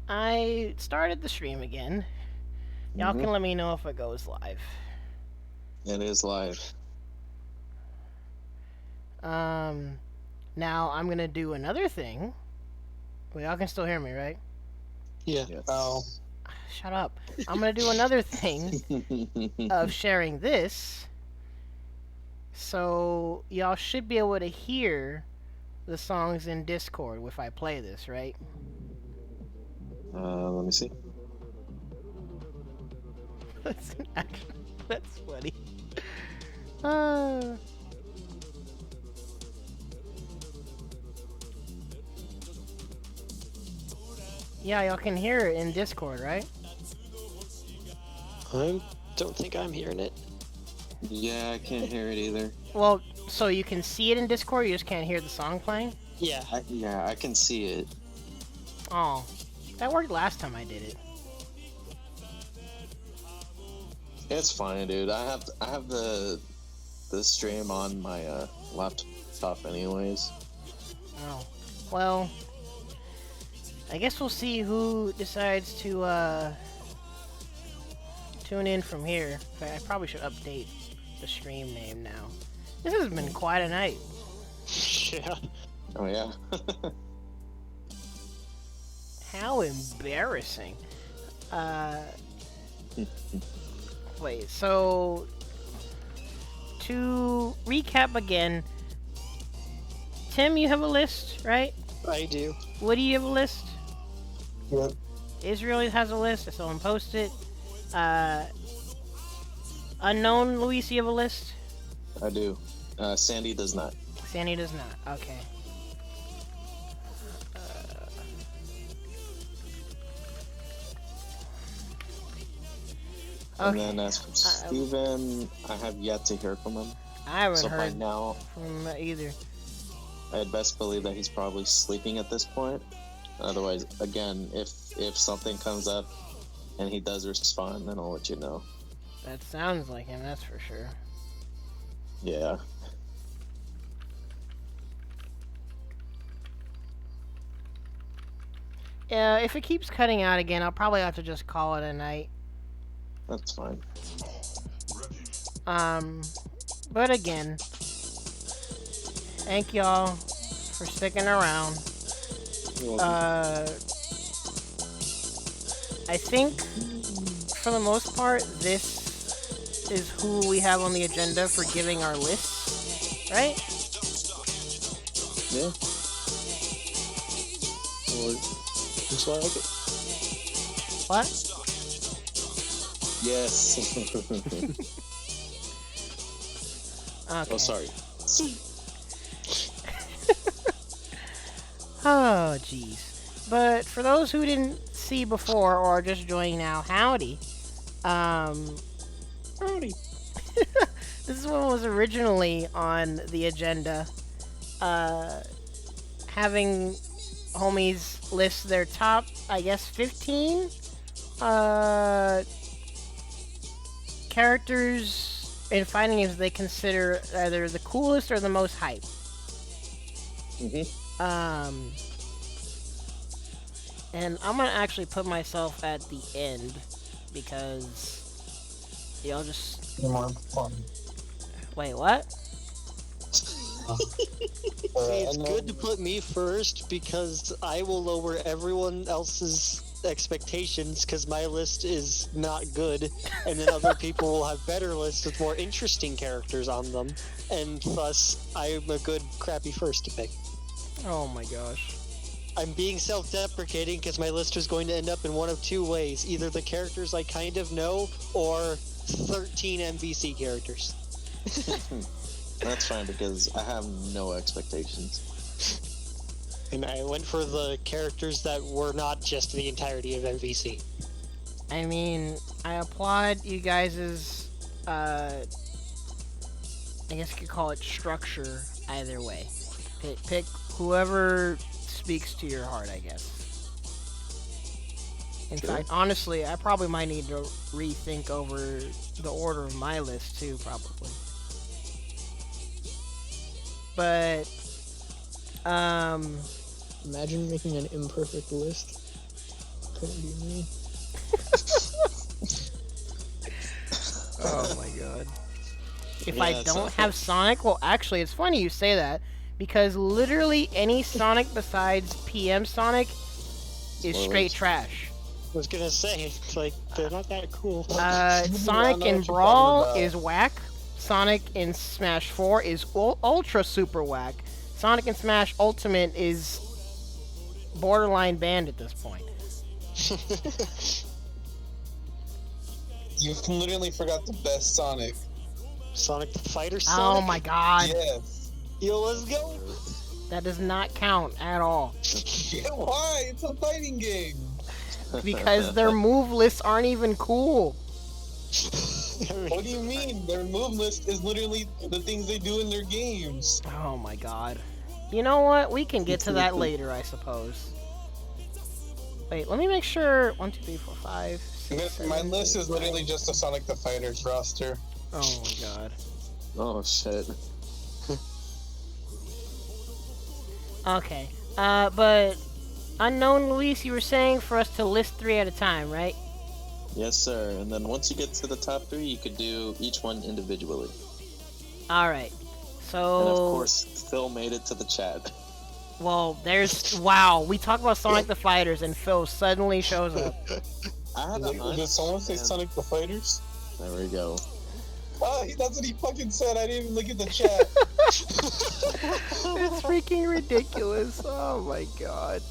I started the stream again. Y'all Mm-hmm. can let me know if it goes live. It is live. Um, Now I'm gonna do another thing. Well, y'all can still hear me, right? Yeah. Oh. Yes. Shut up. I'm gonna do another thing of sharing this, so y'all should be able to hear the songs in Discord if I play this, right? Let me see. That's actually that's funny. Uh, yeah, y'all can hear it in Discord, right? I don't think I'm hearing it. Yeah, I can't hear it either. Well, so you can see it in Discord, you just can't hear the song playing? Yeah. Yeah, I can see it. Oh, that worked last time I did it. It's fine, dude. I have the stream on my laptop anyways. Oh, well, I guess we'll see who decides to tune in from here. In fact, I probably should update the stream name now. This has been quite a night. Yeah. Oh yeah. How embarrassing. Uh, Wait, so to recap again, Tim, you have a list, right? I do. Woody, you have a list? Yep. Israel has a list, so someone post it. Uh, Unknown, Luis, you have a list? I do. Sandy does not. Sandy does not. Okay. And Okay. then as for Steven, I have yet to hear from him. I haven't So by heard now, from either. I'd best believe that he's probably sleeping at this point. Otherwise, again, if something comes up and he does respond, then I'll let you know. That sounds like him, that's for sure. Yeah. If it keeps cutting out again, I'll probably have to just call it a night. That's fine. Um, but again, thank y'all for sticking around. You're welcome. I think for the most part, this is who we have on the agenda for giving our lists, right? Yeah. Or just like it. What? Yes. Okay. Oh, sorry. Oh, jeez. But for those who didn't see before or are just joining now, howdy. Howdy. This is what was originally on the agenda. Having homies list their top, I guess, 15 characters in fighting games they consider either the coolest or the most hype. And I'm gonna actually put myself at the end because y'all just More fun. wait. What? See, it's good to put me first because I will lower everyone else's expectations because my list is not good, and then other people will have better lists with more interesting characters on them, and thus I'm a good crappy first to pick. Oh my gosh. I'm being self-deprecating because my list is going to end up in one of two ways: either the characters I kind of know, or 13 MVC characters. That's fine because I have no expectations. And I went for the characters that were not just the entirety of MVC. I mean, I applaud you guys' I guess you could call it structure either way. Pick whoever speaks to your heart, I guess. In fact, honestly, I probably might need to rethink over the order of my list too, probably. But, Imagine making an imperfect list. Oh my god. If Yeah, I don't so- have Sonic, well, actually, it's funny you say that because literally any Sonic besides PM Sonic is straight trash. I was gonna say, it's like, they're not that cool. Sonic in Brawl is whack. Sonic in Smash 4 is ultra super whack. Sonic in Smash Ultimate is borderline banned at this point. You literally forgot the best Sonic. Sonic the Fighter Oh Sonic? my god. Yes. Yo, let's go! That does not count at all. Yeah, why? It's a fighting game. Because their move lists aren't even cool. What do you mean? Their move list is literally the things they do in their games. Oh my god. You know what? We can get to that later, I suppose. Wait, let me make sure. 1, 2, 3, 4, 5. 6, My 7, list 8, is literally just a Sonic the Fighters roster. Oh my god. Oh shit. Okay. But Unknown Luis, you were saying for us to list 3 at a time, right? Yes, sir. And then once you get to the top 3, you could do each one individually. Alright. So. And of course, Phil made it to the chat. Well, there's. Wow, we talk about Sonic the Fighters and Phil suddenly shows up. I had a hunch. Did someone say and- Sonic the Fighters? There we go. Oh, that's what he fucking said. I didn't even look at the chat. It's freaking ridiculous. Oh my god.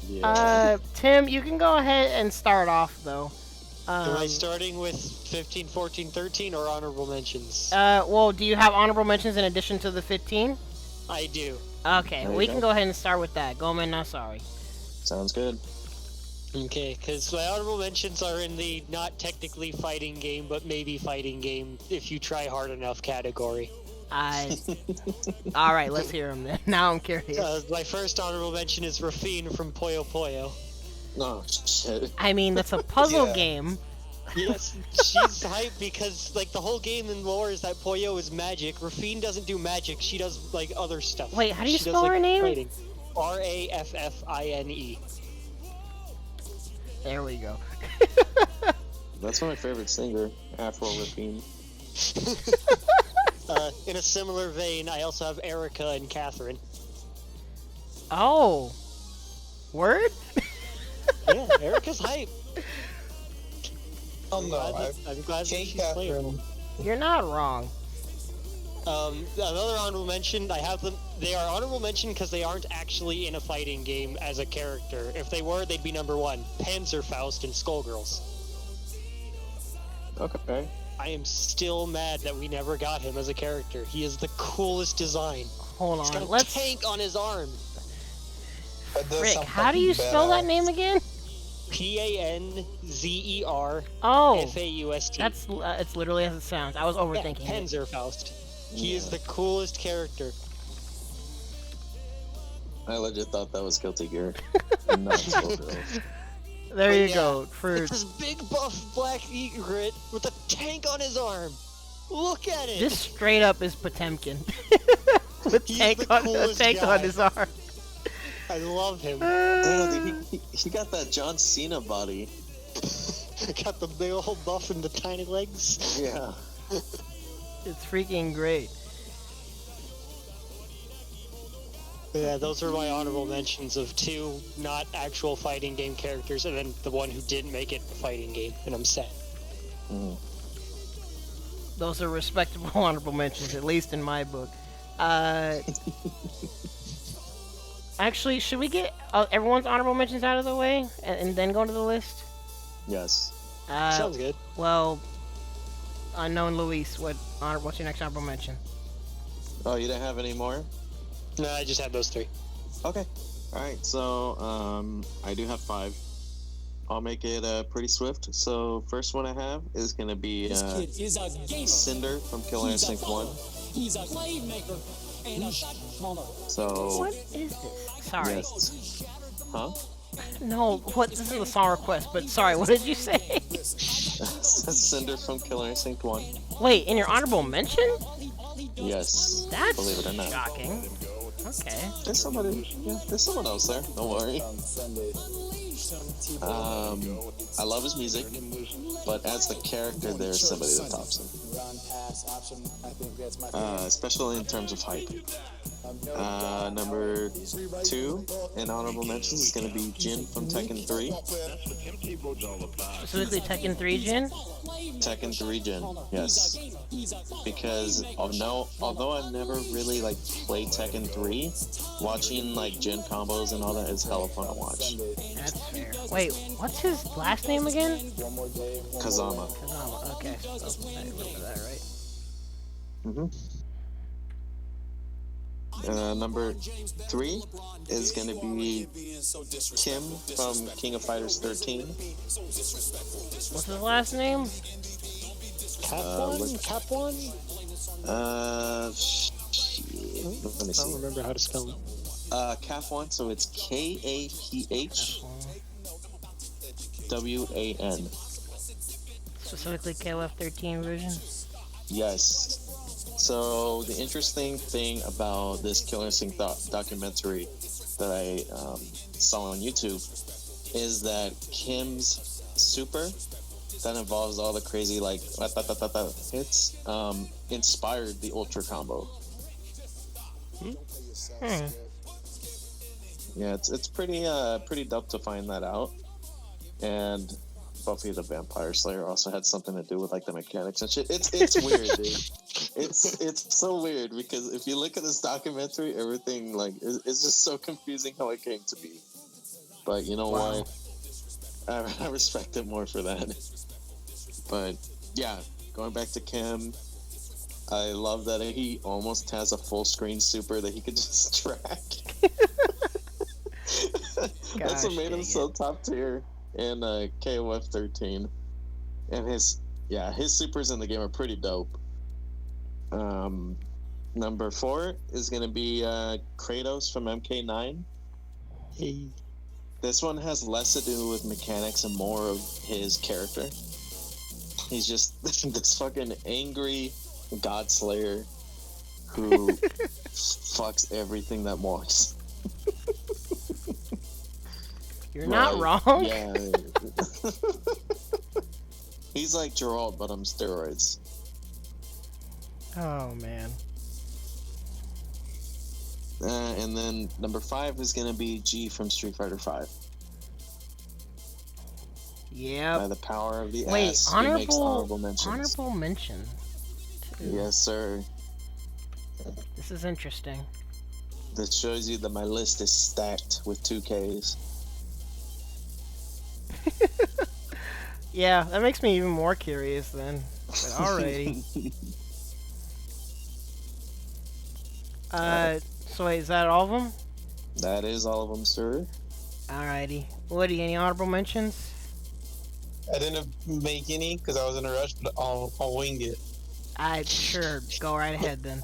Yeah. Tim, you can go ahead and start off though. Am I starting with 15, 14, 13, or honorable mentions? Well, do you have honorable mentions in addition to the 15? I do. Okay, There you we go. can go ahead and start with that. Gomen, not sorry. Sounds good. Okay, because my honorable mentions are in the not technically fighting game, but maybe fighting game if you try hard enough category. Alright, let's hear him then. Now I'm curious. My first honorable mention is Rafine from Puyo Puyo. Oh shit. I mean, that's a puzzle Yeah. game. Yes, she's hype because, like, the whole game in lore is that Puyo is magic. Rafine doesn't do magic, she does, like, other stuff. Wait, how do you She does, spell like, her name? fighting. Raffine. There we go. That's my favorite singer, Afro Rapine. In a similar vein, I also have Erica and Catherine. Oh. Word? Yeah, Erica's hype. Oh no, I'm glad that Jake she's playable. Catherine. You're not wrong. Another honorable mention, I have them. They are honorable mention because they aren't actually in a fighting game as a character. If they were, they'd be number 1. Panzerfaust and Skullgirls. Okay. I am still mad that we never got him as a character. He is the coolest design. Hold He's got on. a Let's. tank on his arm. That does Rick, sound how do you fucking spell that badass. name again? Panzerfaust. Oh. That's it's literally as it sounds. I was overthinking it. Panzerfaust. He is Yeah. the coolest character. I legit thought that was Guilty Gear. Not Skullgirls. There But you yeah, go. For It's this big buff black egret with a tank on his arm. Look at it. this straight up is Potemkin. With He's tank the on coolest tank guy. on his arm. I love him. Dude, he got that John Cena body. Got the big old buff and the tiny legs. Yeah. It's freaking great. Yeah, those are my honorable mentions of 2 not actual fighting game characters, and then the one who didn't make it a fighting game, and I'm sad. Mm. Those are respectable honorable mentions, at least in my book. Actually, should we get everyone's honorable mentions out of the way and then go to the list? Yes. Sounds good. Well, Unknown Luis, what's your next honorable mention? Oh, you didn't have any more? No, I just had those 3. Okay. Alright, so, I do have 5. I'll make it pretty swift. So, first one I have is gonna be This kid is a gamer. Cinder from Killer He's a Instinct 1. follower. He's a playmaker and a shot caller. So, What is this? Sorry. yes. Huh? No, what? This is a song request, but sorry, what did you say? Cinder from Killer Instinct 1. Wait, in your honorable mention? Yes. That's Believe it or not. shocking. Okay. There's someone else there. Don't worry. I love his music, but as the character, there's somebody that tops him. Especially in terms of hype. Number 2 in honorable mentions is going to be Jin from Tekken 3. Specifically Tekken 3 Jin? Tekken 3 Jin, yes. Because although I've never really like played Tekken 3, watching like Jin combos and all that is hella fun to watch. That's fair. Wait, what's his last name again? Kazama. Kazama, okay. Oh, I remember that right. Number 3 is going to be Kim from King of Fighters 13. What's his last name? Cap one? Let me I see. don't remember how to spell it. Cap 1, so it's KAPHWAN. Specifically KOF 13 version? Yes. So the interesting thing about this Killer Instinct documentary that I saw on YouTube is that Kim's super that involves all the crazy like hits inspired the Ultra combo. Yeah, it's pretty dope to find that out. And Buffy the Vampire Slayer also had something to do with like the mechanics and shit. It's weird, dude. It's so weird because if you look at this documentary, everything like it's just so confusing how it came to be. But you know what? I respect it more for that. But yeah, going back to Kim, I love that he almost has a full screen super that he could just track. That's what made him so top tier in KOF 13. And his supers in the game are pretty dope. Number 4 is going to be Kratos from MK9. Hey. This one has less to do with mechanics and more of his character. He's just this fucking angry god slayer who fucks everything that walks. You're not wrong. Yeah. He's like Geralt, but on steroids. Oh, man. And then number 5 is going to be G from Street Fighter 5. Yep. By the power of the Wait, S, he makes honorable mentions. Honorable mention. Yes, sir. This is interesting. That shows you that my list is stacked with 2Ks. Yeah, that makes me even more curious then. But alrighty. So wait, is that all of them? That is all of them, sir. Alrighty. Woody, any honorable mentions? I didn't make any because I was in a rush, but I'll wing it. Sure, go right ahead then.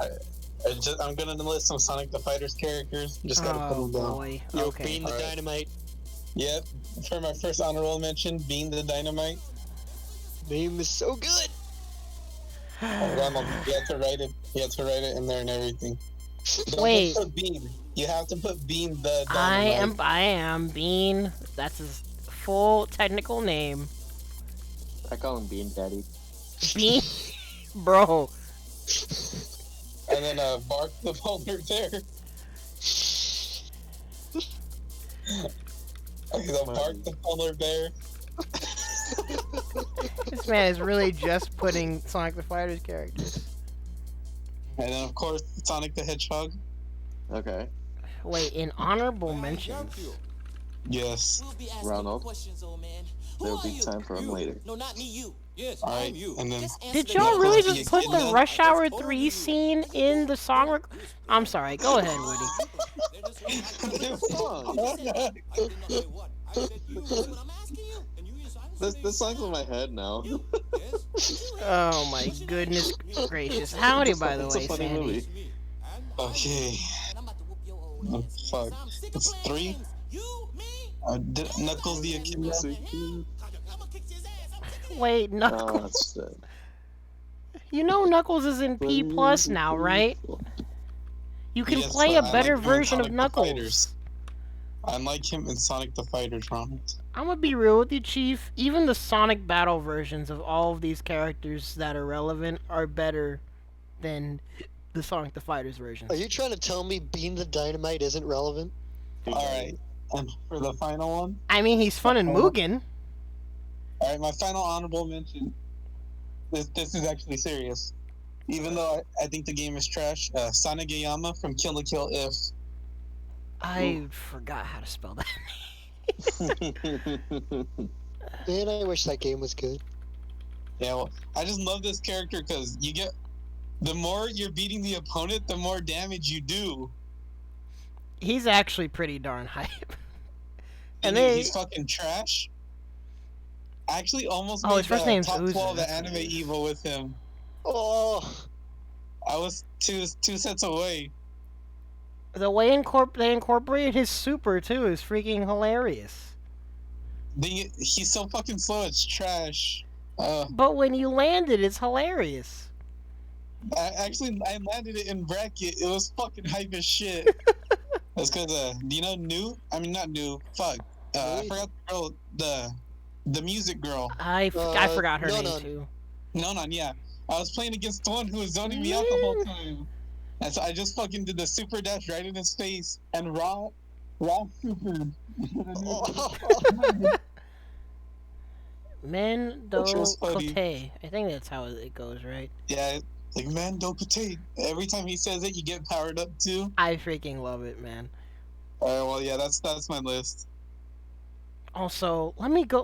I'm gonna list some Sonic the Fighter's characters. Just gotta put them down. Boy. Yo, Okay. Bean the Dynamite. Yep. For my first honorable mention, Bean the Dynamite. Name is so good. Ronald, you have to write it. You have to write it in there and everything. Don't Wait. put Bean. You have to put Bean the Dynamite. I am Bean. That's his full technical name. I call him Bean Daddy. Bean, bro. And then Bark the Polar Bear. Okay, so Bark the Polar Bear. This man is really just putting Sonic the Fighter's characters. And then, of course, Sonic the Hedgehog. Okay. Wait, in honorable mentions. Yes. Ronald. There'll be time for him later. No, not me, you. Yes, Alright, I'm you. and then... Did y'all really just put the Rush Hour 3 scene in the song? I'm sorry, go ahead, Woody. This song's in my head now. Oh my goodness gracious. Howdy, by the It's way, a funny Sandy. movie. Okay. Oh, fuck. It's 3? Knuckles the Achilles. Wait, Oh, Knuckles. that's good. You know Knuckles is in P Plus now, right? You can Yes, play but a I better like doing version of Sonic the Knuckles. Fighters. I like him in Sonic the Fighter, Ronald. I'm gonna be real with you, Chief. Even the Sonic Battle versions of all of these characters that are relevant are better than the Sonic the Fighters versions. Are you trying to tell me Beam the Dynamite isn't relevant? Alright, and for the final one? I mean, he's fun in Mugen. Alright, my final honorable mention. This is actually serious. Even though I think the game is trash, Sanagayama from Kill la Kill If. I forgot how to spell that. Man, I wish that game was good. Yeah, well, I just love this character because you get... The more you're beating the opponent, the more damage you do. He's actually pretty darn hype. And he's fucking trash. I actually almost his made first name's top Uzu. 12 the anime evil with him. Oh, I was two sets away. The way they incorporated his super too is freaking hilarious. He's so fucking slow, it's trash. But when you land it, it's hilarious. I landed it in bracket. It was fucking hype as shit. That's because, do you know New? I mean, not New. Fuck. I forgot the girl, the music girl. I forgot her name too. Nonon, yeah. I was playing against the one who was zoning me out the whole time. And so I just fucking did the super dash right in his face and raw super. Mendo funny. Kote. I think that's how it goes, right? Yeah, like Mando Kote. Every time he says it, you get powered up too. I freaking love it, man. Alright, well, yeah, that's my list. Also, let me go.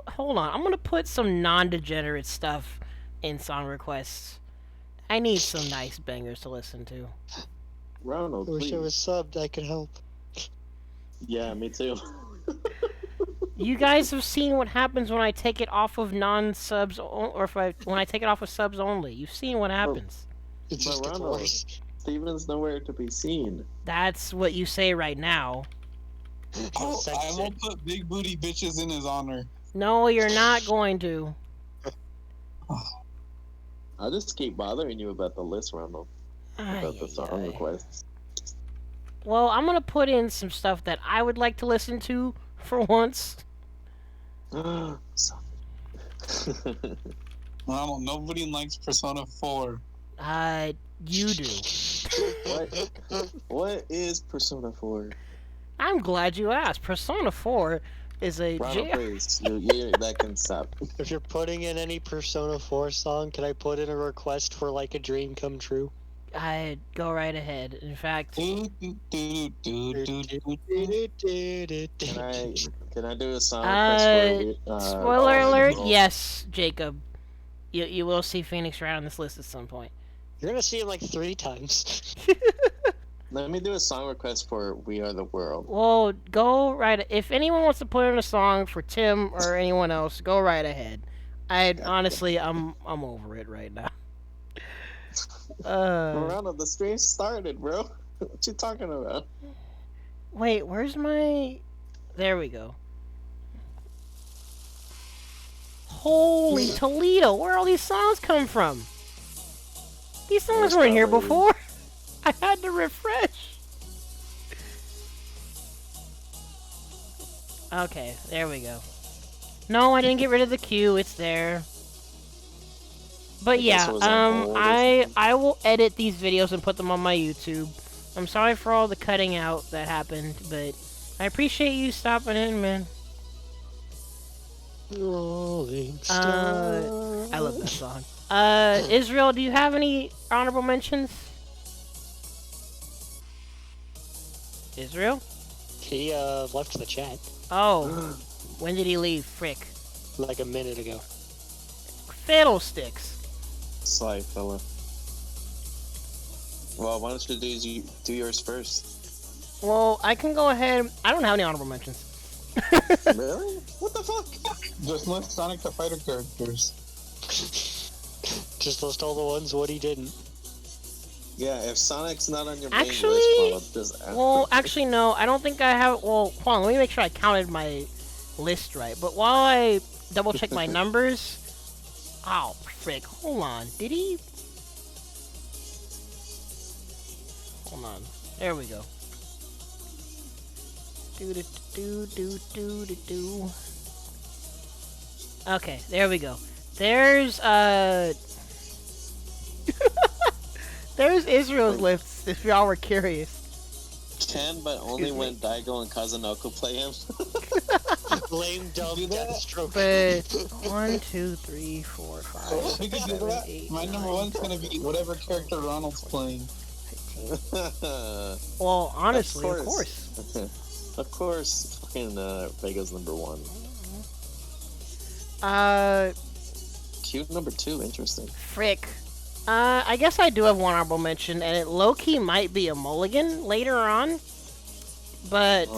Hold on. I'm gonna put some non-degenerate stuff in song requests. I need some nice bangers to listen to. Ronald, I wish please. I was subbed. I could help. Yeah, me too. You guys have seen what happens when I take it off of non-subs, or when I take it off of subs only. You've seen what happens. It just gets Ronald, worse. Steven's nowhere to be seen. That's what you say right now. I will put big booty bitches in his honor. No, you're not going to. I'll just keep bothering you about the list, Ronald. About the song requests. Well, I'm gonna put in some stuff that I would like to listen to for once. Ronald, nobody likes Persona 4. You do. What is Persona 4? I'm glad you asked. Persona 4 is a Ronald, please. That can stop. If you're putting in any Persona 4 song, can I put in a request for like a dream come true? I'd go right ahead. In fact, Can I do a song request for spoiler all alert, people? yes, Jacob. You will see Phoenix Wright on this list at some point. You're gonna see him like 3 times. Let me do a song request for We Are the World. Well, go right. If anyone wants to put in a song for Tim or anyone else, go right ahead. Honestly, I'm over it right now. Ronald, the stream started, bro. What you talking about? Wait, where's my... There we go. Holy Toledo, where all these songs come from? These songs weren't here before. I had to refresh. Okay, there we go. No, I didn't get rid of the queue. It's there. But yeah, I will edit these videos and put them on my YouTube. I'm sorry for all the cutting out that happened, but I appreciate you stopping in, man. Rolling I love that song. Israel, do you have any honorable mentions? Israel? He left the chat Oh, when did he leave? Frick. like a minute ago. Fiddlesticks. Sly fella. Well, why don't you do yours first? Well, I can go ahead. I don't have any honorable mentions. Really? What the fuck? Just list Sonic the Fighter characters. Just list all the ones what he didn't. Yeah, if Sonic's not on your main Actually, list, Ronald, just Well, actually, no. I don't think I have... Well, hold on. Let me make sure I counted my list right. But while I double-check my numbers... Oh, frick. Hold on. Did he... Hold on. There we go. Do. Okay, there we go. There's there's Israel's lists. If y'all were curious. Can, but only when Daigo and Kazunoko play him. Lame, dumb, Deathstroke. But 1, 2, 3, 4, 5, We could do 7, that. 8, My 9, number one's gonna be whatever character Ronald's playing. 15. Well, honestly, of course. Of course, fucking Vega's number one. Cute number two, interesting. Frick. I guess I do have one honorable mention, and it low-key might be a mulligan later on, but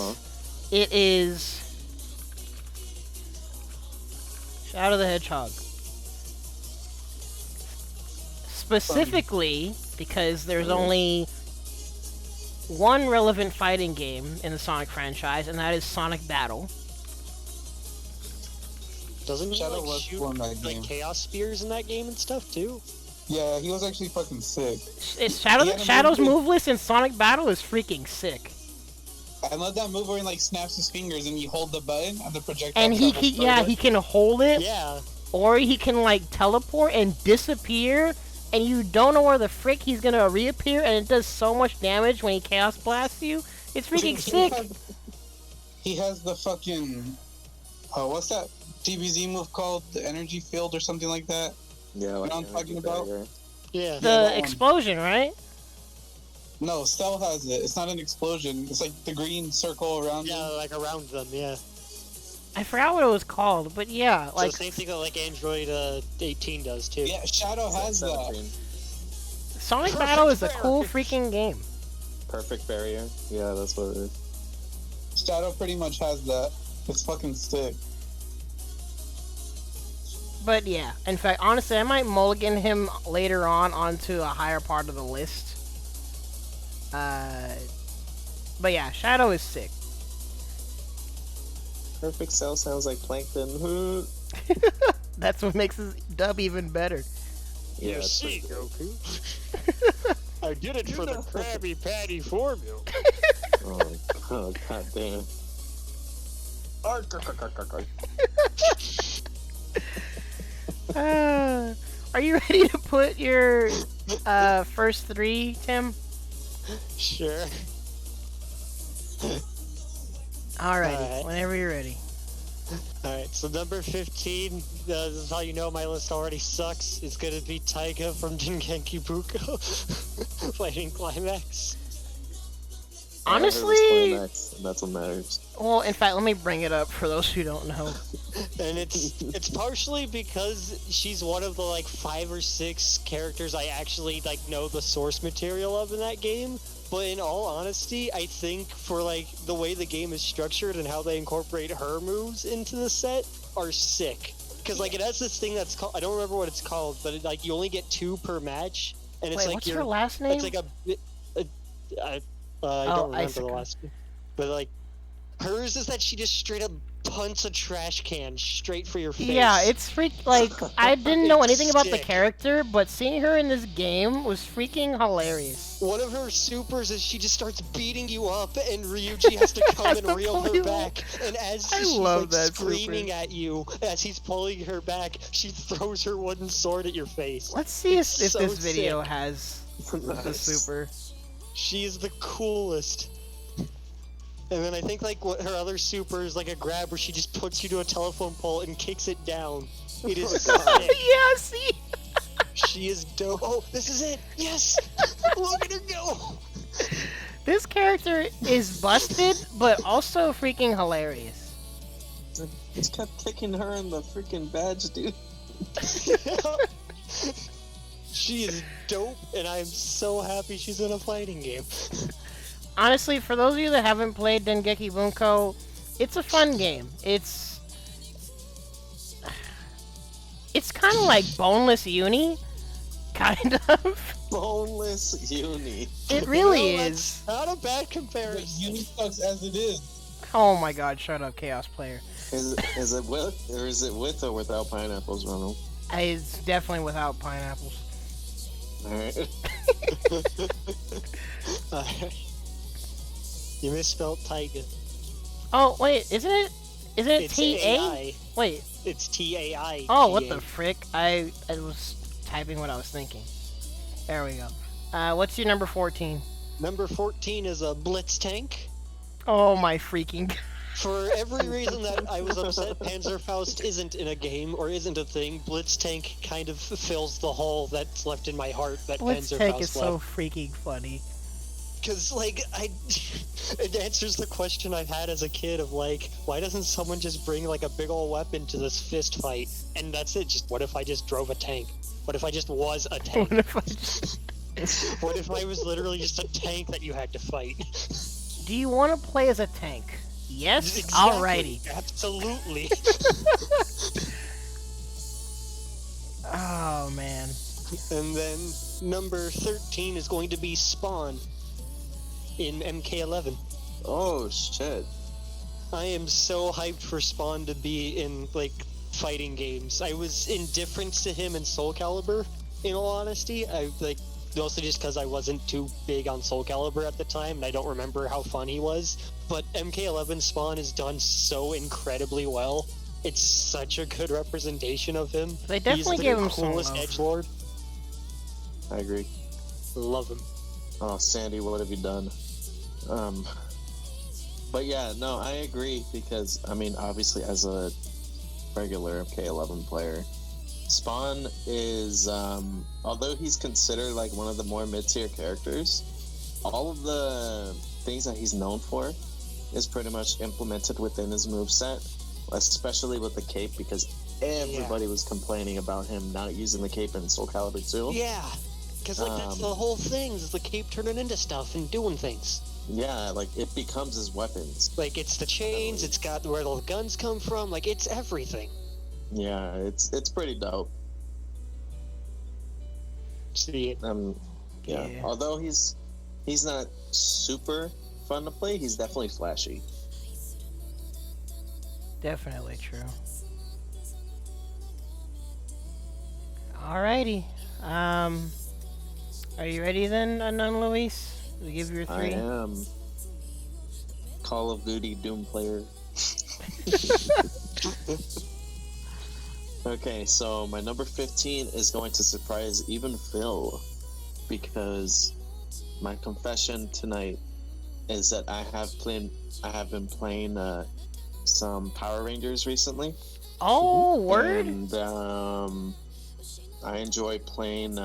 it is Shadow the Hedgehog. Specifically, because there's only one relevant fighting game in the Sonic franchise, and that is Sonic Battle. Doesn't he Shadow like was shoot one that game. like chaos spears in that game and stuff too? Yeah, he was actually fucking sick. It's He had a Shadow's move- move list in Sonic Battle is freaking sick. I love that move where he like snaps his fingers and you hold the button and the projectile. And he can hold it, Yeah. or he can like teleport and disappear, and you don't know where the frick he's gonna reappear, and it does so much damage when he chaos blasts you. It's freaking sick. He has the fucking what's that DBZ move called? The energy field or something like that? Yeah, You know what I'm talking about? Yeah. The that one. explosion, right? No, Cell has it. It's not an explosion. It's like the green circle around Yeah, him. like around them, yeah. I forgot what it was called, but yeah, like So same thing that like Android 18 does too. Yeah, Shadow has that. 17. Sonic Perfect Battle is a barrier. cool freaking game. Perfect barrier. Yeah, that's what it is. Shadow pretty much has that. It's fucking sick. But yeah, in fact, honestly, I might mulligan him later on onto a higher part of the list. But yeah, Shadow is sick. Perfect cell sounds like plankton. That's what makes his dub even better. Yeah, You it's see, pretty good. Goku. I did it for the Krabby Patty formula. Oh, god damn. Are you ready to put your first three, Tim? Sure. Alrighty, Alright. whenever you're ready. Alright, so number 15, this is how you know my list already sucks. It's gonna be Taiga from Jingenki Buko. Fighting Climax. Honestly, Climax, and that's what matters. well, in fact, let me bring it up for those who don't know. And it's partially because she's one of the like 5 or 6 characters I actually like know the source material of in that game. But in all honesty, I think for like the way the game is structured and how they incorporate her moves into the set are sick. Because like it has this thing that's called, I don't remember what it's called, but it, like you only get 2 per match, and it's Wait, like what's her last name? It's like I don't remember the Isuka. last name. But like hers is that she just straight up punts a trash can straight for your face. Yeah, it's like I didn't know anything about the Sick. character, but seeing her in this game was freaking hilarious. One of her supers is she just starts beating you up, and Ryuji has to come Has and to reel pull her you back. And as I she's love like that screaming super. at you, as he's pulling her back, she throws her wooden sword at your face. Let's see if It's so this video sick. has the Nice. super. She is the coolest. And then I think like what her other super is like a grab where she just puts you to a telephone pole and kicks it down. It is sick. Yeah, see? She is dope. Oh, this is it. Yes. Look at her go. This character is busted, but also freaking hilarious. Just kept kicking her in the freaking badge, dude. She is dope, and I am so happy she's in a fighting game. Honestly, for those of you that haven't played Dengeki Bunko, it's a fun game. It's kind of like Boneless Uni, kind of. Boneless uni. It really No, is. that's not a bad But comparison. Uni sucks as it is. Oh my god, shut up, Chaos Player. Is it with or without pineapples, Ronald? It's definitely without pineapples. Alright. You misspelled Taiga. Oh wait, isn't it? Isn't it It's T A? AI. Wait. It's TAI. Oh, what the frick? I was typing what I was thinking. There we go. What's your number 14? Number 14 is a Blitz tank. Oh my freaking. For every reason that I was upset Panzerfaust isn't in a game or isn't a thing, Blitz tank kind of fills the hole that's left in my heart that Blitz Panzerfaust tank is so left. freaking funny. Because, like, it answers the question I've had as a kid of, like, why doesn't someone just bring, like, a big old weapon to this fist fight? And that's it. Just, what if I just drove a tank? What if I just was a tank? What if I just... What if I was literally just a tank that you had to fight? Do you want to play as a tank? Yes? Exactly. Alrighty. Absolutely. Oh, man. And then number 13 is going to be Spawn in MK11. Oh shit! I am so hyped for Spawn to be in, like, fighting games. I was indifferent to him in Soul Calibur, in all honesty. Mostly just because I wasn't too big on Soul Calibur at the time, and I don't remember how fun he was. But MK11 Spawn is done so incredibly well. It's such a good representation of him. They definitely He's gave the him some coolest love. edgelord. I agree. Love him. Oh, Sandy, what have you done? But yeah, no, I agree because I mean, obviously, as a regular MK11 player, Spawn is, although he's considered like one of the more mid-tier characters, all of the things that he's known for is pretty much implemented within his moveset, especially with the cape, because everybody was complaining about him not using the cape in Soul Calibur 2. Yeah, because like that's the whole thing, is the cape turning into stuff and doing things. Yeah, like it becomes his weapons. Like it's the chains, it's got where the guns come from, like it's everything. Yeah, it's pretty dope. See it. Yeah. Yeah. Although he's not super fun to play, he's definitely flashy. Definitely true. Alrighty. Are you ready then, Unknown Luis? To give your I 3? am Call of Duty Doom player. Okay, so my number 15 is going to surprise even Phil, because my confession tonight is that I have been playing some Power Rangers recently. Oh, word? And I enjoy playing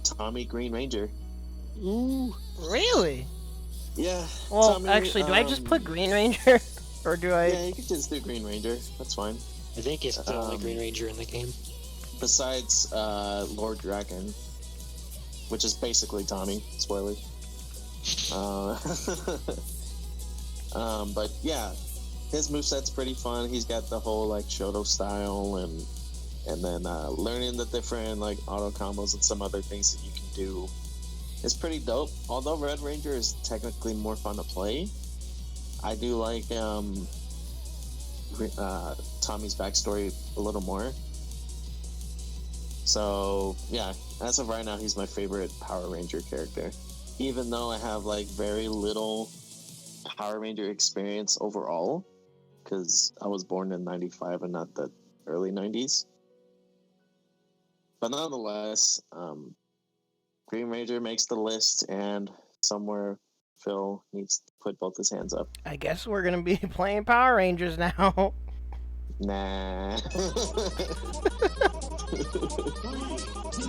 Tommy Green Ranger. Ooh. Really? Yeah. Well, Tommy, actually, do I just put Green Ranger? Or do I... Yeah, you can just do Green Ranger. That's fine. I think he's the only Green Ranger in the game. Besides Lord Dragon, which is basically Tommy. Spoiler. But yeah, his moveset's pretty fun. He's got the whole like Shoto style, and then learning the different like auto combos and some other things that you can do is pretty dope. Although Red Ranger is technically more fun to play, I do like Tommy's backstory a little more. So yeah, as of right now, he's my favorite Power Ranger character. Even though I have like very little Power Ranger experience overall, because I was born in '95 and not the early '90s. But nonetheless, Green Ranger makes the list, and somewhere Phil needs to put both his hands up. I guess we're gonna be playing Power Rangers now. Nah.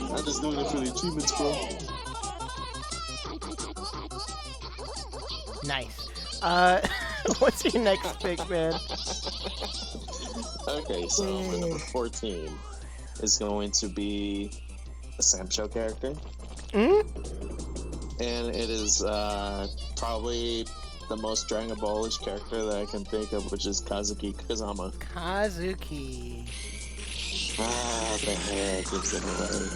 I'm just doing it for the achievements, bro. Nice. What's your next pick, man? Okay, so my number 14 is going to be a Sam Show character. Hmm? And it is probably the most Dragon Ball-ish character that I can think of, which is Kazuki Kazama. Kazuki. Ah, the hair gives it away.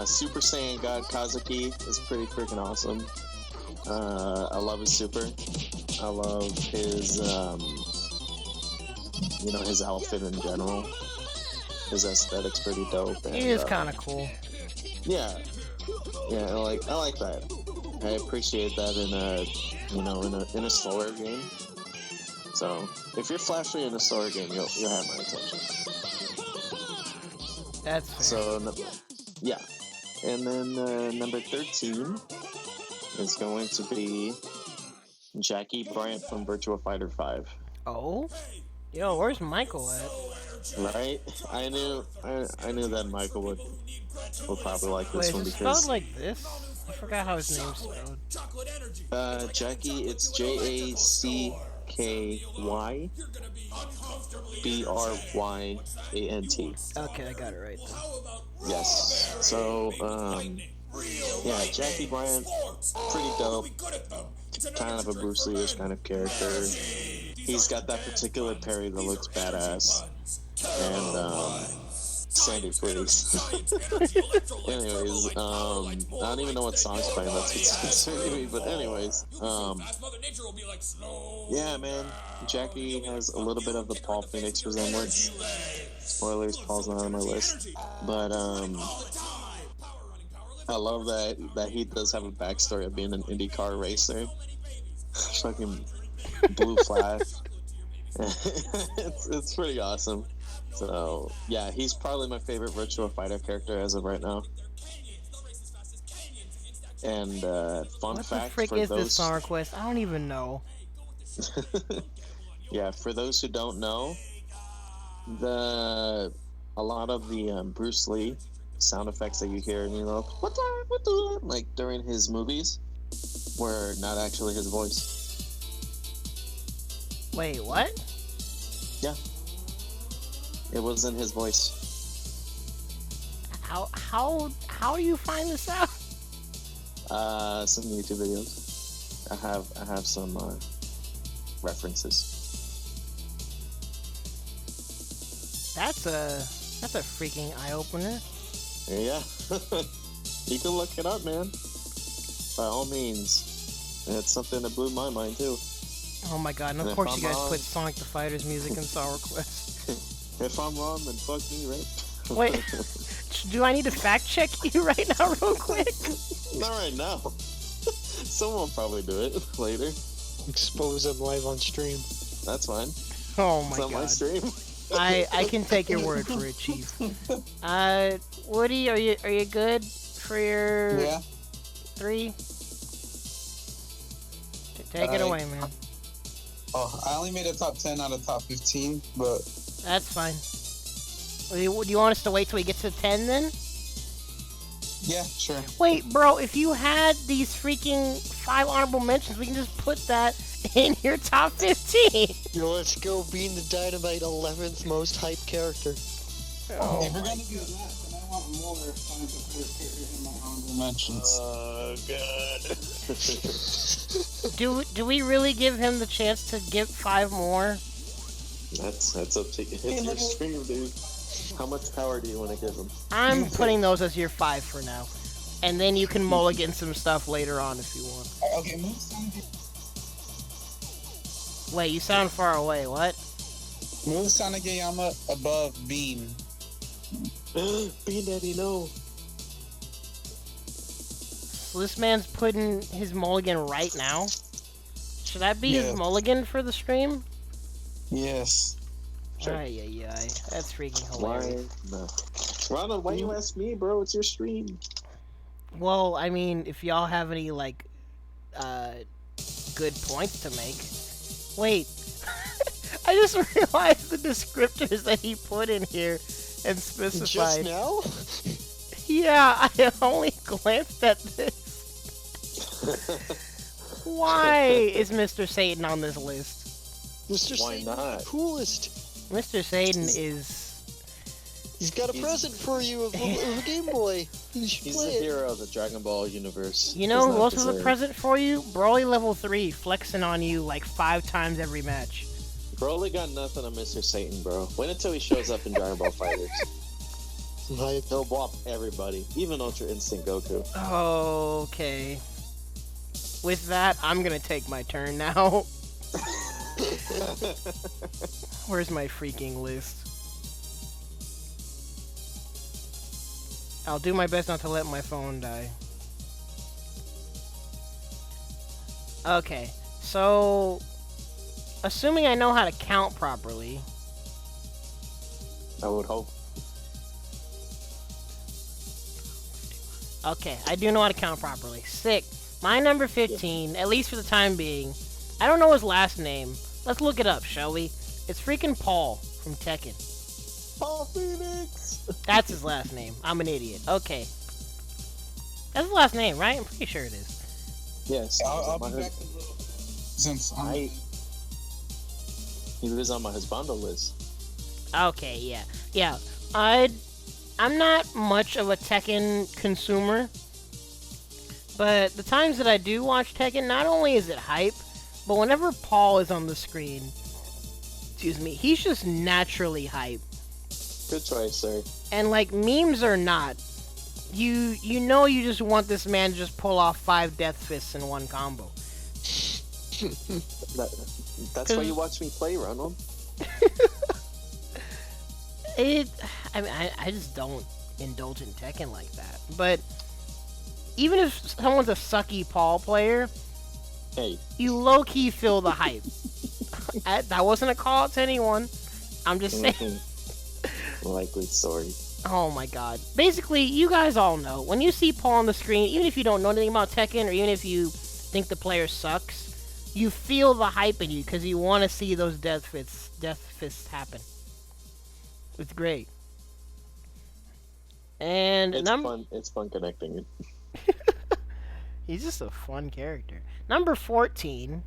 Super Saiyan God Kazuki is pretty freaking awesome. I love his super. I love his, his outfit in general. His aesthetic's pretty dope. And, He is kind of cool. Yeah, I like that. I appreciate that in a in a slower game. So if you're flashy in a slower game, you'll have my attention. That's fair. So yeah, and then number 13 is going to be Jackie Bryant from Virtua Fighter 5. Oh? Yo, where's Michael at? Right? I knew that Michael would probably like Wait, this is one it spelled because like this? I forgot how his name's spelled. Jackie, it's JACKYBRYANT. Okay, I got it right then. Yes. So yeah, Jackie Bryant, pretty dope. Kind of a Bruce Lee-ish kind of character. He's got that particular parry that looks badass. And Sandy, please. Anyways, I don't even know what song's playing. That's what's concerning me. But anyways, yeah, man. Jackie has a little bit of the Paul Phoenix resemblance. Spoilers, Paul's not on my list. But I love that he does have a backstory of being an IndyCar racer. Fucking Blue Flash. it's pretty awesome. So yeah, he's probably my favorite Virtua Fighter character as of right now. And fun What fact the frick for is those, this song request? I don't even know. yeah, for those who don't know, a lot of the Bruce Lee sound effects that you hear, what the, like during his movies, were not actually his voice. Wait, what? Yeah, it wasn't his voice. How do you find this out? Some YouTube videos. I have some references. That's a freaking eye opener. Yeah, you can look it up, man. By all means, it's something that blew my mind too. Oh my god! And of And if course I'm you guys wrong- put Sonic the Fighter's music in song requests. If I'm wrong, then fuck me, right? Wait, do I need to fact check you right now, real quick? Not right now. Someone will probably do it later. Expose them live on stream. That's fine. Oh It's my on my god! stream. I can take your word for it, Chief. Woody, are you good for your Yeah. 3? Take it away, man. Oh, I only made a top 10 out of top 15, but That's fine. Do you want us to wait till we get to 10 then? yeah, sure. Wait, bro, if you had these freaking 5 honorable mentions, we can just put that in your top 15. Yo, let's go being the Dynamite 11th most hyped character. Oh If we're my gonna do that, then I want more Sonic the Fighter characters in my honorable mentions. Oh god. Do we really give him the chance to get 5 more? That's up to you. It's your stream, dude. How much power do you want to give him? I'm putting those as your 5 for now. And then you can mulligan some stuff later on if you want. Okay, move Sonic. Wait, you sound far away, what? Move Sonic Yama above Bean. Bean Daddy, no. So this man's putting his mulligan right now? Should that be his Yeah. mulligan for the stream? Yes. Sure. Ay. That's freaking Why? hilarious. No. Ronald, why you ask me, bro? It's your stream. Well, I mean, if y'all have any, like, good points to make. Wait. I just realized the descriptors that he put in here and specified. Just now? Yeah, I only glanced at this. Why is Mr. Satan on this list? Mr. Why Satan's not? the coolest. Mr. Satan is... He's got a present for you of a Game Boy. You should He's play the it. hero of the Dragon Ball universe. You know Does who not else has a deserve- present for you? Broly level 3, flexing on you like 5 times every match. Broly got nothing on Mr. Satan, bro. Wait until he shows up in Dragon Ball Fighters. He'll whop everybody, even Ultra Instinct Goku. Okay. With that, I'm gonna take my turn now. Where's my freaking list? I'll do my best not to let my phone die. Okay, so assuming I know how to count properly. I would hope. Okay, I do know how to count properly. Sick. My number 15, at least for the time being. I don't know his last name. Let's look it up, shall we? It's freaking Paul from Tekken. Paul Phoenix! That's his last name. I'm an idiot. Okay. That's his last name, right? I'm pretty sure it is. Yes. I'll be back a little. Since He was on my husbando list. Okay, yeah. Yeah. I'm not much of a Tekken consumer. But the times that I do watch Tekken, not only is it hype, but whenever Paul is on the screen, excuse me, he's just naturally hype. Good choice, sir. And like memes or not, you know you just want this man to just pull off 5 death fists in one combo. That's why you watch me play, Ronald. I mean, I just don't indulge in Tekken like that. But even if someone's a sucky Paul player, Hey. you low-key feel the hype. That wasn't a call out to anyone. I'm just saying. Likely story. Oh my god. Basically, you guys all know. When you see Paul on the screen, even if you don't know anything about Tekken, or even if you think the player sucks, you feel the hype in you because you want to see those death fists happen. It's great. And It's fun connecting. He's just a fun character. Number 14,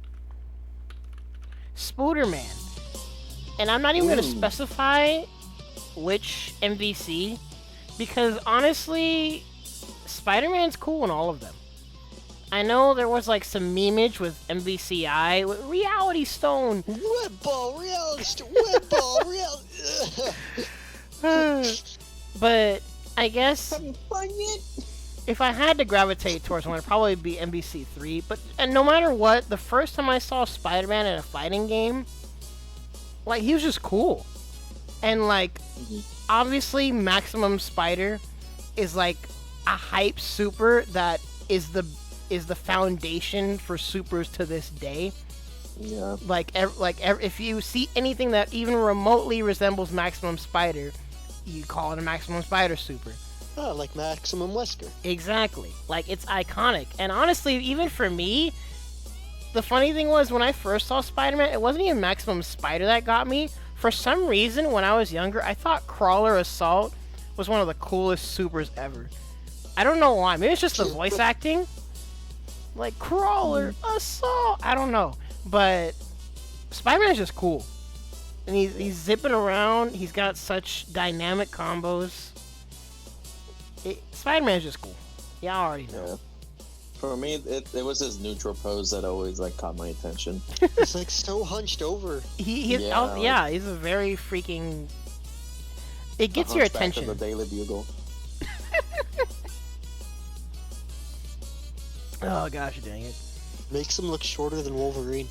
Spooderman. And I'm not even going to specify which MVC, because honestly, Spider-Man's cool in all of them. I know there was like some memeage with MVCI, with Reality Stone. Web ball, web ball, But I guess Having fun yet? if I had to gravitate towards one, it'd probably be MVC3. And no matter what, the first time I saw Spider-Man in a fighting game, like, he was just cool. And like, obviously Maximum Spider is like a hype super that is the foundation for supers to this day. Yeah. If you see anything that even remotely resembles Maximum Spider, you call it a Maximum Spider super. Oh, like Maximum Wesker. Exactly. Like, it's iconic. And honestly, even for me, the funny thing was, when I first saw Spider-Man, it wasn't even Maximum Spider that got me. For some reason, when I was younger, I thought Crawler Assault was one of the coolest supers ever. I don't know why. Maybe it's just the voice acting. Like, Crawler Assault. I don't know. But Spider-Man's just cool. And he's zipping around. He's got such dynamic combos. Spider-Man's just cool. Y'all already know. Yeah. For me, it was his neutral pose that always like caught my attention. He's like so hunched over. He's a very freaking. It gets your attention. The Daily Bugle. Oh gosh, dang it! Makes him look shorter than Wolverine.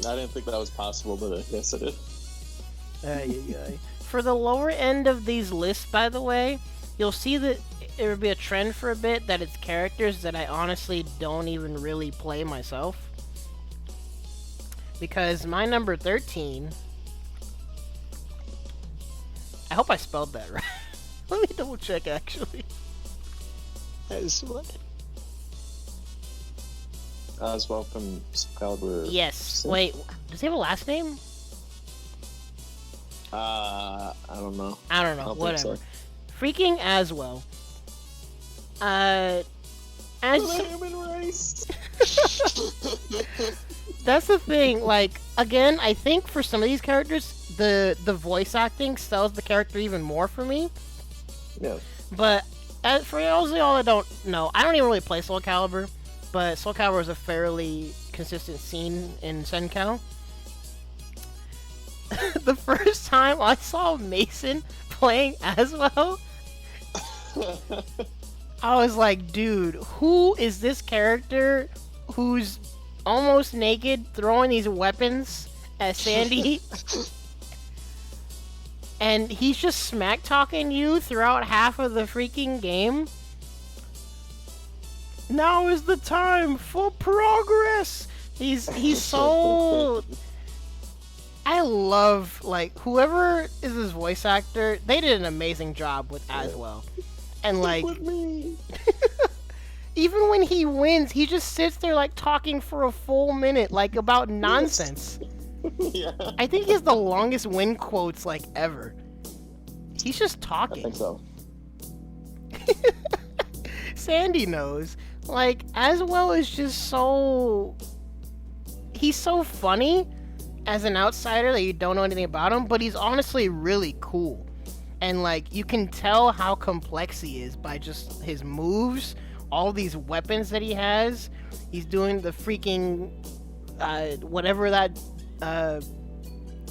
I didn't think that was possible, but I guess it is. For the lower end of these lists, by the way, you'll see that it would be a trend for a bit that it's characters that I honestly don't even really play myself. Because my number 13... I hope I spelled that right. Let me double check, actually. That is what? As well from Caliber. Yes. 6. Wait, does he have a last name? I don't know. I don't know. I don't think Whatever. so. Freaking Aswell. Human race. That's the thing. Like, again, I think for some of these characters, the voice acting sells the character even more for me. Yeah. But for those of y'all that don't know, I don't even really play Soul Calibur, but Soul Calibur is a fairly consistent scene in Senkou. The first time I saw Mason playing Aswell, I was like, dude, who is this character who's almost naked throwing these weapons at Sandy? And he's just smack talking you throughout half of the freaking game. Now is the time for progress. He's so. I love, like, whoever is his voice actor, they did an amazing job with Aswell. And, like, even when he wins, he just sits there, like, talking for a full minute, like, about nonsense. Yeah. I think he has the longest win quotes, like, ever. He's just I talking. think so. Sandy knows. Like, Aswell is just so... He's so funny as an outsider that you don't know anything about him, but he's honestly really cool. And, like, you can tell how complex he is by just his moves, all these weapons that he has. He's doing the freaking, whatever that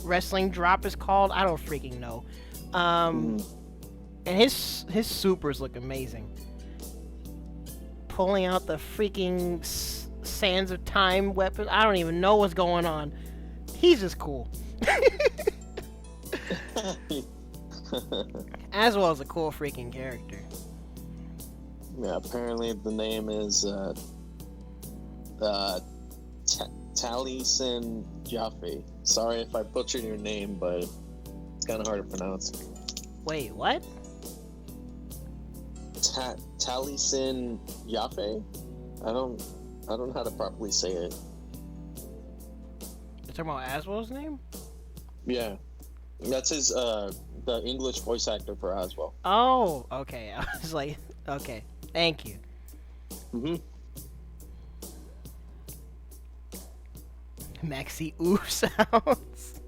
wrestling drop is called. I don't freaking know. And his supers look amazing. Pulling out the freaking Sands of Time weapon. I don't even know what's going on. He's just cool. Aswell is a cool freaking character. Yeah, apparently the name is Taliesin Jaffe. Sorry if I butchered your name, but it's kind of hard to pronounce. Wait, what? Taliesin Jaffe? I don't know how to properly say it. You're talking about Aswell's name? Yeah. That's his the English voice actor for Aswell. Oh, okay. I was like, okay. Thank you. Maxi ooh sounds.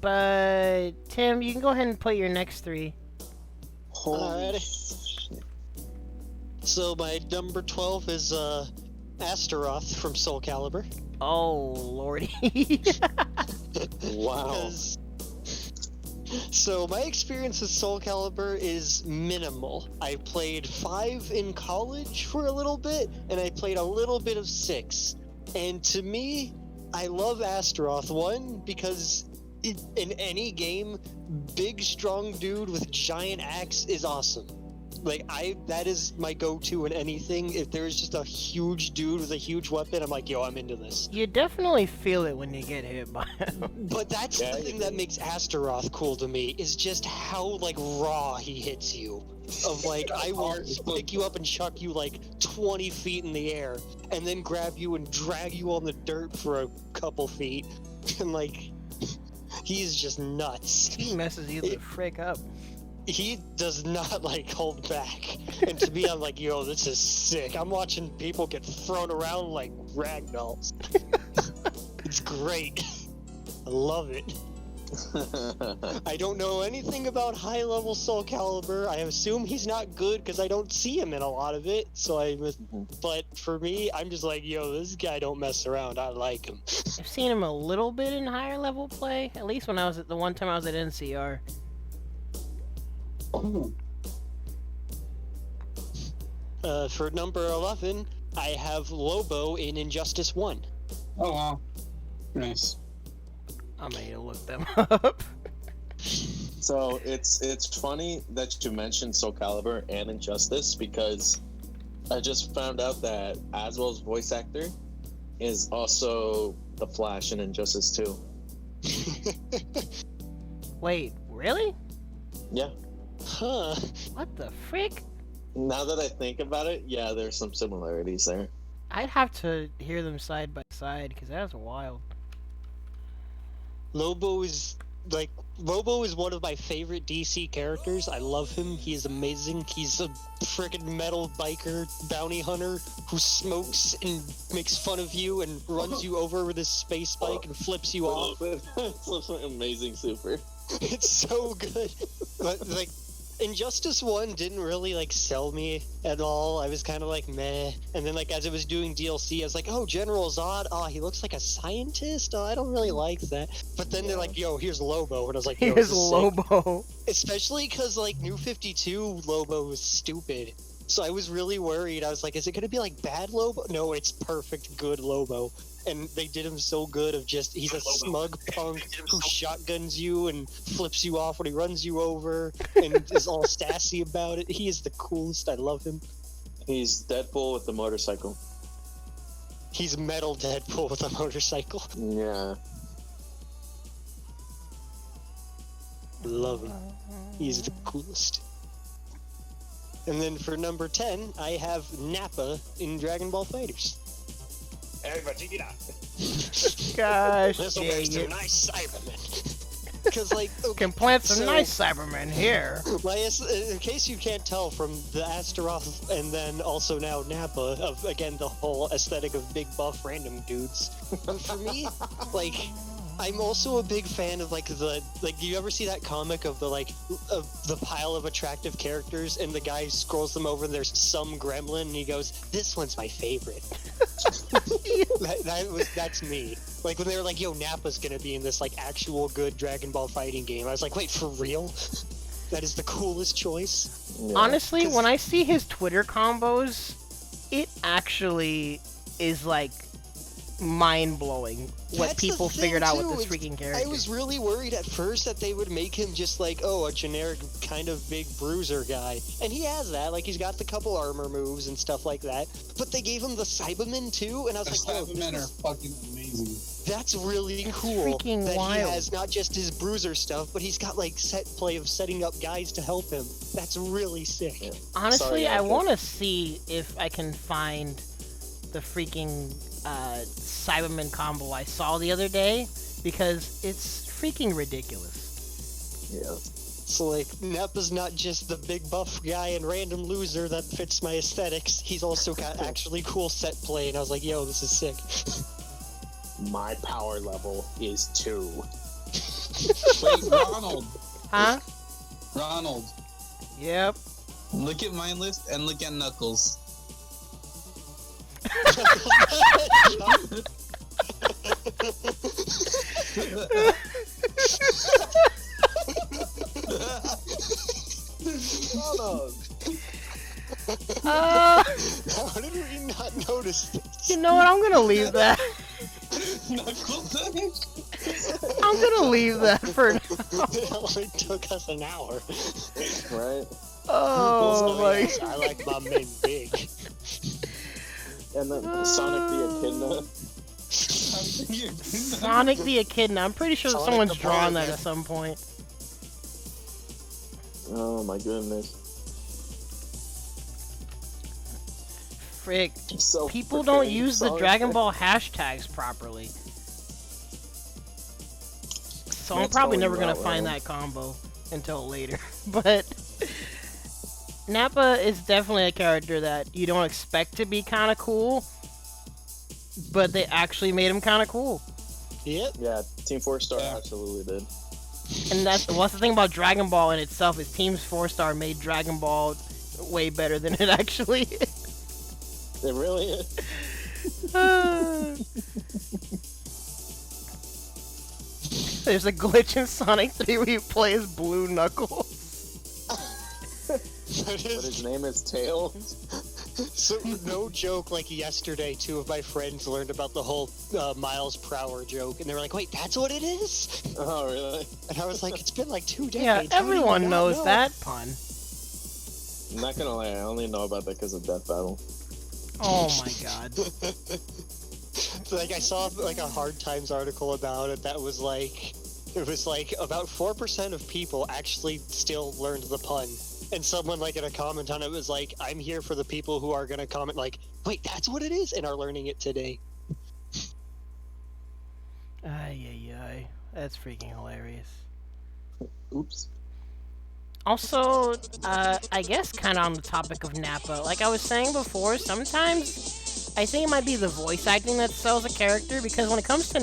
But Tim, you can go ahead and put your next three. Alrighty. So my number 12 is Astaroth from Soul Calibur. Oh, lordy. Wow. So my experience with Soul Calibur is minimal. I played 5 in college for a little bit, and I played a little bit of 6. And to me, I love Astaroth. 1, because in any game, big strong dude with giant axe is awesome. Like, that is my go-to in anything. If there's just a huge dude with a huge weapon, I'm like, yo, I'm into this. You definitely feel it when you get hit by him. But that's the thing that makes Astaroth cool to me, is just how, like, raw he hits you. Of, like, I will pick you up and chuck you, like, 20 feet in the air, and then grab you and drag you on the dirt for a couple feet. And, like, he's just nuts. He messes you the frick up. He does not, like, hold back. And to me, I'm like, yo, this is sick. I'm watching people get thrown around like ragdolls. It's great. I love it. I don't know anything about high-level Soul Calibur. I assume he's not good because I don't see him in a lot of it. But for me, I'm just like, yo, this guy don't mess around. I like him. I've seen him a little bit in higher level play. At least when I was at the one time I was at NCR. For number 11, I have Lobo in Injustice 1. Oh wow, nice. I'm gonna look them up. So it's funny that you mentioned Soul Calibur and Injustice, because I just found out that Aswell's voice actor is also the Flash in Injustice 2. Wait, really? Yeah. Huh. What the frick? Now that I think about it, yeah, there's some similarities there. I'd have to hear them side by side because that's wild. Lobo is one of my favorite DC characters. I love him. He's amazing. He's a freaking metal biker bounty hunter who smokes and makes fun of you and runs you over with his space bike and flips you off. It's an amazing super. It's so good. But, like, Injustice 1 didn't really, like, sell me at all. I was kind of like, meh. And then, like, as it was doing DLC, I was like, oh, General Zod, oh, he looks like a scientist? Oh, I don't really like that. But then they're like, yo, here's Lobo. And I was like, yo, Here's this is Lobo. sick. Especially because, like, New 52 Lobo was stupid. So I was really worried. I was like, is it going to be like bad Lobo? No, it's perfect good Lobo. And they did him so good of just, he's a smug punk who shotguns you and flips you off when he runs you over and is all sassy about it. He is the coolest. I love him. He's Deadpool with the motorcycle. He's metal Deadpool with a motorcycle. Yeah. Love him. He's the coolest. And then for number 10, I have Nappa in Dragon Ball FighterZ. Hey, Vegeta. Gosh, This'll dang make some it. nice Cybermen. Because, like, okay, Can plant some so- nice Cybermen here. in case you can't tell from the Astaroth and then also now Nappa, of, again, the whole aesthetic of big buff random dudes. But for me, like, I'm also a big fan of, like, do you ever see that comic of the pile of attractive characters and the guy scrolls them over and there's some gremlin and he goes, this one's my favorite. That's me. Like, when they were like, yo, Nappa's gonna be in this, like, actual good Dragon Ball fighting game, I was like, wait, for real? That is the coolest choice? Yeah. Honestly, when I see his Twitter combos, it actually is, like, mind-blowing what That's the people thing, figured out with too. this freaking character. I was really worried at first that they would make him just like, oh, a generic kind of big bruiser guy. And he has that. Like, he's got the couple armor moves and stuff like that. But they gave him the Cybermen, too, and I was The like, Cybermen are fucking amazing. that's really It's cool. freaking that wild. he has not just his bruiser stuff, but he's got, like, set play of setting up guys to help him. That's really sick. Yeah. Honestly, Sorry, I Apple. want to see if I can find the freaking Cyberman combo I saw the other day, because it's freaking ridiculous. Yeah. So, like, Nappa's not just the big buff guy and random loser that fits my aesthetics. He's also got actually cool set play, and I was like, yo, this is sick. My power level is 2. Wait, Ronald. Huh? Ronald. Yep. Look at my list and look at Knuckles. Uh, How did we not notice this? you know what? I'm gonna leave that. Knuckles. I'm gonna leave that for now. It only took us an hour. Right? Oh my. Yes, I like my men big. And then Sonic the Echidna. Sonic the Echidna. I'm pretty sure Sonic someone's the drawn that Polar at some point. Oh my goodness. Frick. So People don't freaking use the Sonic. Dragon Ball hashtags properly. So I'm That's probably going never gonna that find well. that combo until later. But Nappa is definitely a character that you don't expect to be kind of cool, but they actually made him kind of cool. Yep. Yeah, Team 4-Star Yeah. absolutely did. And that's the thing about Dragon Ball in itself is Team 4-Star made Dragon Ball way better than it actually is. It really is. There's a glitch in Sonic 3 where you play as Blue Knuckles. But But his name is Tails. so, no joke, like yesterday, 2 of my friends learned about the whole miles per hour joke, and they were like, wait, that's what it is? Oh, really? And I was like, it's been like 2 decades. Yeah, How do you everyone not knows know? that pun. I'm not gonna lie, I only know about that because of Death Battle. Oh my god. Like, I saw like a Hard Times article about it that was like, it was like about 4% of people actually still learned the pun. And someone like in a comment on it was like, I'm here for the people who are gonna comment like, wait, that's what it is, and are learning it today. Ay. That's freaking hilarious. Oops. Also, I guess kind of on the topic of Nappa, like I was saying before, sometimes I think it might be the voice acting that sells a character, because when it comes to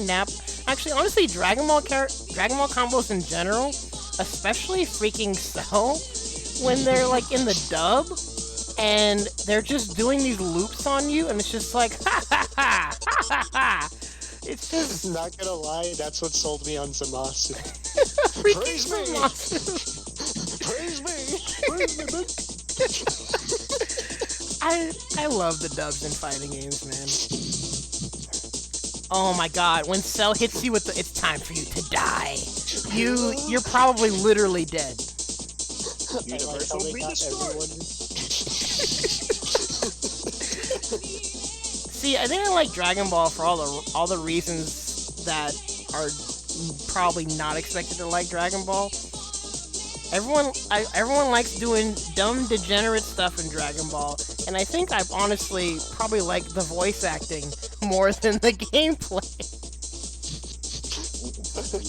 actually, honestly, Dragon Ball combos in general, especially freaking sell when they're like in the dub, and they're just doing these loops on you, and it's just like, ha ha ha, ha ha ha. It's just Not gonna lie, that's what sold me on Zamasu. freaking Praise me! Zamasu. Praise me! Praise me, bitch! I love the dubs in fighting games, man. Oh my god, when Cell hits you with the "it's time for you to die," you're probably literally dead. Universe will be destroyed. See, I think I like Dragon Ball for all the reasons that are probably not expected to like Dragon Ball. Everyone likes doing dumb, degenerate stuff in Dragon Ball, and I think I honestly probably like the voice acting more than the gameplay.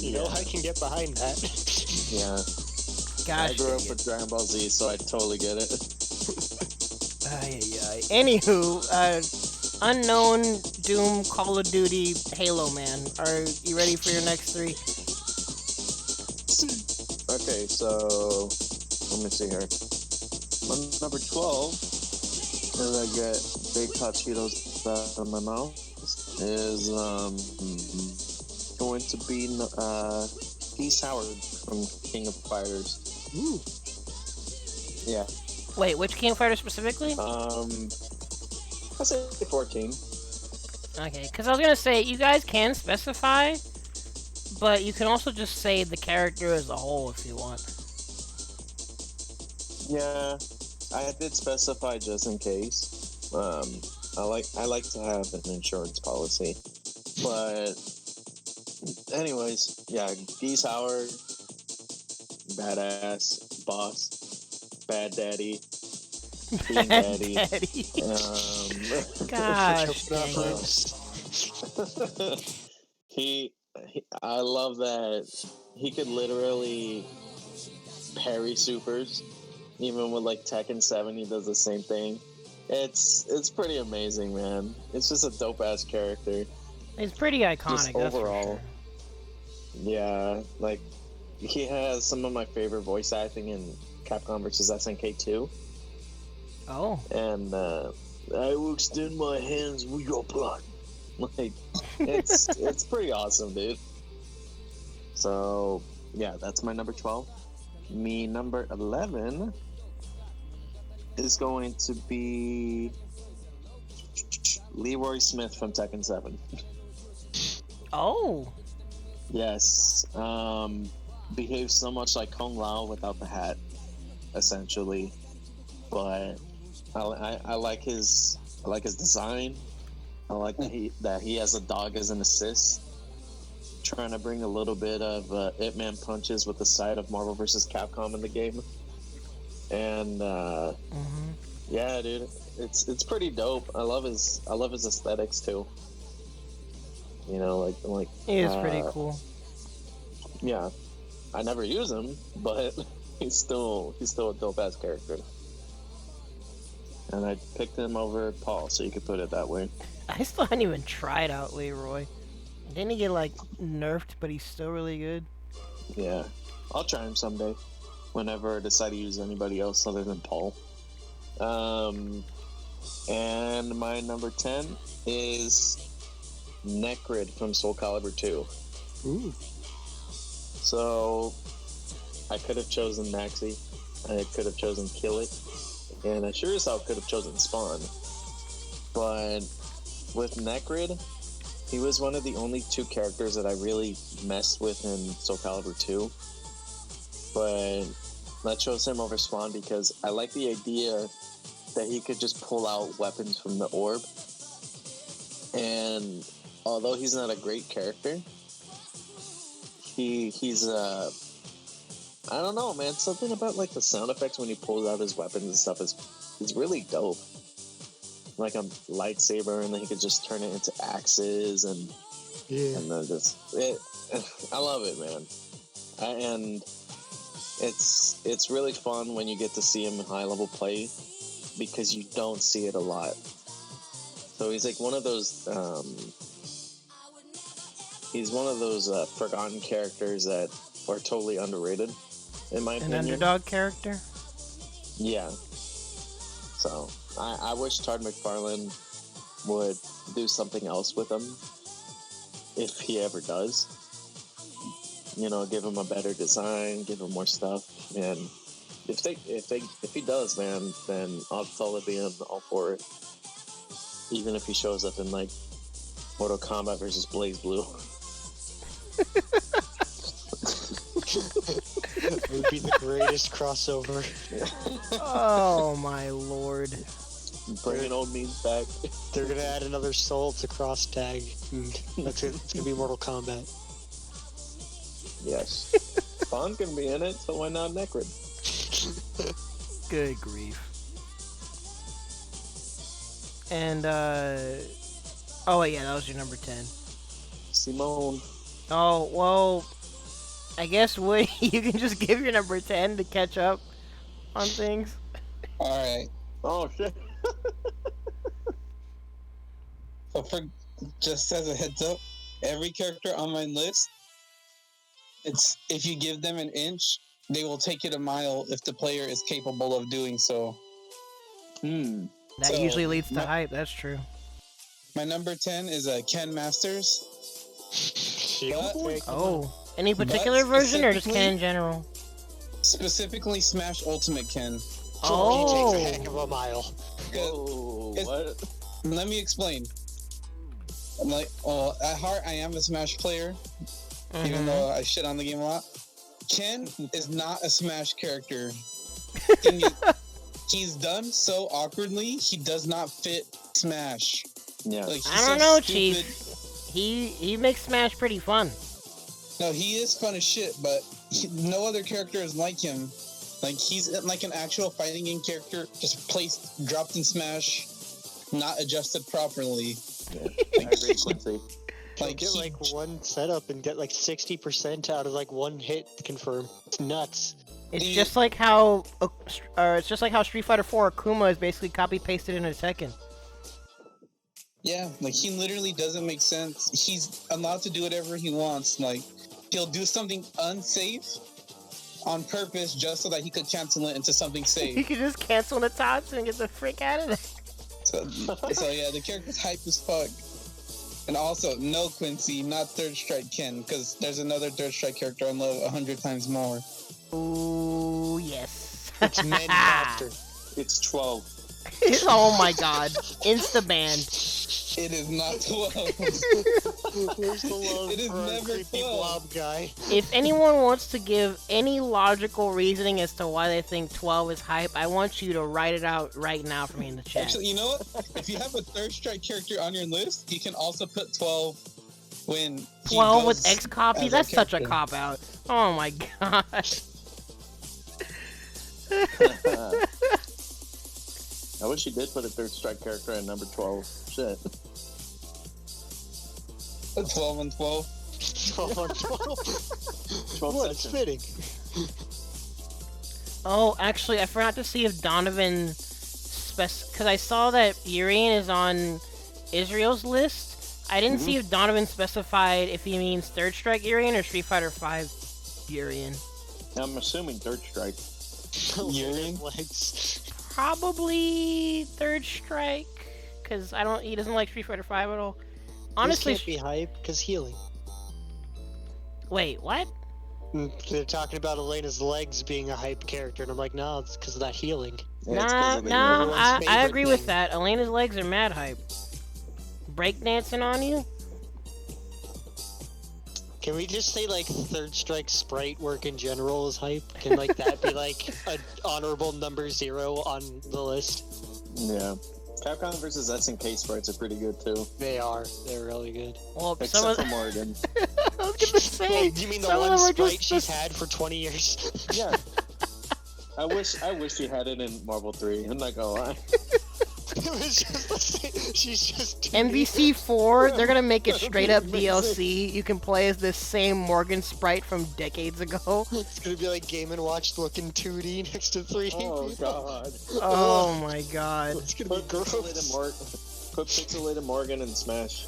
You know, I can get behind that. Yeah. Gosh. I grew up with Dragon Ball Z, so I totally get it. Anywho, Unknown, Doom, Call of Duty, Halo, man. Are you ready for your next three? Okay, so let me see here. My number 12, as I get big hot Cheetos out of my mouth, is going to be Peace Howard from King of Fighters. Ooh. Yeah. Wait, which King of Fighters specifically? I say 14. Okay, because I was gonna say you guys can specify, but you can also just say the character as a whole if you want. Yeah, I did specify just in case. I like to have an insurance policy, but anyways, yeah, Geese Howard, badass boss, bad daddy, being daddy. Gosh, I love that he could literally parry supers. Even with like Tekken 7, he does the same thing. It's pretty amazing, man. It's just a dope ass character. It's pretty iconic. Just overall, yeah. Like he has some of my favorite voice acting in Capcom vs SNK 2. Oh. And I will extend my hands with your blood. Like it's pretty awesome, dude. So yeah, that's my number 12. Me number 11 is going to be Leroy Smith from Tekken 7. Oh. Yes. Behaves so much like Kung Lao without the hat, essentially. But I like his design. I like that he has a dog as an assist. Trying to bring a little bit of Ip Man punches with the side of Marvel vs. Capcom in the game. And yeah, dude, it's pretty dope. I love his aesthetics too. You know, like he is pretty cool. Yeah, I never use him, but he's still a dope ass character. And I picked him over Paul, so you could put it that way. I still haven't even tried out Leroy. Didn't he get like nerfed, but he's still really good? Yeah, I'll try him someday. Whenever I decide to use anybody else other than Paul. And my number 10 is Necrid from Soul Calibur 2. Ooh. So I could have chosen Maxi. I could have chosen Kill It. And I sure as hell could have chosen Spawn. But with Necrid, he was one of the only two characters that I really messed with in Soul Calibur 2. But I chose him over Spawn because I like the idea that he could just pull out weapons from the orb. And although he's not a great character, he's I don't know, man. Something about like the sound effects when he pulls out his weapons and stuff is really dope. Like a lightsaber, and then he could just turn it into axes, and then I love it, man. And it's really fun when you get to see him in high level play because you don't see it a lot. So he's like one of those forgotten characters that are totally underrated, in my opinion. An underdog character? Yeah. So I wish Todd McFarlane would do something else with him, if he ever does. You know, give him a better design, give him more stuff, and if he does, man, then I'll totally be all for it. Even if he shows up in like Mortal Kombat versus Blaze Blue. It would be the greatest crossover. Oh my lord. Bringing old memes back. They're gonna add another soul to cross tag. That's it. It's gonna be Mortal Kombat. Yes. Spawn's gonna be in it, so why not Necrid? Good grief. And oh wait, yeah, that was your number 10. Simone. Oh well, I guess Woody, you can just give your number 10 to catch up on things. All right. Oh shit. So for just as a heads up, every character on my list, it's if you give them an inch, they will take it a mile if the player is capable of doing so. That So, usually leads to hype. That's true. My number 10 is Ken Masters. But Oh, any particular version or just Ken in general? specifically Smash Ultimate Ken. He takes a Oh, heck of a mile. Whoa, what? Let me explain. I'm like, well, at heart, I am a Smash player, even though I shit on the game a lot. Ken is not a Smash character. Thing is, he's done so awkwardly, he does not fit Smash. Yeah. Like, he's I don't so know, stupid. Chief. He makes Smash pretty fun. No, he is fun as shit, but no other character is like him. Like, he's like an actual fighting game character, just dropped in Smash, not adjusted properly. Yeah. I agree, Quincy. Like, Get like one setup and get like 60% out of like one hit confirm. It's nuts. It's The- just like how Street Fighter 4 Akuma is basically copy pasted into Tekken. yeah, like, he literally doesn't make sense. He's allowed to do whatever he wants. Like, he'll do something unsafe on purpose just so that he could cancel it into something You safe. could just cancel the tots and get the frick out of there. So yeah, the character's hype as fuck. And also, no Quincy, not Third Strike Ken, because there's another Third Strike character I love 100 times more. Ooh, yes. It's men faster. It's 12. Oh my god. Insta-banned. It is not 12. Where's the love It is for our never creepy 12. blob guy? If anyone wants to give any logical reasoning as to why they think 12 is hype, I want you to write it out right now for me in the chat. Actually, you know what? If you have a Third Strike character on your list, you can also put 12 when he 12 goes with X copy? as That's such a character. cop out. Oh my gosh. I wish he did put a Third Strike character at number 12. Shit. 12 and 12. 12 on 12. 12 What? It's section. fitting. Oh, actually, I forgot to see if Donovan because I saw that Urian is on Israel's list. I didn't see if Donovan specified if he means Third Strike Urian or Street Fighter 5 Urian. I'm assuming Third Strike. Urine? Legs. Probably Third Strike, because he doesn't like Street Fighter 5 at all. Honestly, This can't be hype because healing. wait, what? They're talking about Elena's legs being a hype character, and I'm like, no, it's because of that healing. Yeah, it's 'cause of the everyone's I favorite agree with thing. that. Elena's legs are mad hype. Breakdancing on you? Can we just say like Third Strike sprite work in general is hype? Can like that be like an honorable number 0 on the list? Yeah. Capcom versus SNK sprites are pretty good too. They are. They're really good. Well, some Except of for Morgan. I was gonna say. Well, you mean the some of one them are sprite just she's had for 20 years? Yeah. I wish she had it in Marvel 3. I'm not gonna lie. It was just the same. She's just MVC 4, they're gonna make it That'd straight be up amazing. DLC. You can play as this same Morgan sprite from decades ago. It's gonna be like Game & Watch looking 2D next to 3D Oh people. god. Oh my god. It's gonna Put be pixelated, gross. put pixelated Morgan in Smash.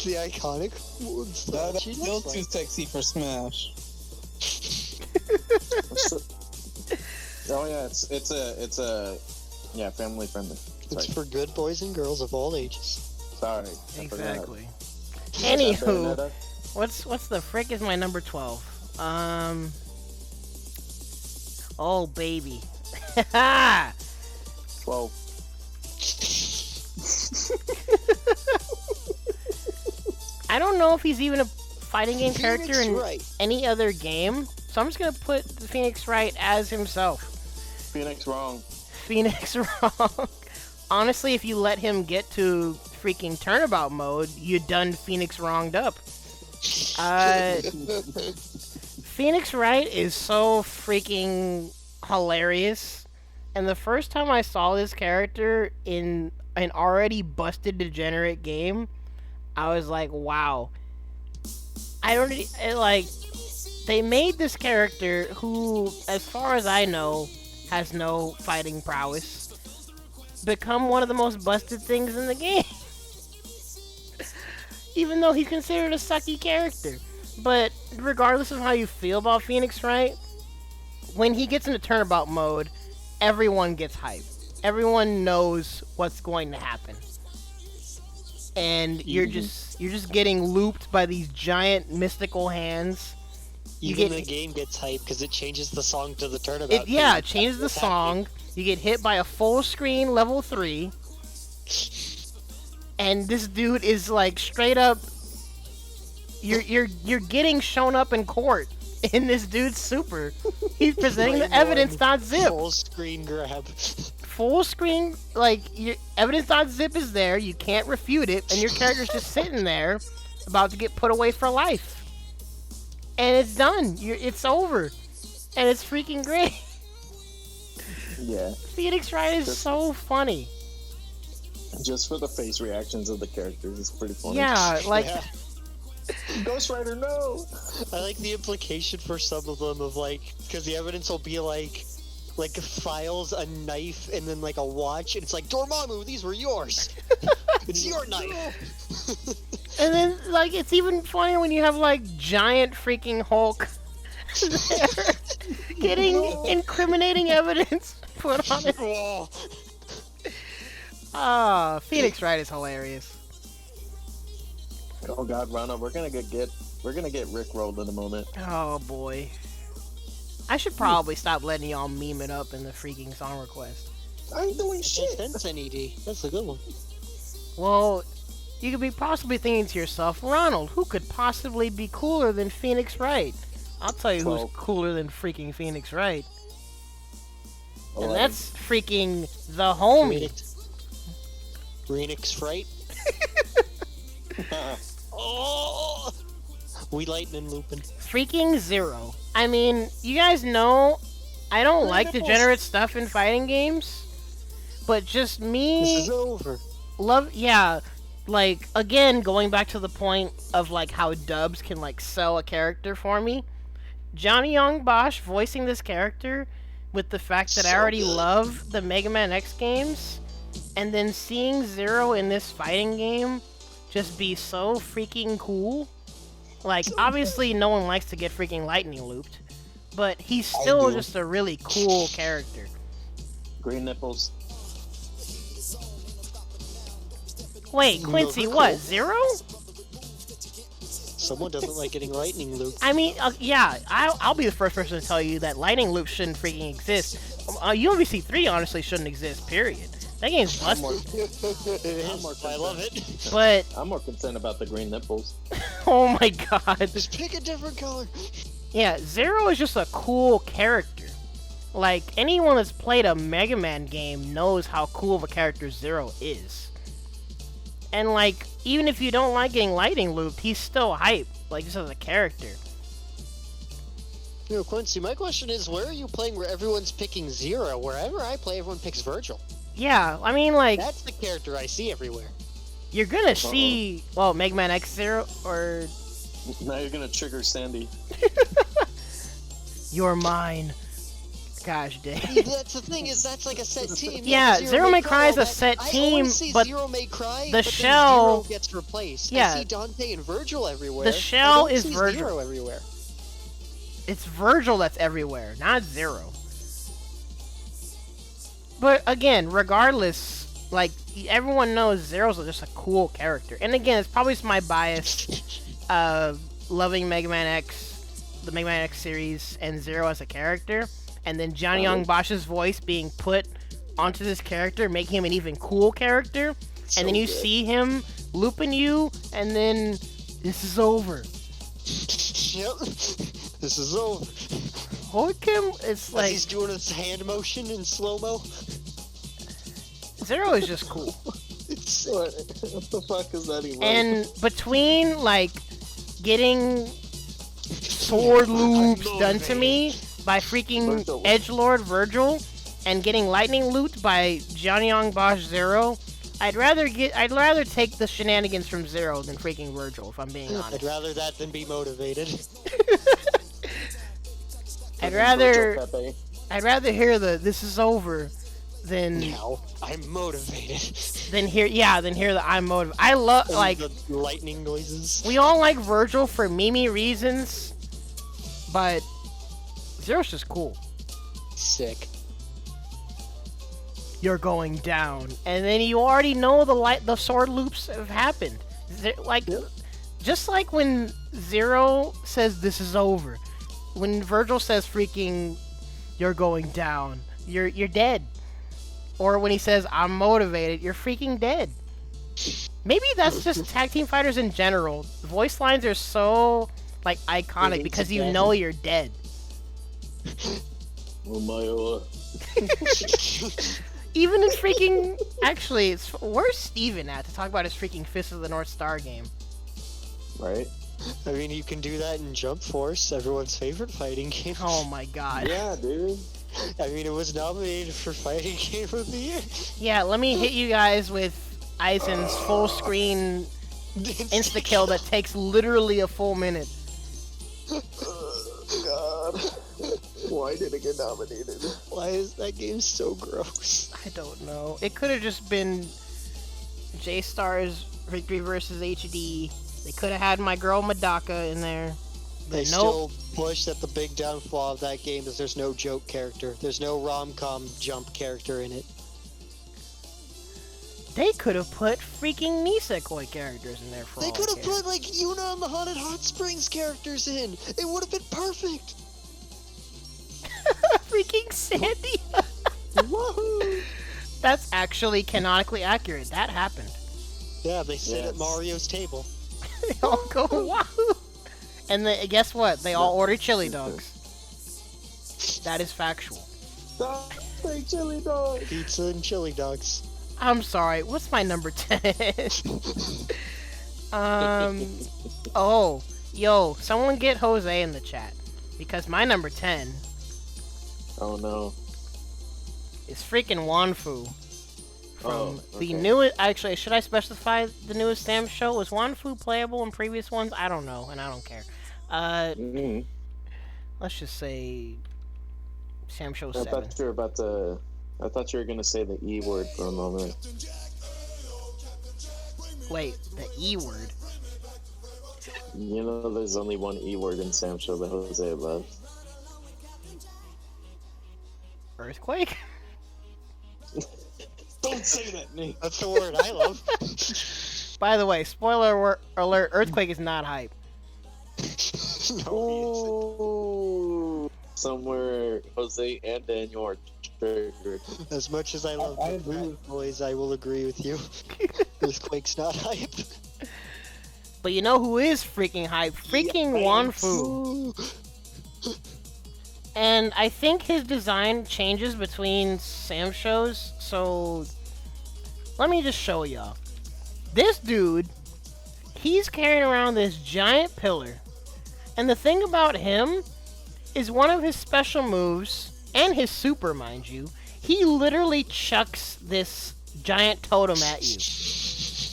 The iconic ones. That's She still looks too like. sexy for Smash. Oh yeah, it's a yeah, family friendly. It's for good boys and girls of all ages. Sorry. I forgot. Exactly. Is that Anywho, Bayonetta? what's the frick is my number 12? Oh, baby. 12. I don't know if he's even a fighting game character in Wright. any other game, so I'm just gonna put Phoenix Wright as himself. Phoenix wrong. Phoenix Wrong. Honestly, if you let him get to freaking turnabout mode, you done Phoenix wronged up. Phoenix Wright is so freaking hilarious. And the first time I saw this character in an already busted degenerate game, I was like, wow. They made this character who, as far as I know, has no fighting prowess, become one of the most busted things in the game. Even though he's considered a sucky character. But regardless of how you feel about Phoenix Wright, when he gets into turnabout mode, everyone gets hyped. Everyone knows what's going to happen. And you're just getting looped by these giant mystical hands. Even the game gets hyped because it changes the song to the turnabout. It changes the song. You get hit by a full screen level 3. And this dude is like straight up you're getting shown up in court in this dude's super. He's presenting the evidence.zip. Full screen grab. Full screen, like, your evidence.zip is there, you can't refute it, and your character's just sitting there about to get put away for life. And it's done. It's over. And it's freaking great. Yeah. Phoenix Wright is so funny. Just for the face reactions of the characters, it's pretty funny. Yeah, like... Yeah. Ghost Rider, no! I like the implication for some of them of like, because the evidence will be like files, a knife, and then like a watch, and it's like, Dormammu, these were yours. It's your knife. And then, like, it's even funnier when you have, like, giant freaking Hulk there getting incriminating evidence put on it. Phoenix Wright is hilarious. Oh god, Rana, we're gonna get Rick rolled in a moment. Oh boy. I should probably stop letting y'all meme it up in the freaking song request. I ain't doing shit. That's NED. That's a good one. Well, you could be possibly thinking to yourself, Ronald, who could possibly be cooler than Phoenix Wright? I'll tell you who's cooler than freaking Phoenix Wright. And that's freaking the homie. Phoenix Fright. Oh, we lightning looping. Freaking Zero. I mean, you guys know I don't like degenerate stuff in fighting games, but just me. This is over. Like, again, going back to the point of like how dubs can like sell a character for me. Johnny Young Bosch voicing this character with the fact that I already love the Mega Man X games, and then seeing Zero in this fighting game just be so freaking cool. Like, obviously no one likes to get freaking lightning looped, but he's still just a really cool character. Green nipples. Wait, Quincy, what, Zero? Someone doesn't like getting lightning looped. I mean, yeah, I'll be the first person to tell you that lightning loops shouldn't freaking exist. UMVC 3 honestly shouldn't exist, period. That game's busted. I love it. But I'm more concerned about the green nipples. oh my god. Just pick a different color. Yeah, Zero is just a cool character. Like, anyone that's played a Mega Man game knows how cool of a character Zero is. And like, even if you don't like getting lightning looped, he's still hype, like, just as a character. You know, Quincy, my question is, where are you playing where everyone's picking Zero? Wherever I play, everyone picks Virgil. Yeah, I mean, like... That's the character I see everywhere. You're gonna see... Well, Mega Man X Zero, or... Now you're gonna trigger Sandy. You're mine. Gosh dang. That's the thing, is that's like a set team. Yeah, Zero May Cry is a set team, I always see but Zero May Cry, the but shell... then Zero gets replaced. Yeah. I see Dante and Virgil everywhere. The shell I don't is see Virgil. Zero everywhere. It's Virgil that's everywhere, not Zero. But again, regardless, like, everyone knows Zero's just a cool character. And again, it's probably just my bias of loving Mega Man X, the Mega Man X series, and Zero as a character. and then Johnny Young Bosch's voice being put onto this character, making him an even cool character, and then you see him looping you, and then this is over. Yep. This is over. It's As like he's doing his hand motion in slow-mo. Zero is just cool. It's What the fuck is that even? And between like getting sword loops done to me by freaking Virgil. edgelord Virgil and getting lightning looped by Johnny Young Bosch Zero, I'd rather take the shenanigans from Zero than freaking Virgil, if I'm being honest. I'd rather that than be motivated. I'd rather Virgil Pepe. hear the "this is over" than Now I'm motivated. hear the "I'm motivated." I love like the lightning noises. we all like Virgil for meme reasons, but Zero's just cool. Sick. You're going down, and then you already know the sword loops have happened. Just like when Zero says "this is over," when Virgil says freaking "you're going down," you're dead. Or when he says "I'm motivated," you're freaking dead. Maybe that's just tag team fighters in general. Voice lines are so like iconic because you know you're dead. Oh my Even in freaking actually, where's Steven at to talk about his freaking Fist of the North Star game? Right? I mean, you can do that in Jump Force, everyone's favorite fighting game. Oh my god. Yeah, dude. I mean, it was nominated for Fighting Game of the Year. Yeah, let me hit you guys with Aizen's full screen insta kill that takes literally a full minute. God. Why did it get nominated? Why is that game so gross? I don't know. It could have just been J-Star's Victory versus HD. They could have had my girl Madaka in there. They But nope. still push that the big downfall of that game is there's no joke character. There's no rom-com jump character in it. They could have put freaking Nisekoi characters in there for They all could I have care. put, like, Yuna and the Haunted Hot Springs characters in. It would have been perfect. Freaking Sandy. Woohoo! That's actually canonically accurate. That happened. Yeah, they sit Yes. at Mario's table. They all go wahoo. And guess what? They all order chili dogs. That is factual. Stop saying chili dog. Pizza and chili dogs. I'm sorry. What's my number 10? Oh, yo, someone get Jose in the chat because my number 10 Oh no. is freaking Wanfu. From the okay. newest, actually, should I specify the newest Sam show? Was Wanfu playable in previous ones? I don't know, and I don't care. Mm-hmm. Let's just say Sam show I 7. thought you were about to. I thought you were gonna say the E word for a moment. Wait, the E word. You know, there's only one E word in Sam Show that Jose loves. Earthquake? Don't say that, Nate. That's the word I love. By the way, spoiler alert, Earthquake is not hype. Oh, somewhere Jose and Daniel are triggered. As much as I love I the agree. Blue Boys, I will agree with you. Earthquake's not hype. But you know who is freaking hype? Freaking Wanfu. And I think his design changes between Sam shows, so let me just show y'all. This dude, he's carrying around this giant pillar, and the thing about him is one of his special moves, and his super, mind you, he literally chucks this giant totem at you.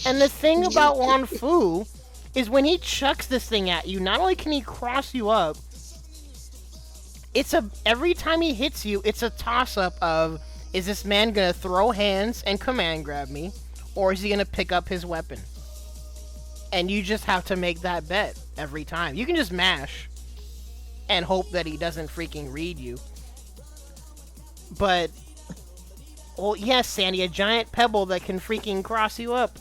And the thing about Wanfu is when he chucks this thing at you, not only can he cross you up, every time he hits you, it's a toss-up of, is this man gonna throw hands and command grab me, or is he gonna pick up his weapon? And you just have to make that bet every time. You can just mash and hope that he doesn't freaking read you. But, well, yes, Sandy, a giant pebble that can freaking cross you up.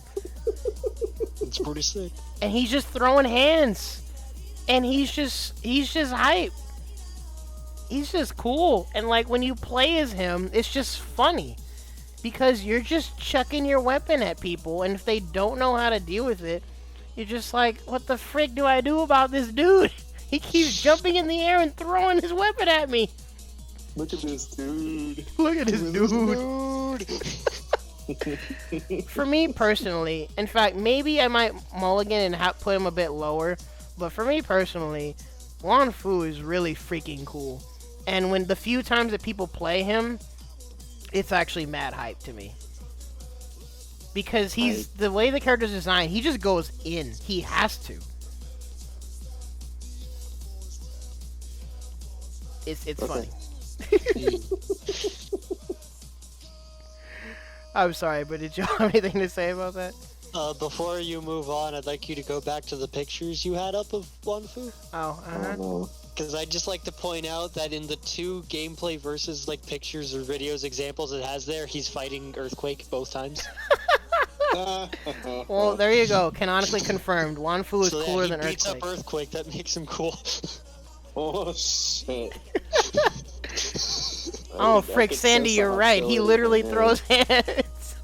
It's pretty sick. And he's just throwing hands. And he's just hype. he's just cool. And like when you play as him, it's just funny. Because you're just chucking your weapon at people, and if they don't know how to deal with it, you're just like, what the frick do I do about this dude? He keeps jumping in the air and throwing his weapon at me. Look at this dude. Look at this dude. For me personally, in fact, maybe I might mulligan and put him a bit lower, but for me personally, Wan Fu is really freaking cool. And when the few times that people play him, it's actually mad hype to me. Because the way the character's designed, he just goes in. He has to. It's funny. I'm sorry, but did you have anything to say about that? Before you move on, I'd like you to go back to the pictures you had up of Wanfu. Oh, Oh, Because I'd just like to point out that in the 2 gameplay versus like pictures or videos examples it has there, he's fighting Earthquake both times. no. well, there you go. Canonically confirmed. Wanfu is So cooler he than beats Earthquake. up Earthquake, that makes him cool. Oh, shit. Oh, I frick, could Sandy, sense you're the right. He hostility literally from him. throws hands.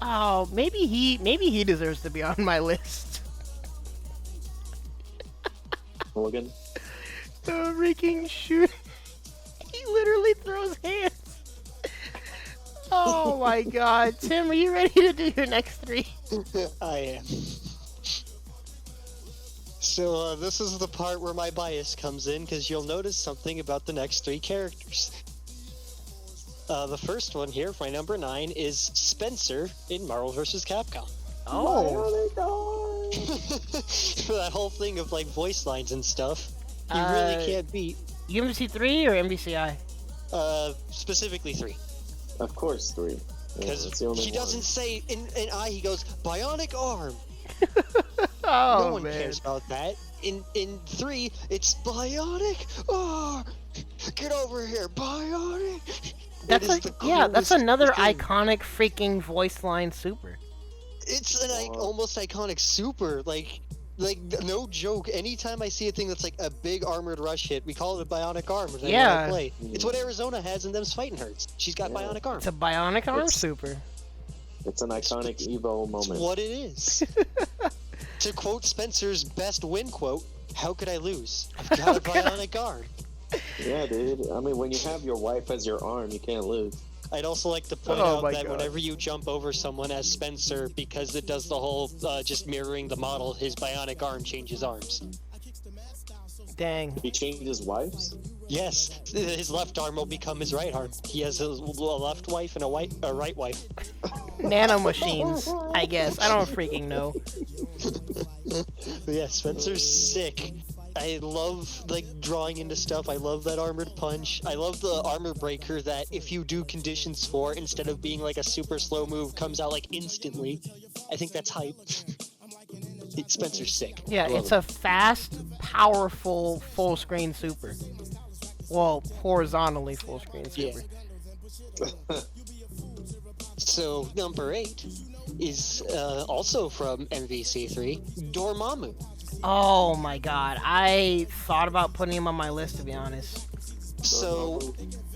Oh, maybe he deserves to be on my list. Mulligan. The freaking shoot. He literally throws hands. Oh my god. Tim, are you ready to do your next 3? I am. So this is the part where my bias comes in, because you'll notice something about the next 3 characters. The first one here, my number 9, is Spencer in Marvel vs. Capcom. Oh. That whole thing of like voice lines and stuff, you Uh, really can't beat. UMC 3 or MBCI? Specifically 3. Of course, 3. Yeah, Because that's the only he doesn't one. say in I, he goes bionic arm. Oh, No one man. cares about that. In 3, it's bionic arm. Get over here, bionic. That's It is the that's coolest another thing. iconic freaking voice line super. It's an almost iconic super. Like no joke. Anytime I see a thing that's like a big armored rush hit, we call it a bionic arm. When Yeah. I play. It's what Arizona has in them's fighting herds. She's got Yeah. bionic arm. It's a bionic arm It's- super. It's an iconic Evo It's moment. what it is. To quote Spencer's best win quote, "How could I lose? I've got a bionic arm." Yeah, dude. I mean, when you have your wife as your arm, you can't lose. I'd also like to point Oh out my that God. whenever you jump over someone as Spencer, because it does the whole just mirroring the model, his bionic arm changes arms. Dang. He changed his wife's? Yes, his left arm will become his right arm. He has a left wife and a right wife. Nano machines, I guess. I don't freaking know. But yeah, Spencer's sick. I love like drawing into stuff. I love that armored punch. I love the armor breaker that if you do conditions for, instead of being like a super slow move, comes out like instantly. I think that's hype. Spencer's sick. Yeah, I love it's a fast, powerful full screen super. Well, horizontally full screen Yeah. super. So number 8 is also from MVC3, Dormammu. Oh my god. I thought about putting him on my list, to be honest. So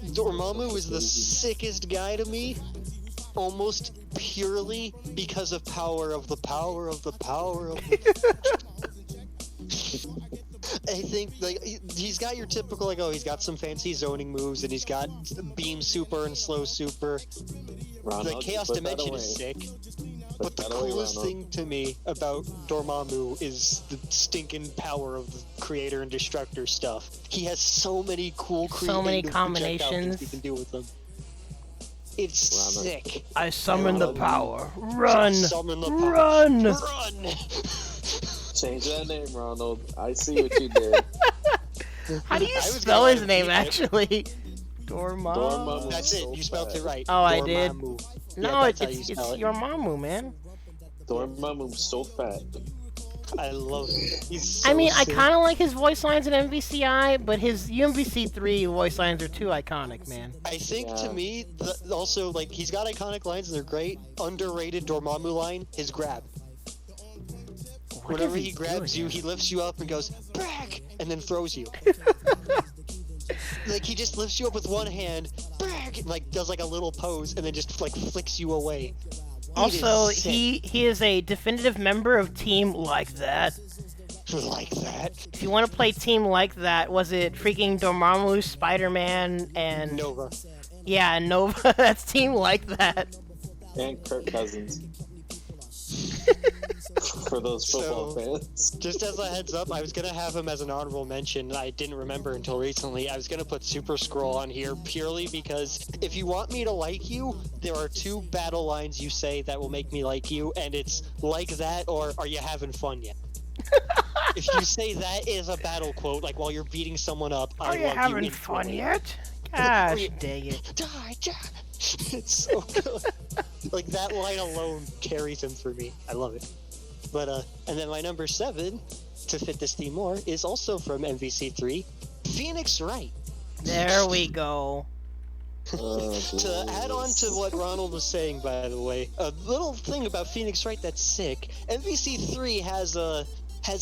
Dormammu is the sickest guy to me, almost purely because of power of the power of the power of the... I think like he's got your typical like, oh, he's got some fancy zoning moves and he's got beam super and slow super. Ronald, The Chaos put that Dimension away. is sick. Put But the that away, coolest Ronald. thing to me about Dormammu is the stinking power of the creator and destructor stuff. He has so many cool So many creative projectile things combinations. he can do with them. It's Ronald. sick. I summon the Ronald. power. Run! Summon the power. Run! Run! Change that name, Ronald. I see what you did. How do you I was spell gonna his let name, him actually? Dormammu. Dormammu. That's it. So You spelled fast. it right. Oh, I did? Dormammu. No, Yeah, that's how you it's spell it. your mamu, man. Dormammu's so fat. I love it. He's so I mean, I sick. kind of like his voice lines in MVCI, but his UMVC3 voice lines are too iconic, man. I think Yeah. to me, also like he's got iconic lines and they're great. Underrated Dormammu line, his grab. What Whenever is he grabs doing? you, he lifts you up and goes back, and then throws you. Like, he just lifts you up with one hand, like, does like a little pose, and then just like flicks you away. Also, he is a definitive member of Team Like That. Like that. If you want to play Team Like That, was it freaking Dormammu, Spider-Man, and... Nova. Yeah, Nova. That's Team Like That. And Kirk Cousins. For those football fans. Just as a heads up, I was going to have him as an honorable mention. I didn't remember until recently. I was going to put Super Scroll on here purely because if you want me to like you, there are 2 battle lines you say that will make me like you, and it's like that or are you having fun yet? If you say that is a battle quote, like while you're beating someone up, Are you having fun yet? Gosh, dang it. Die. It's so good. Like, that line alone carries him for me. I love it. But, and then my number 7, to fit this theme more, is also from MVC3, Phoenix Wright. There we go. To add on to what Ronald was saying, by the way, a little thing about Phoenix Wright that's sick. MVC3 has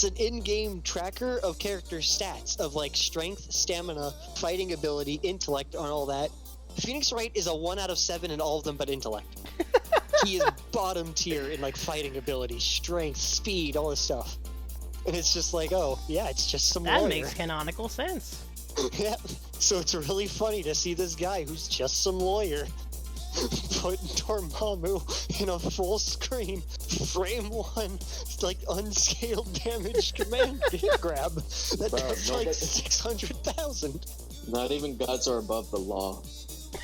an in-game tracker of character stats of like strength, stamina, fighting ability, intellect, and all that. Phoenix Wright is a 1 out of 7 in all of them but intellect. He is bottom tier in like fighting ability, strength, speed, all this stuff. And it's just like, oh, yeah, it's just some That lawyer. makes canonical sense. Yeah, so it's really funny to see this guy who's just some lawyer put Dormammu in a full screen, frame 1, like unscaled damage command grab that does like 600,000. Not even gods are above the law.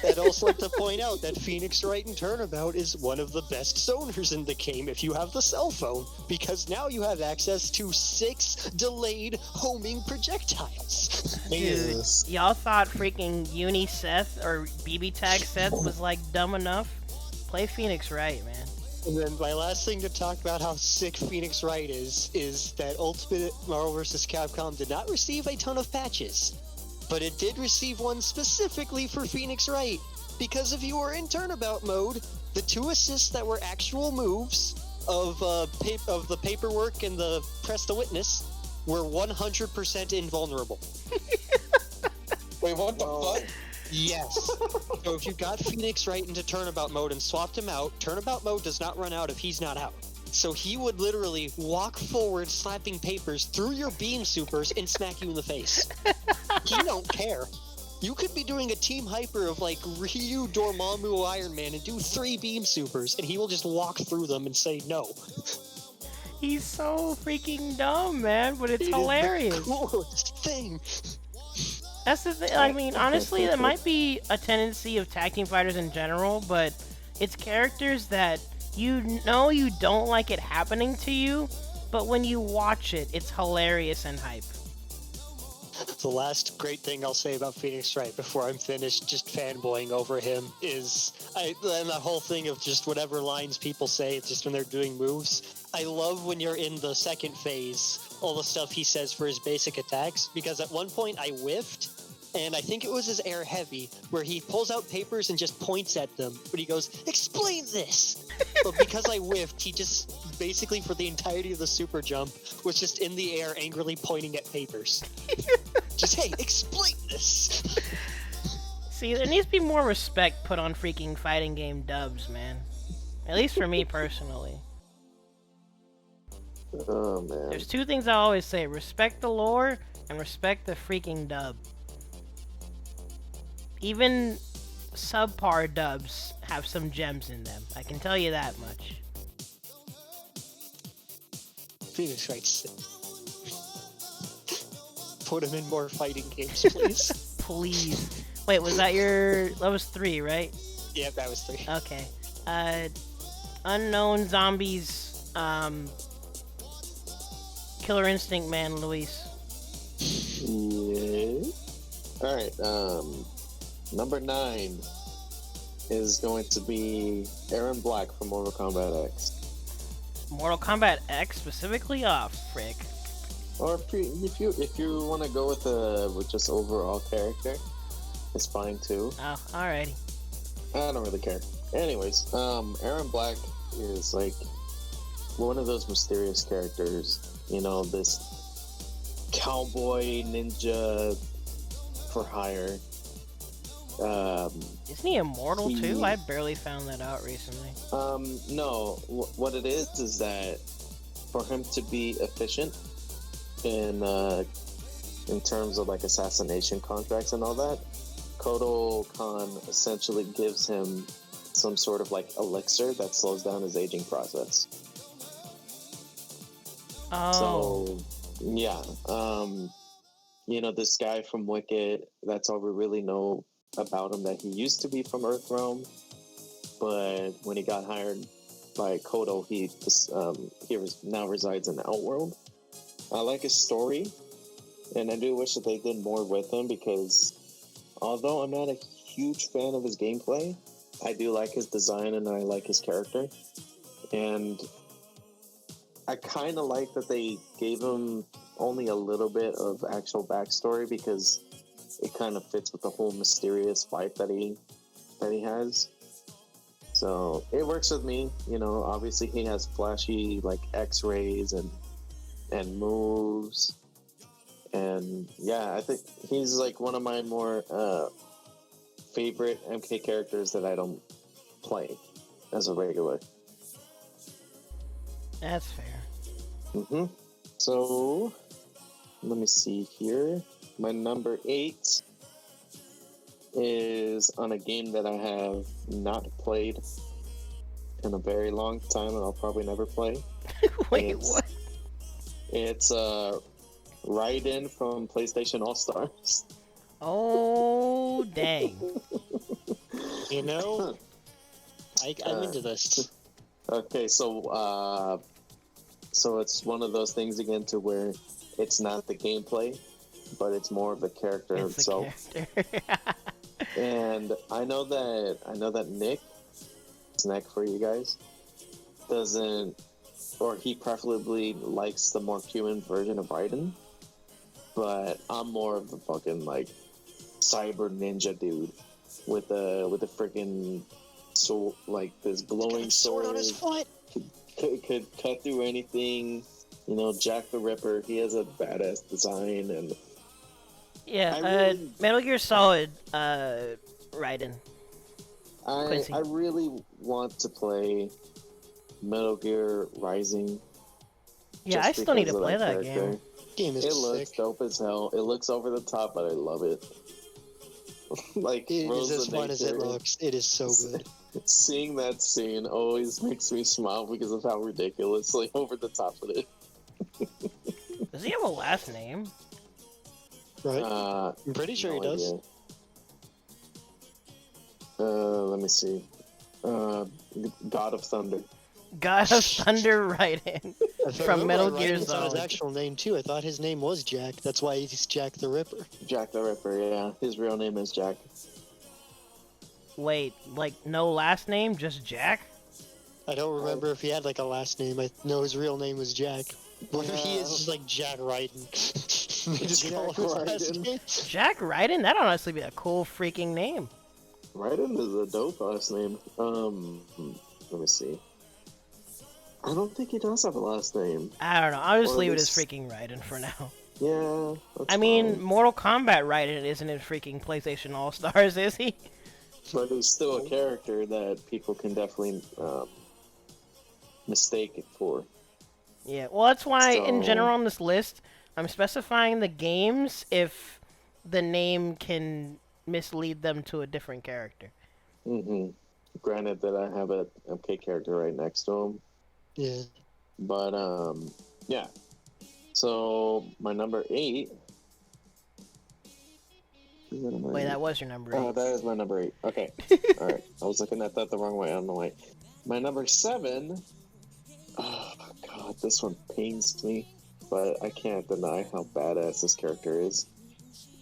I'd also like to point out that Phoenix Wright in Turnabout is one of the best zoners in the game if you have the cell phone, because now you have access to 6 delayed homing projectiles. Dude, y'all thought freaking Uni Seth or BB Tag Seth was like dumb enough? Play Phoenix Wright, man. And then my last thing to talk about how sick Phoenix Wright is that Ultimate Marvel vs. Capcom did not receive a ton of patches. But it did receive one specifically for Phoenix Wright, because if you were in Turnabout mode, the 2 assists that were actual moves of the paperwork and the press to witness were 100% invulnerable. Wait, what the fuck? Yes. So if you got Phoenix Wright into Turnabout mode and swapped him out, Turnabout mode does not run out if he's not out. So he would literally walk forward, slapping papers through your beam supers and smack you in the face. He don't care. You could be doing a team hyper of like Ryu, Dormammu, Iron Man and do 3 beam supers, and he will just walk through them and say no. He's so freaking dumb, man, but it's hilarious. Is the coolest thing. That's the thing. I mean, honestly, that might be a tendency of tag team fighters in general, but it's characters that you know you don't like it happening to you, but when you watch it, it's hilarious and hype. The last great thing I'll say about Phoenix Wright before I'm finished just fanboying over him is and that whole thing of just whatever lines people say just when they're doing moves. I love when you're in the second phase, all the stuff he says for his basic attacks, because at one point I whiffed, and I think it was his air heavy, where he pulls out papers and just points at them, but he goes, "Explain this!" But because I whiffed, he just basically for the entirety of the super jump was just in the air angrily pointing at papers. Just, hey, explain this! See, there needs to be more respect put on freaking fighting game dubs, man. At least for me personally. Oh, man. There's 2 things I always say: respect the lore and respect the freaking dub. Even subpar dubs have some gems in them. I can tell you that much. Phoenix Wright's sick. Put him in more fighting games, please. Please. Wait, was that your... That was 3, right? Yeah, that was 3. Okay. Unknown Zombies, Killer Instinct Man, Luis. Yeah. Alright, number 9 is going to be Aaron Black from Mortal Kombat X. Mortal Kombat X specifically? Oh, frick. Or if you want to go with just overall character, it's fine too. Oh, alrighty. I don't really care. Anyways, Aaron Black is like one of those mysterious characters. You know, this cowboy ninja for hire. Isn't he immortal he- too? I barely found that out recently. No. What it is that for him to be efficient in terms of like assassination contracts and all that, Kodo Khan essentially gives him some sort of like elixir that slows down his aging process. Oh. So, yeah. You know, this guy from Wicked, that's all we really know about him, that he used to be from Earthrealm, but when he got hired by Kodo, he now resides in Outworld. I like his story, and I do wish that they did more with him, because although I'm not a huge fan of his gameplay, I do like his design and I like his character. And I kind of like that they gave him only a little bit of actual backstory, because it kind of fits with the whole mysterious vibe that he has. So it works with me. You know, obviously he has flashy like X-rays and moves. And yeah, I think he's like one of my more favorite MK characters that I don't play as a regular. That's fair. So let me see here. My number 8 is on a game that I have not played in a very long time, and I'll probably never play. Wait, what? It's Raiden from PlayStation All Stars. Oh, dang. You know, I'm into this. Okay, so it's one of those things again to where it's not the gameplay, but it's more of the character It's itself. the character. And I know that Nick, for you guys, doesn't, or he preferably likes the more human version of Raiden, but I'm more of the fucking like cyber ninja dude with the freaking sword, like this glowing sword on his foot. Could cut through anything. You know, Jack the Ripper. He has a badass design, and Yeah, Metal Gear Solid, Raiden. Quincy. I really want to play Metal Gear Rising. Yeah, just I still need to because of play that character. game. Game is It looks sick. dope as hell. It looks over the top, but I love it. Like, It Rose is as of fun as it Nature. looks. It is so good. Seeing that scene always makes me smile because of how ridiculously over the top it is. Does he have a last name? Right? Uh, I'm pretty sure no he does. idea. Let me see. God of Thunder. God of Thunder Raiden. I thought- From remember Metal I Gear wrote down his Solid. actual name too. I thought his name was Jack. That's why he's Jack the Ripper. Jack the Ripper, yeah. His real name is Jack. Wait, like no last name, just Jack? I don't remember if he had like a last name. I know his real name was Jack. What if he is just like Jack Raiden? They just call him his last Raiden. name. Jack Raiden? That'd honestly be a cool freaking name. Raiden is a dope last name. Let me see. I don't think he does have a last name. I don't know. I'll just Or leave it as least- freaking Raiden for now. Yeah, that's I mean, fine. Mortal Kombat Raiden isn't in freaking PlayStation All Stars, is he? But he's still a character that people can definitely mistake it for. Yeah, well, that's why, in So- general, on this list, I'm specifying the games if the name can mislead them to a different character. Granted that I have a MK character right next to him, Yeah. but yeah. So my number 8. Wait, that was your number 8. Oh, that is my number 8. Okay. All right. I was looking at that the wrong way. I don't know why. My number 7. Oh, God. This one pains me. But I can't deny how badass this character is.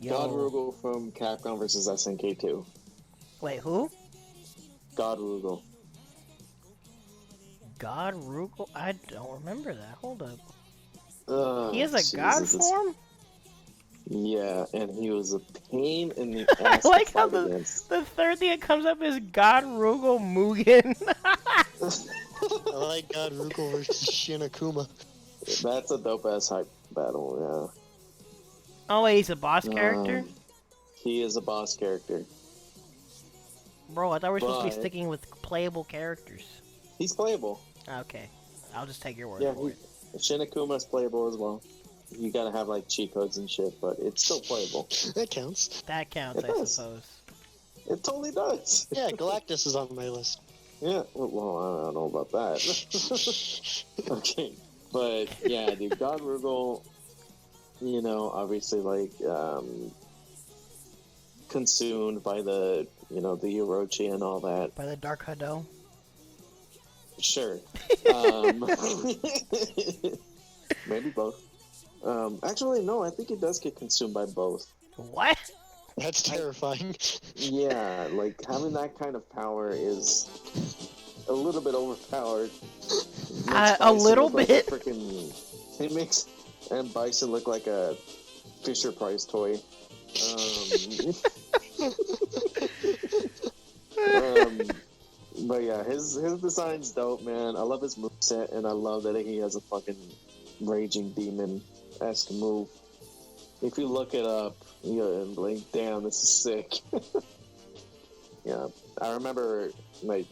God Yo. Rugal from Capcom vs. SNK 2. Wait, who? God Rugal. God Rugal? I don't remember that. Hold up. Oh, He has a god Jesus. form? Yeah, and he was a pain in the I ass to like how fight against. the third thing that comes up is God Rugal Mugen. I like God Rugal versus Shin Akuma. That's a dope ass hype battle, Oh wait, he's a boss character? He is a boss character. Bro, I thought we were supposed to be but- sticking with playable characters. He's playable. Okay, I'll just take your word Yeah, for it. Shinakuma's playable as well. You gotta have like cheat codes and shit, but it's still playable. That counts. That counts, It I does. suppose. It totally does. Yeah, Galactus is on my list. Yeah, well, I don't know about that. Okay, but yeah, dude, God Rugal, you know, obviously like consumed by the, you know, the Orochi and all that. By the Dark Hado. Sure. Maybe both. Actually, no, I think it does get consumed by both. What? That's terrifying. Yeah, like having that kind of power is a little bit overpowered. Makes A Bison little look like a bit? It makes Bison look like a Fisher Price toy. But yeah, his design's dope, man. I love his moveset, and I love that he has a fucking raging demon-esque move. If you look it up, you're like, damn, this is sick. Yeah, I remember like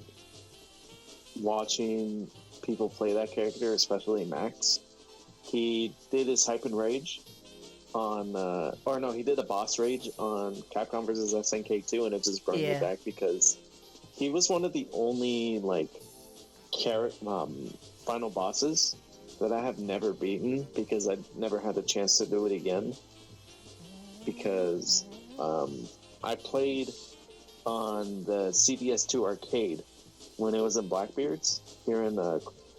watching people play that character, especially Max. He did his Hype and Rage on, or no, he did a boss rage on Capcom vs SNK 2, and it just brought me Yeah. back because he was one of the only like final bosses that I have never beaten because I never had a chance to do it again. Because I played on the CDS2 arcade when it was in Blackbeard's here in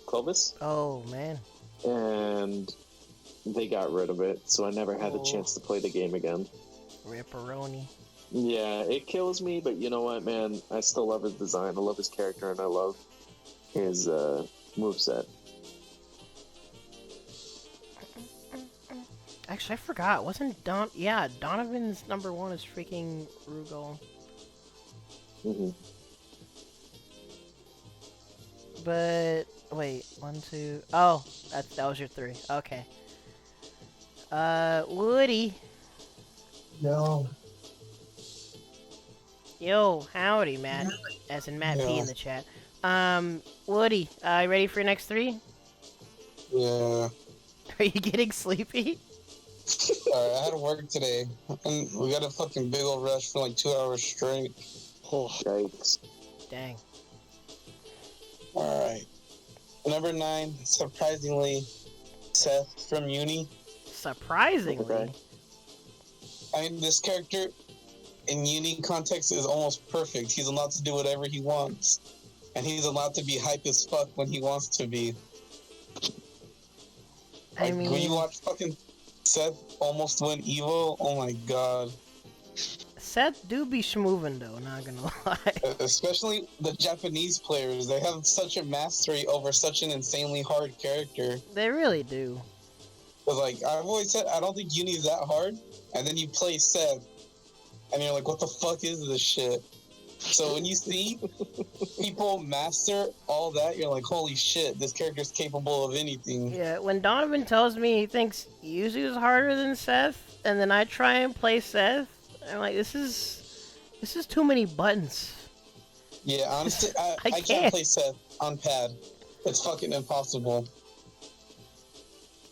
Clovis, Oh, man. and they got rid of it, so I never had a Oh. chance to play the game again. Ripperoni. Yeah, it kills me, but you know what, man? I still love his design. I love his character, and I love his moveset. Actually, I forgot. Wasn't Donovan's number one is freaking Rugal. Hmm. But wait, 1, 2. Oh, that was your 3. Okay. Woody. No. Yo, howdy, Matt. As in Matt P Yeah. in the chat. Woody, you ready for your next 3? Yeah. Are you getting sleepy? Alright, I had to work today. And we got a fucking big old rush for like 2 hours straight. Oh, Yikes. Dang. Alright. Number 9, surprisingly, Seth from Uni. Surprisingly. Okay. I mean, this character in Uni context is almost perfect. He's allowed to do whatever he wants. And he's allowed to be hype as fuck when he wants to be. I Like, when you mean, watch fucking Seth almost win Evo, oh my god. Seth do be schmoovin' though, not gonna lie. Especially the Japanese players, they have such a mastery over such an insanely hard character. They really do. But like, I've always said, I don't think Uni is that hard. And then you play Seth, and you're like, what the fuck is this shit? So when you see people master all that, you're like, holy shit, this character's capable of anything. Yeah, when Donovan tells me he thinks Yuzu is harder than Seth, and then I try and play Seth, I'm like, this is too many buttons. Yeah, honestly, I I can't can't. play Seth on pad. It's fucking impossible.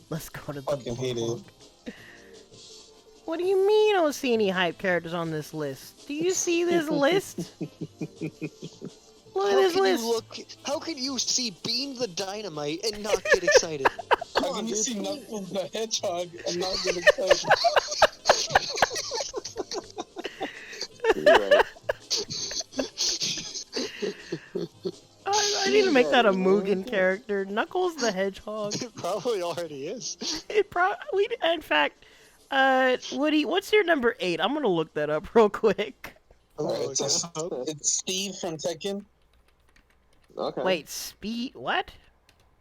Let's go to the Fucking hate it. blog. What do you mean I don't see any hype characters on this list? Do you see this list? Look at this list. How can you see Bean the Dynamite and not get excited? Come How on, can you dude. see Knuckles the Hedgehog and not get excited? You're right. I need to make that a Mugen character. Knuckles the Hedgehog. It probably already is. In fact, Woody, what's your number 8? I'm gonna look that up real quick. Alright, Oh, it's Steve from Tekken. Okay. Wait, Speed? What?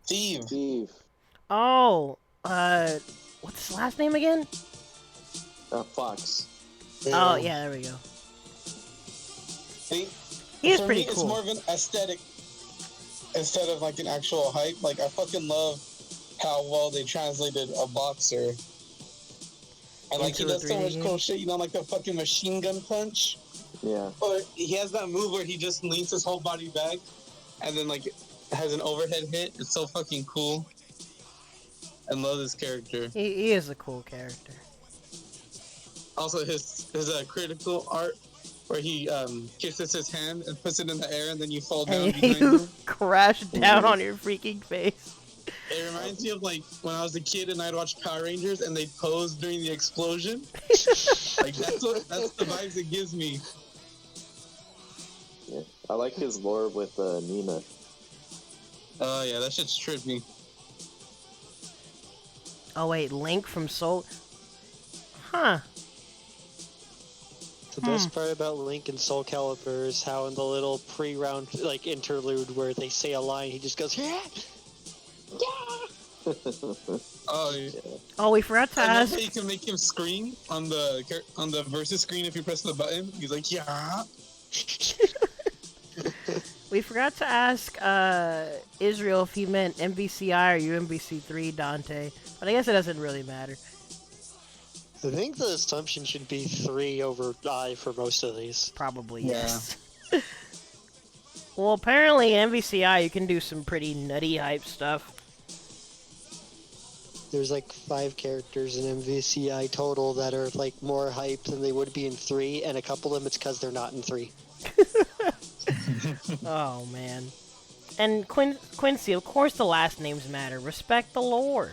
Steve. Steve. Oh, what's his last name again? Fox. Oh, yeah, there we go. See, He is for pretty me, it's cool. more of an aesthetic instead of like an actual hype. Like, I fucking love how well they translated a boxer. And like he Into a does so 3D much cool game? shit, you know, like the fucking machine gun punch. Yeah. Or he has that move where he just leans his whole body back, and then like has an overhead hit. It's so fucking cool. I love this character. He is a cool character. Also, his critical art where he kisses his hand and puts it in the air, and then you fall down And behind you him. crash down on your freaking face. It reminds me of like when I was a kid and I'd watch Power Rangers and they'd pose during the explosion. Like that's the vibes it gives me. Yeah. I like his lore with Nina. Oh yeah, that shit's trippy. Oh wait, Link from Soul. Huh. The best part about Link and Soul Calibur is how in the little pre-round like interlude where they say a line, he just goes, yeah, yeah. Oh yeah. Oh, we forgot to I love ask. how you can make him scream on the versus screen if you press the button. He's like, yeah. We forgot to ask Israel if he meant MVCI or UMVC3 Dante, but I guess it doesn't really matter. I think the assumption should be 3 over I for most of these. Probably Yeah. yes. Well, apparently MVCI you can do some pretty nutty hype stuff. There's like 5 characters in MVCI total that are like more hype than they would be in 3, and a couple of them it's because they're not in 3. Oh man. And Quincy, of course the last names matter. Respect the lore.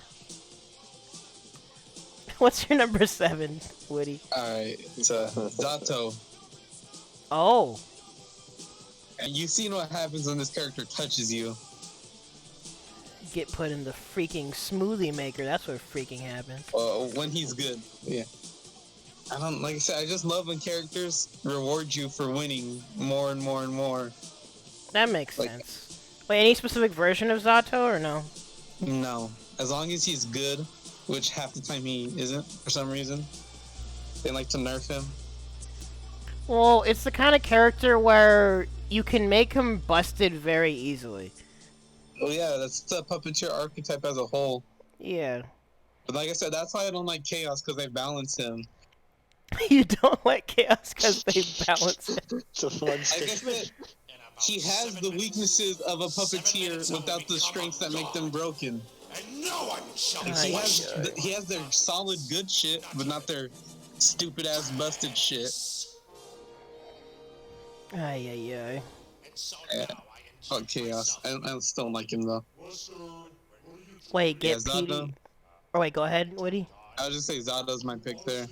What's your number 7, Woody? Alright, it's Zato. Oh. And you've seen what happens when this character touches you. Get put in the freaking smoothie maker. That's what freaking happens. When he's good. Yeah. Like I said, I just love when characters reward you for winning more and more and more. That makes Like- sense. Wait, any specific version of Zato or no? No. As long as he's good, which half the time he isn't for some reason. They like to nerf him. Well, it's the kind of character where you can make him busted very easily. Oh yeah, that's the puppeteer archetype as a whole. Yeah. But like I said, that's why I don't like Chaos, because they balance him. You don't like Chaos because they balance it. It's a fun Like I stick. said, he has the weaknesses of a puppeteer without the strengths that make them broken. And no one shall Like, he has their solid good shit, but not their stupid ass busted shit. Ay, ay, ay. Yeah. Fuck Chaos. I still don't like him though. Wait, get Yeah, Zato. PD. Or wait, go ahead, Woody. I would just say Zato's my pick there.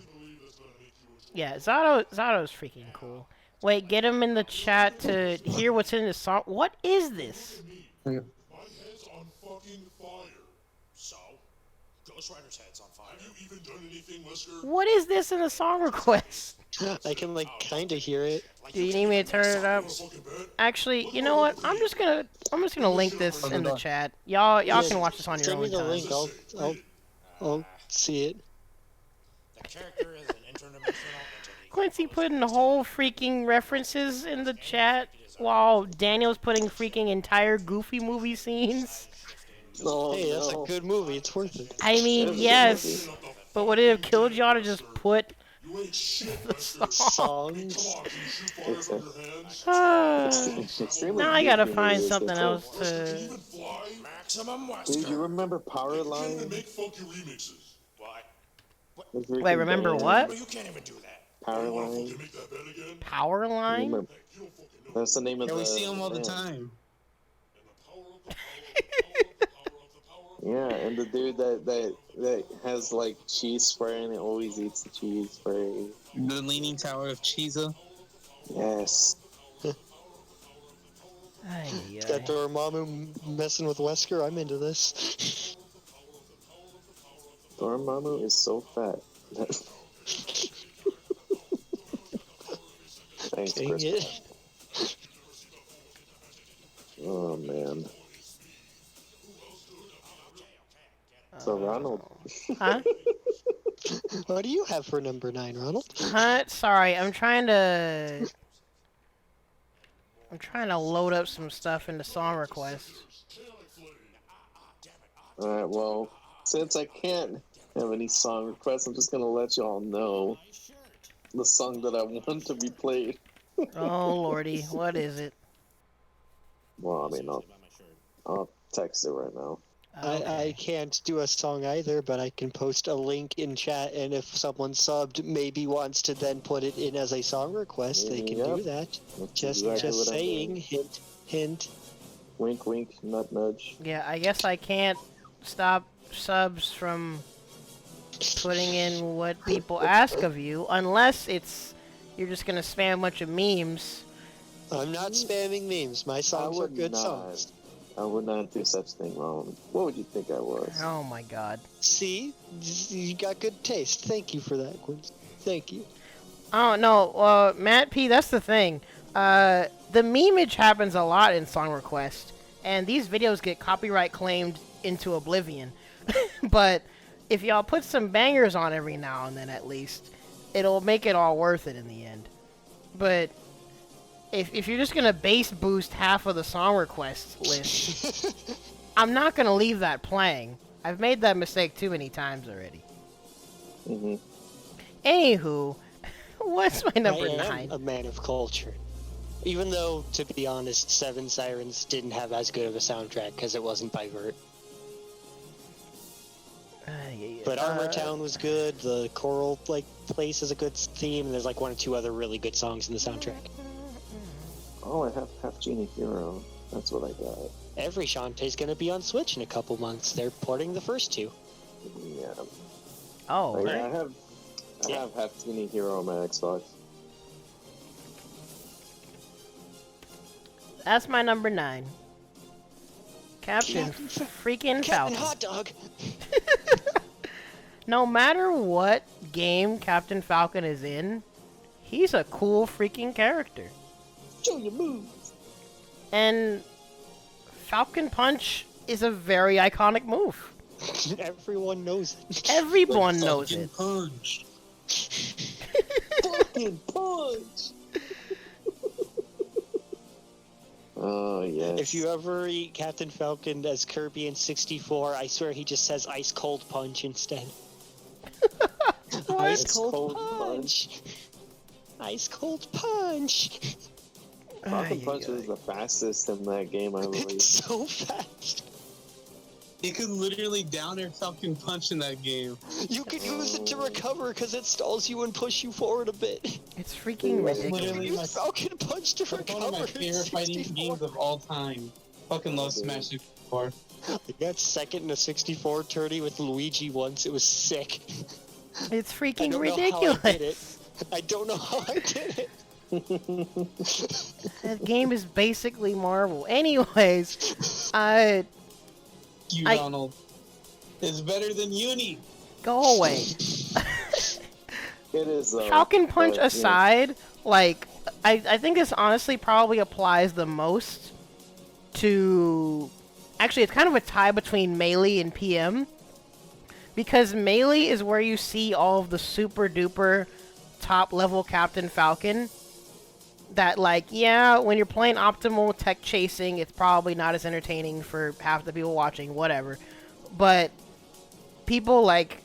Yeah, Zato's freaking cool. Wait, get him in the chat to hear what's in the song. What is this? My head's on fucking fire. So? Ghost Rider's head's on fire. Have you even done anything, Wesker? What is this in the song request? I can like kinda hear it. Do you need me to turn it up? Fucking bed? Actually, you know what? I'm just gonna link this in the chat. Y'all can watch this on your Send me own the time. link. I'll see it. The character is an interdimensional entity. Quincy putting the whole freaking references in the chat while Daniel's putting freaking entire Goofy movie scenes. Oh, Hey, that's no. a good movie. It's worth it. I mean, yes, but would it have killed y'all to just put You ain't shit, the Wesker. song? Songs. Come on, can you shoot fire from your hands? It's extremely Now I gotta goofy find movies, something it's else Can you to. even fly? Maximum Dude, you Wesker. remember You can't even Powerline? make funky remixes. What? Wait, remember what? Oh, you can't even do that. You wanna Powerline. fucking make that bed again? Power line? Remember, You don't fucking know. that's the name of Yeah, the. we see him all the yeah. time. And the power of the power of the power of the power of the Yeah, and the dude that has like cheese spray and it always eats the cheese spray. The Leaning Tower of Chiza. Yes. Ay, It's got Dormammu messing with Wesker. I'm into this. Dormammu is so fat. Thanks, Dang Chris. it. Oh man. So Ronald. Huh? What do you have for number 9, Ronald? Huh? Sorry, I'm trying to load up some stuff into song requests. Alright, well, since I can't have any song requests, I'm just gonna let y'all know the song that I want to be played. Oh lordy, what is it? Well, I mean, I'll text it right now. I can't do a song either, but I can post a link in chat, and if someone subbed maybe wants to then put it in as a song request, they can do that. That's Just exactly what I'm saying, doing. hint, hint. Wink, wink, nut, nudge. Yeah, I guess I can't stop subs from putting in what people ask of you, unless you're just gonna spam a bunch of memes. I'm not spamming memes. My songs are good songs. I would not do such thing wrong. What would you think I was? Oh my god. See? You got good taste. Thank you for that, Quinn. Thank you. Oh no, Matt P, that's the thing. The memeage happens a lot in song request, and these videos get copyright claimed into oblivion. But if y'all put some bangers on every now and then at least, it'll make it all worth it in the end. But if you're just gonna bass boost half of the song request list, I'm not gonna leave that playing. I've made that mistake too many times already. Mm-hmm. Anywho, what's my number I am 9? a man of culture. Even though, to be honest, Seven Sirens didn't have as good of a soundtrack because it wasn't by Vert. But Armor Town was good. The choral place is a good theme. And there's one or two other really good songs in the soundtrack. Oh, I have Half Genie Hero. That's what I got. Every Shantae's gonna be on Switch in a couple months. They're porting the first two. Yeah. Oh, I right. have Half Genie Hero on my Xbox. That's my number 9. Captain freaking Captain Falcon. Hot Dog! No matter what game Captain Falcon is in, he's a cool freaking character. Show your moves. And Falcon Punch is a very iconic move. Everyone knows it. Everyone knows it. Punch. Fucking punch. Oh, yes. If you ever eat Captain Falcon as Kirby in 64, I swear he just says Ice Cold Punch instead. Ice Cold Punch! Ice Cold Punch! Falcon Punch is the fastest in that game, I believe. It's so fast! You could literally down air Falcon Punch in that game. You can use it to recover because it stalls you and push you forward a bit. It's freaking That's ridiculous. literally Use Falcon Punch to That's recover. one of my favorite fighting 64. games of all time. Fucking love Smash 64. I got second in a 64 tourney with Luigi once. It was sick. It's I freaking don't know how I ridiculous. did it. I don't know how I did it. That game is basically Marvel. Anyways, Donald. It's better than Uni. go away. It is, though. Falcon Punch But, yeah. aside, I think this honestly probably applies the most to... Actually, it's kind of a tie between Melee and PM. Because Melee is where you see all of the super duper top level Captain Falcon. That, yeah, when you're playing optimal tech chasing, it's probably not as entertaining for half the people watching, whatever. But people like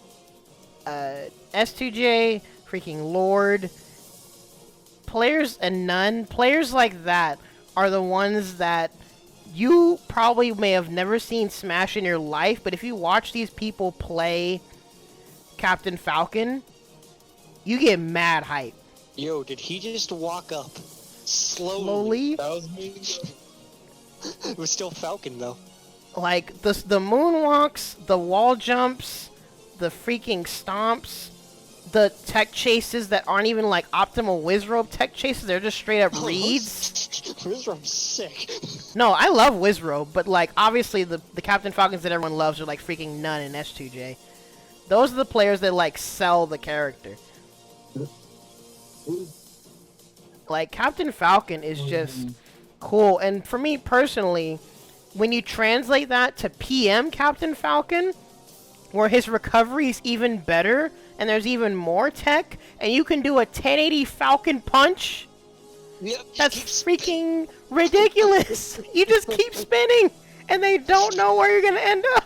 S2J, freaking Lord, players and Nun, players like that are the ones that you probably may have never seen Smash in your life, but if you watch these people play Captain Falcon, you get mad hype. Yo, did he just walk up Slowly? That was me. It was still Falcon, though. Like, the moonwalks, the wall jumps, the freaking stomps, the tech chases that aren't even optimal Wizrobe tech chases, they're just straight up reads. Wizrobe's sick. No, I love Wizrobe, but obviously the Captain Falcons that everyone loves are freaking Nun and S2J. Those are the players that sell the character. Captain Falcon is just cool, and for me personally, when you translate that to PM Captain Falcon, where his recovery is even better, and there's even more tech, and you can do a 1080 Falcon Punch, Yep, that's freaking ridiculous. You just keep spinning, and they don't know where you're gonna end up.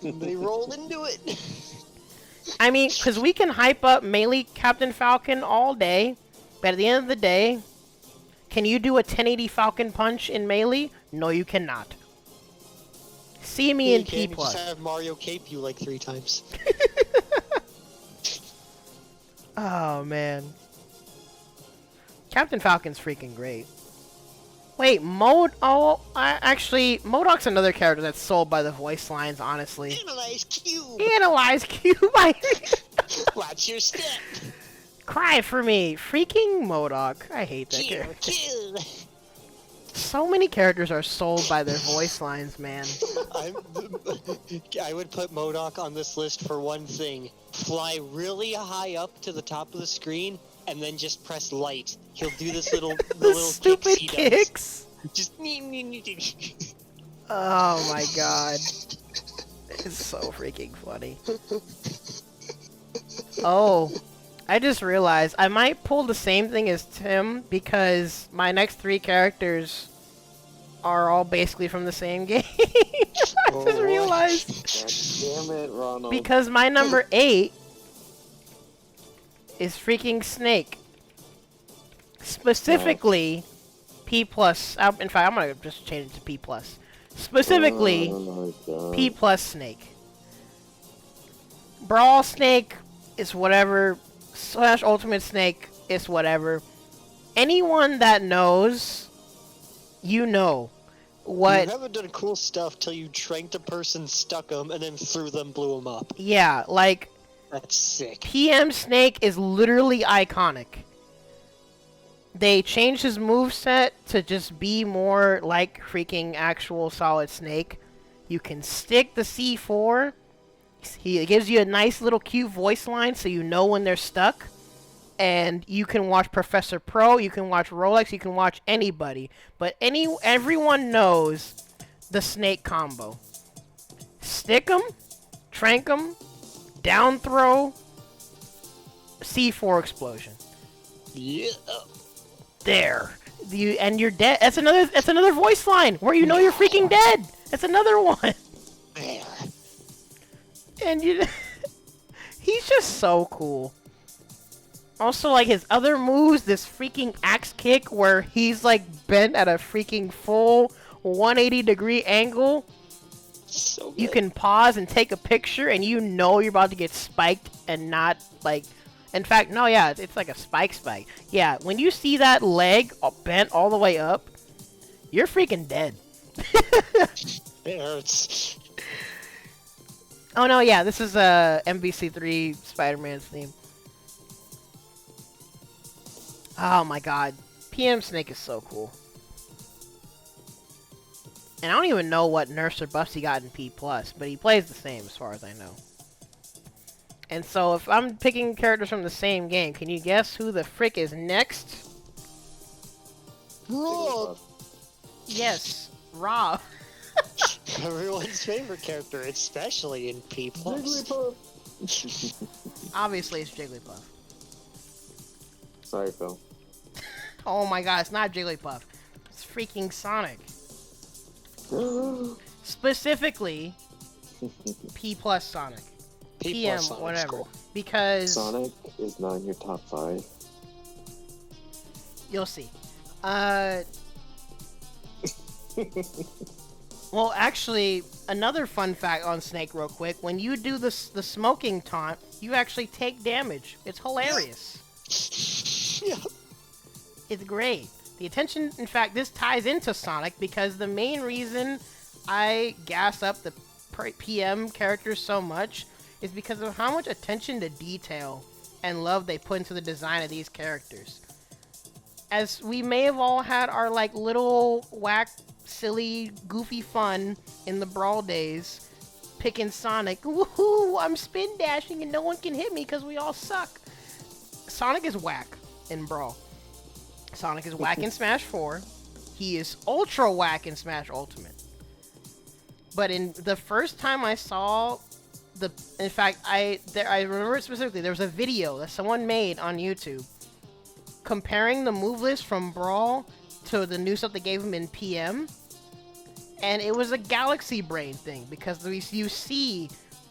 they roll into it. I mean, because we can hype up melee Captain Falcon all day, but at the end of the day, can you do a 1080 Falcon punch in melee? No, you cannot. See me in P+. You just have Mario cape you like 3 times. Oh, man. Captain Falcon's freaking great. Wait, actually, MODOK's another character that's sold by the voice lines, honestly. Analyze Cube! Analyze Cube! Watch your step! Cry for me! Freaking MODOK. I hate that character. Kill! So many characters are sold by their voice lines, man. I would put MODOK on this list for one thing. Fly really high up to the top of the screen, and then just press light. He'll do this little Stupid kicks. Just oh my god. It's so freaking funny. Oh, I just realized I might pull the same thing as Tim because my next 3 characters are all basically from the same game. I just realized. God damn it, Ronald. Because my number 8 is freaking Snake. Specifically, P+. In fact, I'm gonna just change it to P+. Specifically, P+ Snake. Brawl Snake is whatever. / Ultimate Snake is whatever. Anyone that knows, you know what. You haven't done cool stuff till you tranked a person, stuck them, and then threw them, blew them up. Yeah, like. That's sick. PM Snake is literally iconic. They changed his moveset to just be more like freaking actual Solid Snake. You can stick the C4. He gives you a nice little cute voice line so you know when they're stuck. And you can watch Professor Pro, you can watch Rolex, you can watch anybody. But everyone knows the Snake combo. Stick 'em, trank 'em, down throw, C4 explosion. Yeah. There. You're dead. That's another voice line where you know you're freaking dead. That's another one. There. And he's just so cool. Also, like, his other moves, this freaking axe kick where he's, like, bent at a freaking full 180-degree angle. So good. You can pause and take a picture, and you know you're about to get spiked and not, like... In fact, no, yeah, it's like a spike. Yeah, when you see that leg bent all the way up, you're freaking dead. It hurts. Oh, no, yeah, this is MVC3 Spider-Man's theme. Oh my god. PM Snake is so cool. And I don't even know what nerfs or buffs he got in P+, but he plays the same as far as I know. And so if I'm picking characters from the same game, can you guess who the frick is next? Rob! Yes, Rob. Everyone's favorite character, especially in P+. Obviously it's Jigglypuff. Sorry, Phil. Oh my god, it's not Jigglypuff. It's freaking Sonic. Specifically, P+ Sonic. PM, Sonic's whatever. cool. Because... Sonic is not in your top 5. You'll see. Well, actually, another fun fact on Snake real quick. When you do the smoking taunt, you actually take damage. It's hilarious. Yeah. It's great. The attention, in fact, this ties into Sonic because the main reason I gas up the PM characters so much is because of how much attention to detail and love they put into the design of these characters. As we may have all had our like little whack, silly, goofy fun in the Brawl days, picking Sonic. Woohoo! I'm spin dashing and no one can hit me because we all suck. Sonic is whack in Brawl. Sonic is whack in Smash 4. He is ultra whack in Smash Ultimate. But in the first time I saw in fact, I remember it specifically. There was a video that someone made on YouTube comparing the move list from Brawl to the new stuff they gave him in PM, and it was a galaxy brain thing because you see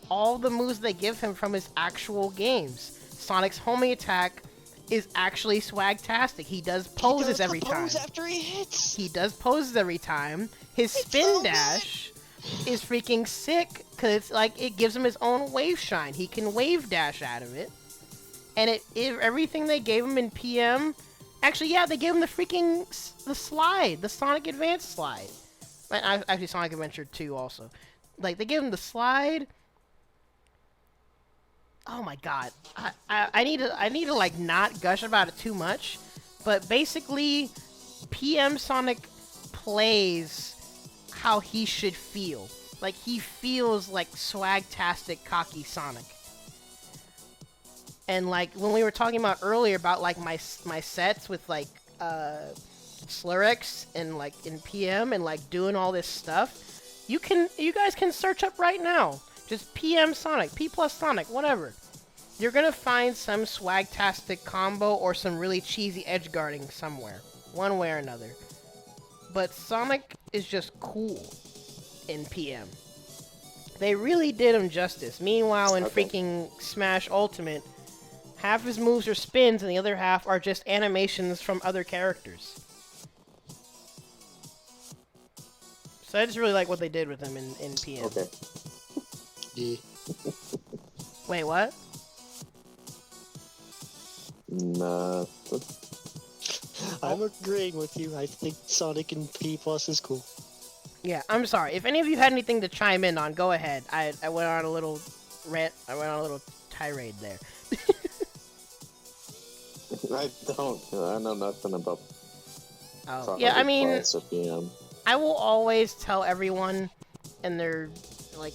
all the moves they give him from his actual games. Sonic's homing attack is actually swagtastic. He does poses every time. After he hits. He does poses every time. His spin dash is freaking sick because it's like it gives him his own wave shine. He can wave dash out of it. And everything they gave him in PM, actually, yeah, they gave him the slide, the Sonic Advance slide. Actually, Sonic Adventure 2 also. Like, they gave him the slide. Oh my god. I need to like not gush about it too much, but basically PM Sonic plays how he should feel. Like, he feels like swagtastic cocky Sonic. And like when we were talking about earlier about like my sets with like Slurix and like in PM and like doing all this stuff, you guys can search up right now. Just PM Sonic, P plus Sonic, whatever. You're gonna find some swagtastic combo or some really cheesy edge guarding somewhere, one way or another. But Sonic is just cool in PM. They really did him justice. Meanwhile, in freaking Smash Ultimate, half his moves are spins and the other half are just animations from other characters. So I just really like what they did with him in PM. Okay. Yeah. Wait, what? Nah. I'm agreeing with you. I think Sonic and P Plus is cool. Yeah, I'm sorry. If any of you had anything to chime in on, go ahead. I went on a little rant. I went on a little tirade there. I don't. I know nothing about. Oh, yeah, I mean, PM. I will always tell everyone and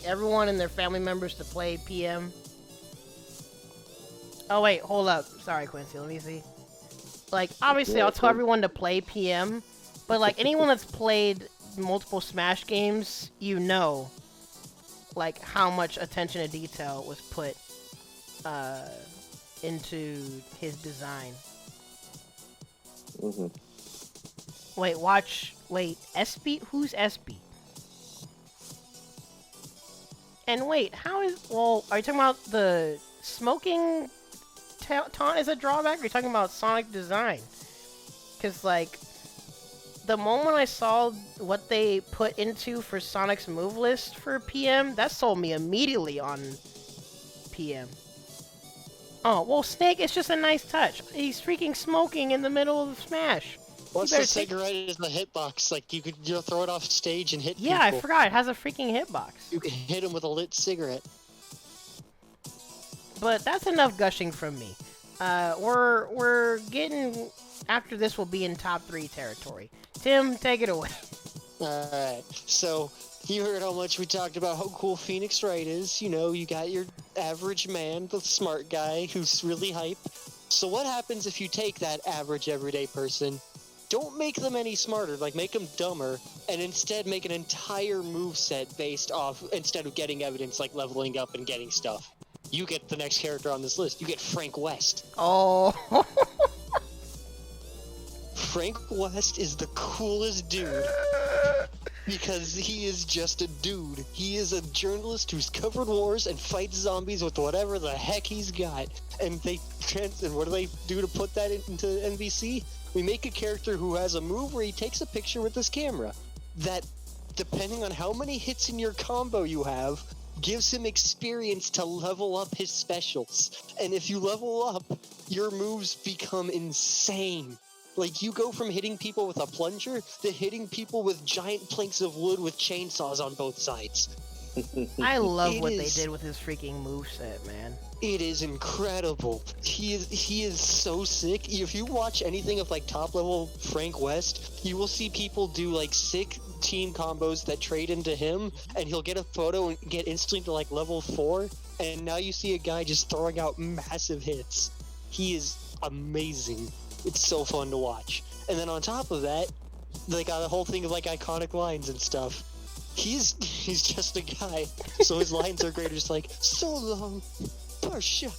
everyone and their family members to play PM. Oh wait, hold up. Sorry, Quincy. Let me see. Like, obviously, I'll tell everyone to play PM, but like anyone that's played multiple Smash games, you know, like how much attention to detail was put into his design. Mm-hmm. Wait, SB? Who's SB? And wait, are you talking about the smoking taunt as a drawback, or are you talking about Sonic design? Because, like, the moment I saw what they put into for Sonic's move list for PM, that sold me immediately on PM. Oh, well, Snake, it's just a nice touch. He's freaking smoking in the middle of Smash. Once the cigarette is the hitbox, like you could throw it off stage and hit people. Yeah, I forgot. It has a freaking hitbox. You can hit him with a lit cigarette. But that's enough gushing from me. We're getting... After this, we'll be in top 3 territory. Tim, take it away. Alright, so you heard how much we talked about how cool Phoenix Wright is. You know, you got your average man, the smart guy who's really hype. So what happens if you take that average everyday person, don't make them any smarter, like make them dumber, and instead make an entire moveset based off, instead of getting evidence like leveling up and getting stuff. You get the next character on this list. You get Frank West. Oh. Frank West is the coolest dude because he is just a dude. He is a journalist who's covered wars and fights zombies with whatever the heck he's got. And what do they do to put that into NBC? We make a character who has a move where he takes a picture with his camera that, depending on how many hits in your combo you have, gives him experience to level up his specials. And if you level up, your moves become insane. Like, you go from hitting people with a plunger to hitting people with giant planks of wood with chainsaws on both sides. I love what they did with his freaking moveset, man. It is incredible. He is so sick. If you watch anything of like top level Frank West, you will see people do like sick team combos that trade into him, and he'll get a photo and get instantly to like level 4, and now you see a guy just throwing out massive hits. He is amazing. It's so fun to watch. And then on top of that, they got a whole thing of like iconic lines and stuff. He's just a guy, so his lines are great. Just like, so long, Parsha,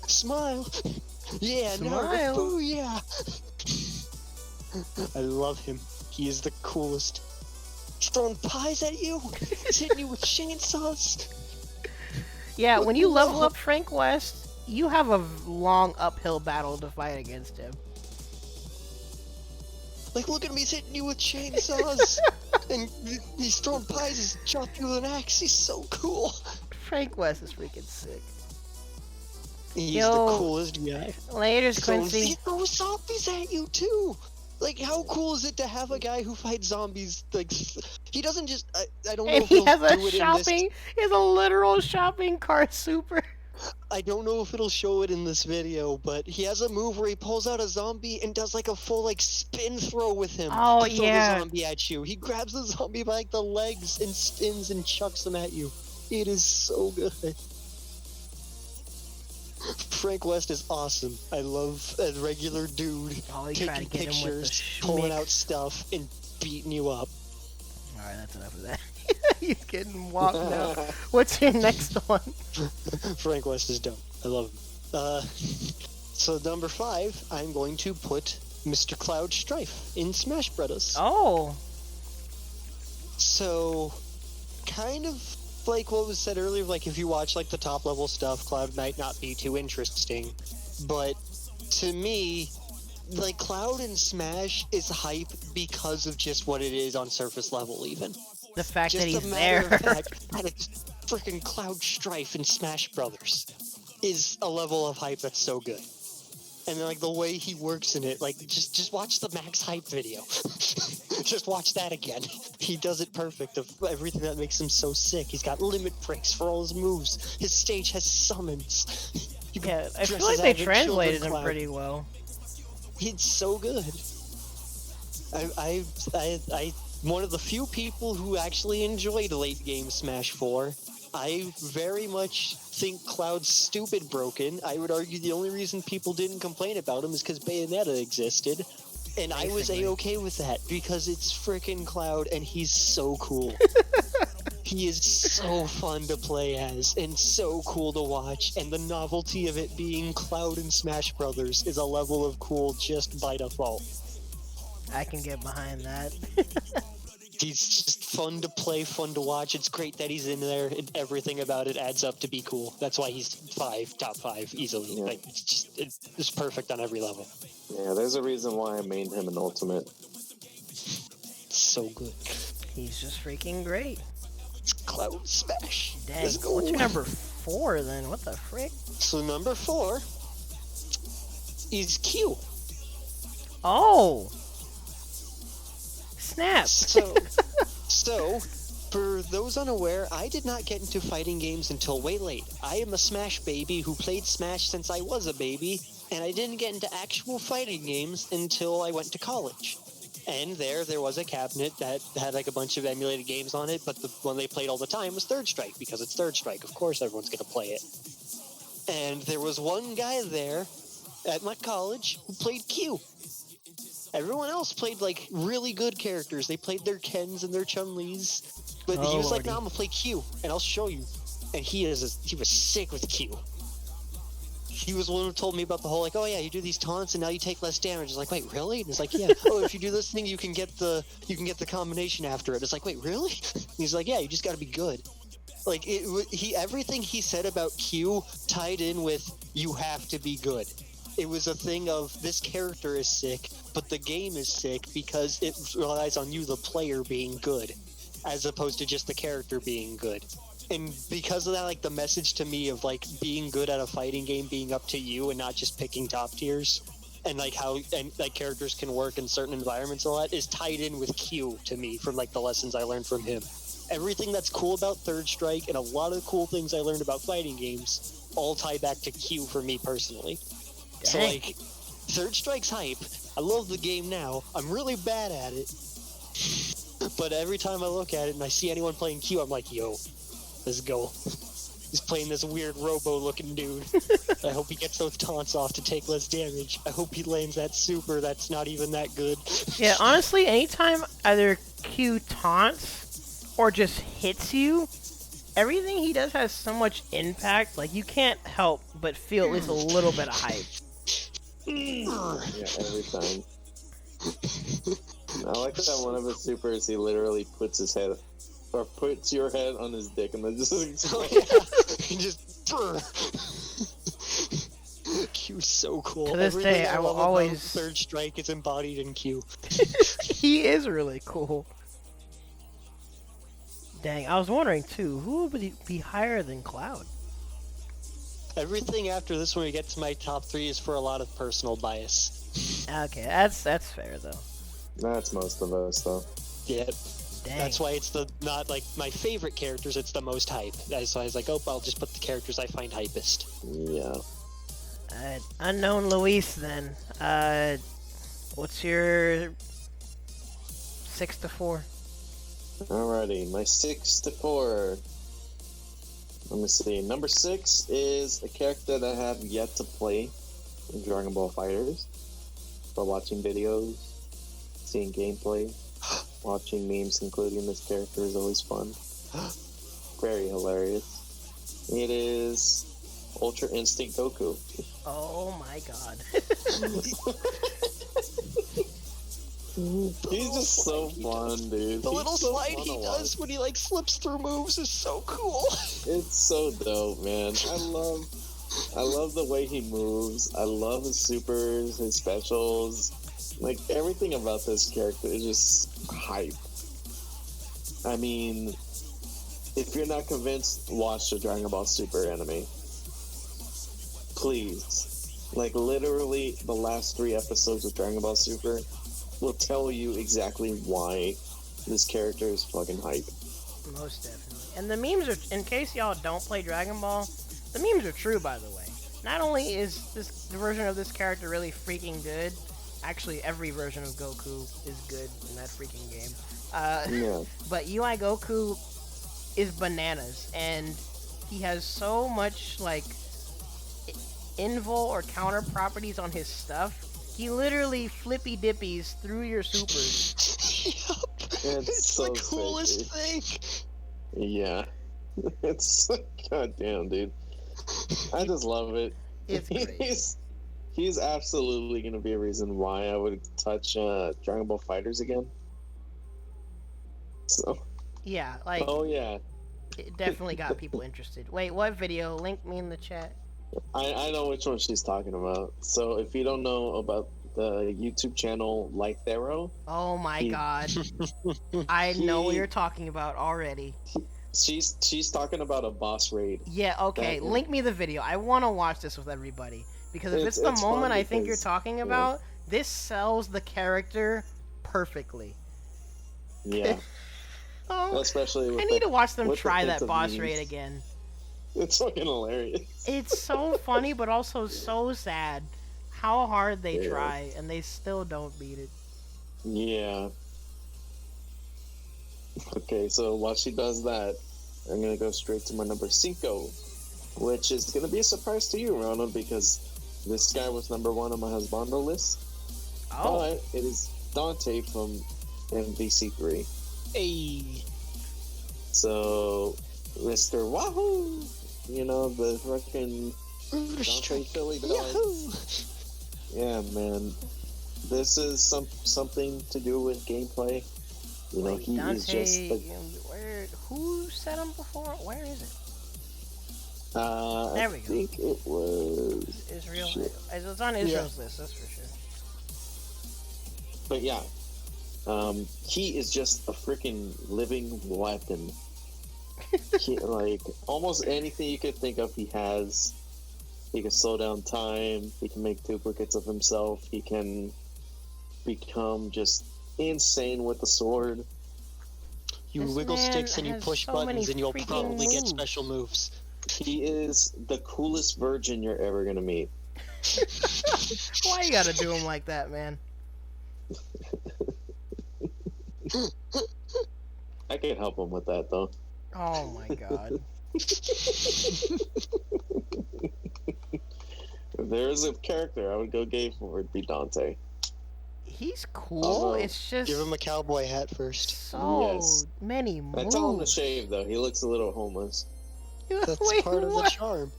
smile, yeah, Smile. Booyah. I love him. He is the coolest. He's throwing pies at you. He's hitting you with chainsaws. Yeah, when you level up Frank West, you have a long uphill battle to fight against him. Like, look at him, he's hitting you with chainsaws. And he's throwing pies, he's chopping you with an axe. He's so cool. Frank West is freaking sick. He's Yo, the coolest guy. Laters, So Quincy. he throws zombies at you, too. Like, how cool is it to have a guy who fights zombies? Like, he doesn't just. I don't know And if he he'll has do a it in this. shopping, he has a literal shopping cart super. I don't know if it'll show it in this video, but he has a move where he pulls out a zombie and does like a full like spin throw with him. Oh, to throw yeah. the zombie at you. He grabs the zombie by like the legs and spins and chucks them at you. It is so good. Frank West is awesome. I love a regular dude Oh, you try to taking get him with the pictures, pulling schmick. out stuff, and beating you up. Alright, that's enough of that. He's getting walked now. What's your next one? Frank West is dope. I love him. So number 5, I'm going to put Mr. Cloud Strife in Smash Brothers. Oh. So, kind of like what was said earlier, like if you watch like the top level stuff, Cloud might not be too interesting. But to me, like Cloud in Smash is hype because of just what it is on surface level even. The fact that Just he's a matter there. of fact that it's freaking Cloud Strife in Smash Brothers is a level of hype that's so good. And then, like the way he works in it, like just watch the Max Hype video. Just watch that again. He does it perfect of everything that makes him so sick. He's got limit breaks for all his moves. His stage has summons. You can Yeah, I feel dress like as they Advent translated Children him Cloud. pretty well. It's so good. I one of the few people who actually enjoyed late game Smash 4. I very much think Cloud's stupid broken. I would argue the only reason people didn't complain about him is because Bayonetta existed. And I was Basically. A-okay with that because it's frickin' Cloud and he's so cool. He is so fun to play as and so cool to watch. And the novelty of it being Cloud in Smash Brothers is a level of cool just by default. I can get behind that. He's just fun to play, fun to watch. It's great that he's in there, and everything about it adds up to be cool. That's why he's top 5 easily. Yeah. Like it's perfect on every level. Yeah, there's a reason why I mained him in Ultimate. It's so good. He's just freaking great. It's Cloud Smash. Dang. Let's go. What's your number 4 then? What the frick? So number 4 is Q. Oh. Snap. So, for those unaware, I did not get into fighting games until way late. I am a Smash baby who played Smash since I was a baby, and I didn't get into actual fighting games until I went to college. And there was a cabinet that had like a bunch of emulated games on it, but the one they played all the time was Third Strike, because it's Third Strike. Of course everyone's going to play it. And there was one guy there at my college who played Q. Everyone else played like really good characters. They played their Kens and their Chun-Lis, but he was like, "No, I'm gonna play Q, and I'll show you." And he was sick with Q. He was the one who told me about the whole like, "Oh yeah, you do these taunts and now you take less damage." It's like, "Wait, really?" And it's like, "Yeah." "Oh, if you do this thing, you can get the combination after it." It's like, "Wait, really?" And he's like, "Yeah, you just got to be good." Like everything he said about Q tied in with you have to be good. It was a thing of this character is sick, but the game is sick because it relies on you, the player, being good, as opposed to just the character being good. And because of that, like the message to me of like being good at a fighting game being up to you and not just picking top tiers, and like how and like characters can work in certain environments a lot is tied in with Q to me from like the lessons I learned from him. Everything that's cool about Third Strike and a lot of cool things I learned about fighting games all tie back to Q for me personally. So, Dang. like, Third Strike's hype. I love the game now. I'm really bad at it. But every time I look at it and I see anyone playing Q, I'm like, yo, let's go. He's playing this weird robo-looking dude. I hope he gets those taunts off to take less damage. I hope he lands that super that's not even that good. Yeah, honestly, anytime either Q taunts or just hits you, everything he does has so much impact, like you can't help but feel at least a little bit of hype. Yeah, every time. I like that one of his supers, he literally puts his head or puts your head on his dick and then just Oh explodes. yeah, just. Q's so cool. To this Everything day, I will love about always- Third Strike is embodied in Q. He is really cool. Dang, I was wondering too, who would be higher than Cloud? Everything after this, when we get to my top 3, is for a lot of personal bias. Okay, that's fair though. That's most of us, though. Yep. Dang. That's why it's not like my favorite characters, it's the most hype. That's why I was like, oh, I'll just put the characters I find hypest. Yeah. Unknown Luis then. What's your 6 to 4? Alrighty, my 6 to 4. Let me see. Number 6 is a character that I have yet to play in Dragon Ball Fighters. But watching videos, seeing gameplay, watching memes including this character is always fun. Very hilarious. It is Ultra Instinct Goku. Oh my god. He's just so fun, dude. The He's little so slide fun he to does watch. when he like slips through moves is so cool. It's so dope, man. I love the way he moves. I love his supers, his specials. Like, everything about this character is just hype. I mean, if you're not convinced, watch the Dragon Ball Super anime. Please. Like, literally, the last 3 episodes of Dragon Ball Super will tell you exactly why this character is fucking hype. Most definitely. And the memes are, in case y'all don't play Dragon Ball, the memes are true, by the way. Not only is the version of this character really freaking good, actually every version of Goku is good in that freaking game. Yeah. But UI Goku is bananas, and he has so much, like, invul or counter properties on his stuff. He literally flippy dippies through your supers. It's so the coolest sick, thing. Yeah. It's goddamn, dude. I just love it. It's great. He's absolutely gonna be a reason why I would touch Dragon Ball Fighters again. So. Yeah, like, Oh yeah. it definitely got people interested. Wait, what video? Link me in the chat. I know which one she's talking about. So if you don't know about the YouTube channel Like Thero, Oh my He- god. I know what He- you're talking about already. she's talking about a boss raid. Yeah, okay, That- link me the video. I want to watch this with everybody. Because if It's- it's the it's fun moment I think you're because- talking about, this sells the character perfectly. Yeah. Oh, Especially with I need to watch them with the try hint that of boss memes. raid again. It's fucking hilarious. It's so funny, but also so sad how hard they Yeah. try, and they still don't beat it. Yeah. Okay, so while she does that, I'm gonna go straight to my number 5, which is gonna be a surprise to you, Ronald, because this guy was number 1 on my husbando list. Oh, But it is Dante from MVC3. Hey. So, Mr. Wahoo! You know, the fucking Dante Strike. Philly dog. Yahoo! Yeah, man. This is something to do with gameplay. You know, wait, he Dante, is just the, who said him before? Where is it? I There we go. think it was Israel. Shit. It's on Israel's list, that's for sure. But yeah, he is just a freaking living weapon. Like, almost anything you could think of, he has. He can slow down time. He can make duplicates of himself. He can become just insane with the sword. You This wiggle man sticks and you has push so buttons many and you'll freaking probably get moves. special moves. He is the coolest virgin you're ever gonna meet. Why you gotta do him like that, man? I can't help him with that, though. Oh my god. If there is a character I would go gay for, it'd be Dante. He's cool. Although- It's just Give him a cowboy hat first. so Yes. many I moves. tell him to shave, though. He looks a little homeless. That's Wait, part of the what? charm.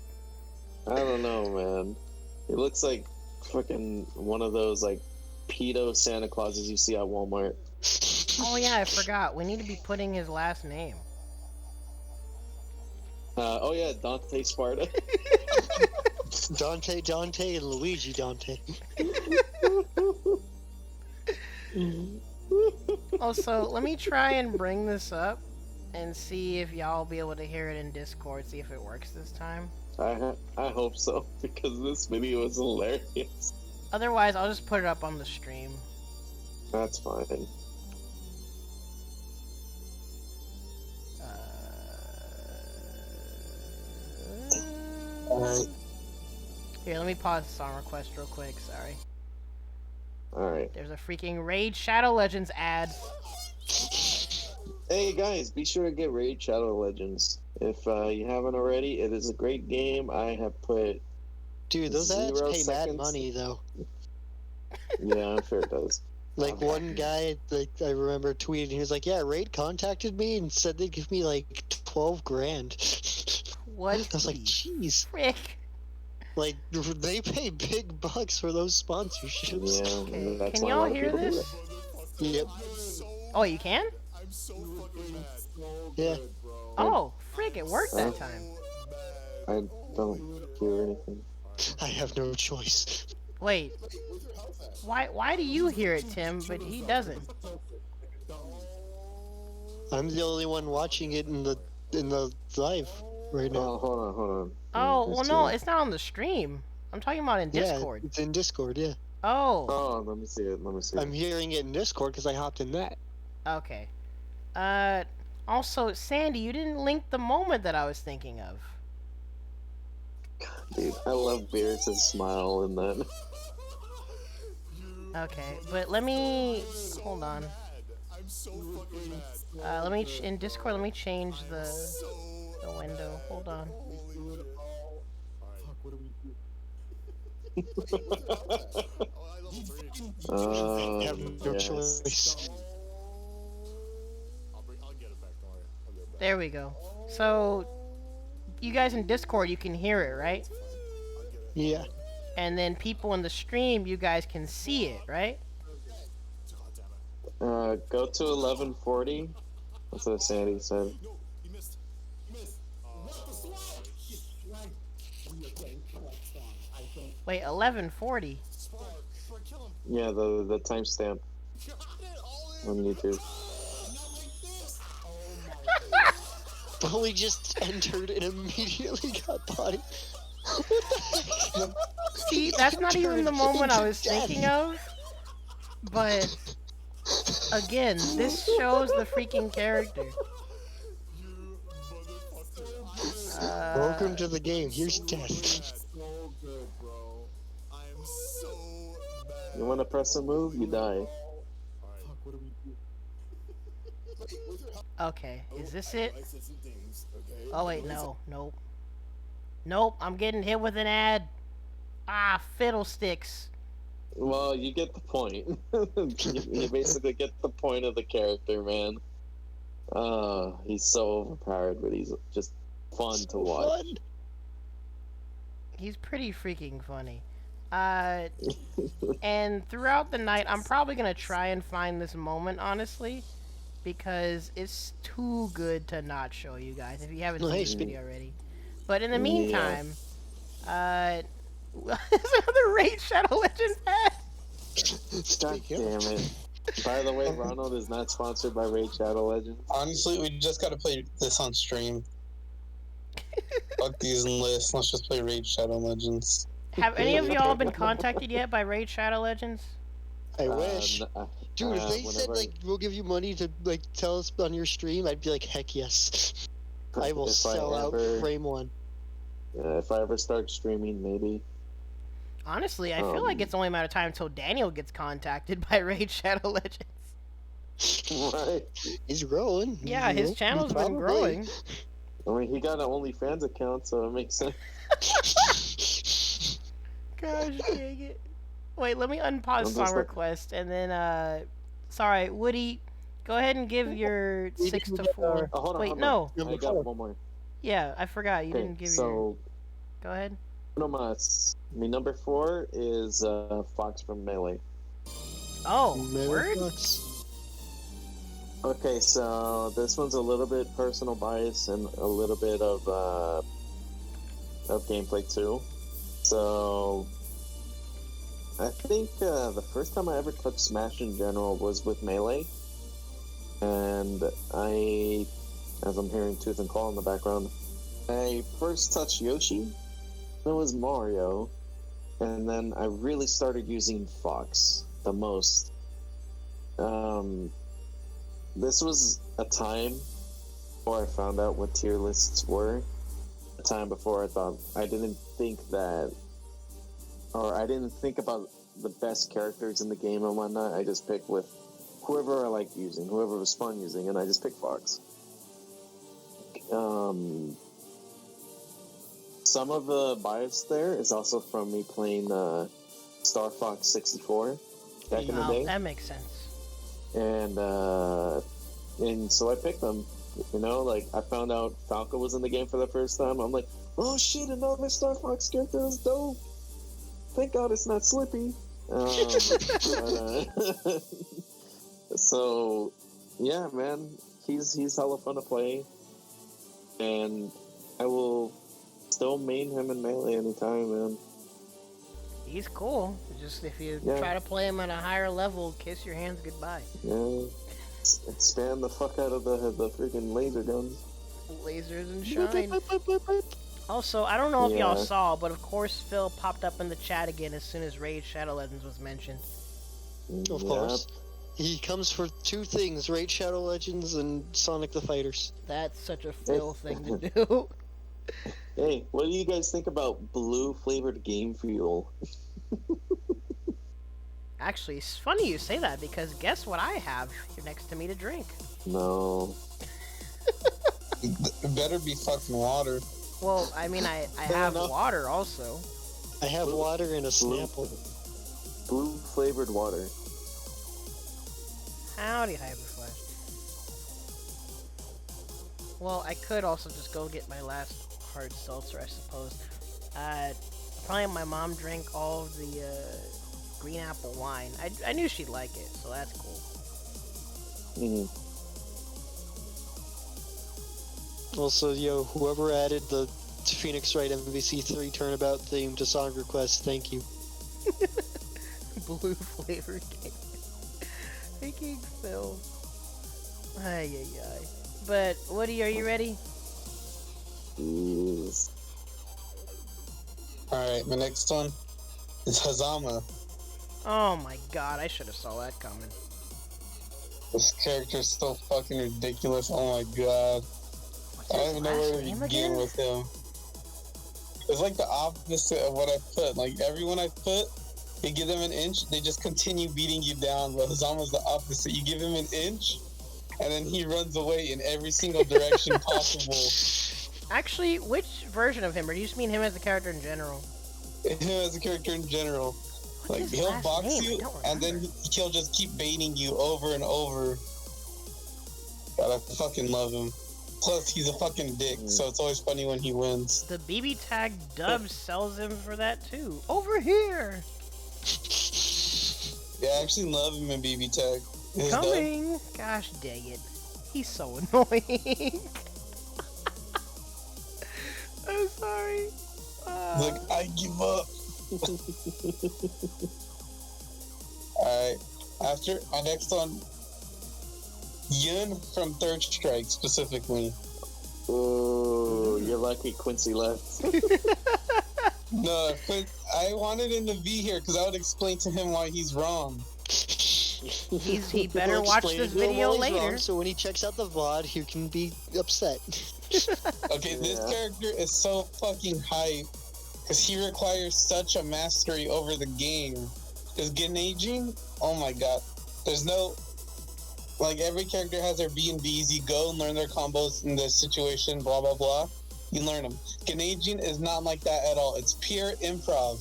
I don't know, man. He looks like fucking one of those, like, pedo Santa Clauses you see at Walmart. Oh yeah, I forgot. We need to be putting his last name. Oh yeah, Dante Sparta. Dante, and Luigi Dante. Also, let me try and bring this up and see if y'all will be able to hear it in Discord, see if it works this time. I hope so, because this video is hilarious. Otherwise, I'll just put it up on the stream. That's fine. Here, let me pause the song request real quick, sorry. Alright. There's a freaking Raid Shadow Legends ad. Hey guys, be sure to get Raid Shadow Legends. If you haven't already, it is a great game. I have put... Dude, those ads 0 pay mad seconds. money, though. Yeah, I'm sure it does. Like, one guy, like, I remember tweeting, he was like, yeah, Raid contacted me and said they'd give me, like, 12 grand. What I was like, the jeez. frick? Like, they pay big bucks for those sponsorships. Yeah, Okay, that's can why a y'all lot of hear people do this? it. Yep. Oh, you can? I'm so fucking mad. Yeah. Oh, frick, it worked that time. I don't hear anything. I have no choice. Wait. Why do you hear it, Tim, but he doesn't? I'm the only one watching it in the live right now. Oh, hold on. Oh, well There's no, two. it's not on the stream. I'm talking about in Discord. Yeah, it's in Discord, yeah. Oh, Oh, let me see it. I'm hearing it in Discord because I hopped in that. okay. Also, Sandy, you didn't link the moment that I was thinking of. Dude, I love Beer's smile in that. Okay, but let me... Hold on. I'm so fucking mad. Let me... in Discord, let me change the window. Hold on. Fuck, what do we do? I have no yes. choice. I'll get it back, don't worry. I'll get it back. There we go. So, you guys in Discord, you can hear it, right? Yeah. And then people in the stream, you guys can see it, right? God damn it. Go to 1140. That's what Sandy said. No, he missed. He missed. Wait, 1140. Spark, kill him. Yeah, the timestamp Got it all in. on YouTube. Bully just entered and immediately got bodied. See, that's not even the moment I was thinking of. But, again, this shows the freaking character. You motherfucker. Welcome to the game. Here's death. So good, bro. I am so mad. You want to press a move, you die. Fuck, what do we do? Okay, is this it? Licensing things, okay? Oh wait, no, nope. Nope, I'm getting hit with an ad. Ah, fiddlesticks. Well, you get the point. you basically get the point of the character, man. He's so overpowered, but he's just fun to watch. Fun. He's pretty freaking funny. And throughout the night, I'm probably gonna try and find this moment, honestly, because it's too good to not show you guys if you haven't seen this video already. But in the meantime, there's another Raid Shadow Legends ad. God damn it. By the way, Ronald is not sponsored by Raid Shadow Legends. Honestly, we just gotta play this on stream. Fuck these lists. Let's just play Raid Shadow Legends. Have any of y'all been contacted yet by Raid Shadow Legends? I wish. Dude, if they said, like, we'll give you money to, like, tell us on your stream, I'd be like, heck yes. I will sell out frame one. If I ever start streaming, maybe. Honestly, I feel like it's only a matter of time until Daniel gets contacted by Raid Shadow Legends. Right. He's growing. Yeah, his channel's been growing. I mean, he got an OnlyFans account, so it makes sense. Gosh dang it. Wait, let me unpause song request and then, sorry, Woody, go ahead and give your 6 to 4. Oh, hold on, Wait, hold no. on. I got one more. Yeah, I forgot. You Okay, didn't give your... so, Go ahead. no mas. My number 4 is Fox from Melee. Oh, Melee word? Fox. Okay, so this one's a little bit personal bias and a little bit of gameplay too. So I think the first time I ever touched Smash in general was with Melee, and as I'm hearing Tooth and Claw in the background, I first touched Yoshi, then it was Mario, and then I really started using Fox the most. This was a time before I found out what tier lists were. A time before I didn't think about the best characters in the game and whatnot. I just picked with whoever I liked using, whoever was fun using, and I just picked Fox. Some of the bias there is also from me playing Star Fox 64 back in the day. That makes sense. And so I picked them. You know, like I found out Falco was in the game for the first time. I'm like, oh shit, another Star Fox character is dope. Thank God it's not Slippy. So yeah, man, he's hella fun to play, and I will still main him in Melee anytime, man. He's cool. Just if you try to play him at a higher level, kiss your hands goodbye. Yeah. Spam the fuck out of the freaking laser guns. Lasers and shine. Also, I don't know if y'all saw, but of course Phil popped up in the chat again as soon as Raid Shadow Legends was mentioned. Of course. He comes for two things, Raid Shadow Legends and Sonic the Fighters. That's such a Phil thing to do. Hey, what do you guys think about blue flavored game fuel? Actually, it's funny you say that because guess what I have here next to me to drink? No. It better be fucking water. Well, I mean, I have water also. I have water and a Snapple. Blue flavored water. Howdy, Hyperflash. Well, I could also just go get my last hard seltzer, I suppose. Probably my mom drank all of the green apple wine. I knew she'd like it, so that's cool. Also, whoever added the Phoenix Wright MVC 3 turnabout theme to song request, thank you. Blue flavored game. Freaking Phil. Ay. But, Woody, are you ready? Yes. Alright, my next one is Hazama. Oh my god, I should have saw that coming. This character is so fucking ridiculous. Oh my god. I don't even know where to begin with him. It's like the opposite of what I put. Like, everyone I put, you give them an inch, they just continue beating you down. But Hazama's the opposite. You give him an inch, and then he runs away in every single direction possible. Actually, which version of him? Or do you just mean him as a character in general? Him as a character in general. What's Like, his he'll last box name? you, I don't and then remember. he'll just keep baiting you over and over. God, I fucking love him. Plus, he's a fucking dick, so it's always funny when he wins. The BB Tag dub sells him for that too. Over here! Yeah, I actually love him in BB Tag. His dub. Coming! Gosh dang it. He's so annoying. I'm sorry. Like, I give up. Alright, after my next one, Yun from Third Strike specifically. Oh, you're lucky Quincy left. No, but I wanted him to be here because I would explain to him why he's wrong. He better watch this video later. Wrong, so when he checks out the VOD, he can be upset. Okay, this character is so fucking hype because he requires such a mastery over the game. Because Genaging, oh my god, there's no, like, every character has their B&Bs. You go and learn their combos in this situation, blah blah blah. You learn them. Genaging is not like that at all. It's pure improv.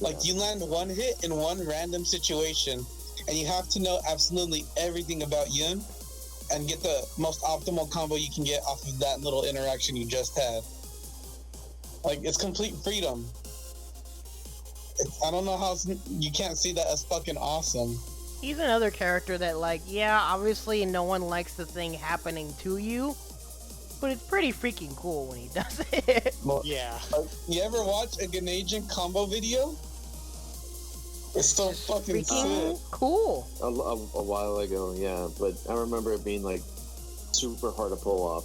Like, you land one hit in one random situation, and you have to know absolutely everything about Yun and get the most optimal combo you can get off of that little interaction you just had. Like, it's complete freedom. I don't know how you can't see that as fucking awesome. He's another character that, like, yeah, obviously no one likes the thing happening to you, but it's pretty freaking cool when he does it. Well, Yeah. you ever watch a Ganadian combo video? It's so Just fucking freaking sick. cool. A while ago, yeah, but I remember it being like super hard to pull off.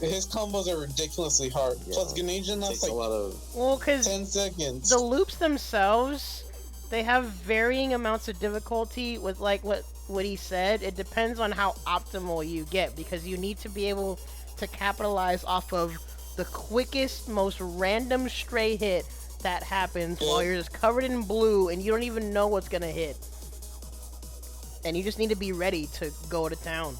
His combos are ridiculously hard. Yeah. Plus, Ganadian, that's Takes like a lot of. Well, because 10 seconds. the loops themselves, they have varying amounts of difficulty with, like, what he said. It depends on how optimal you get, because you need to be able to capitalize off of the quickest, most random stray hit that happens while you're just covered in blue and you don't even know what's gonna hit. And you just need to be ready to go to town.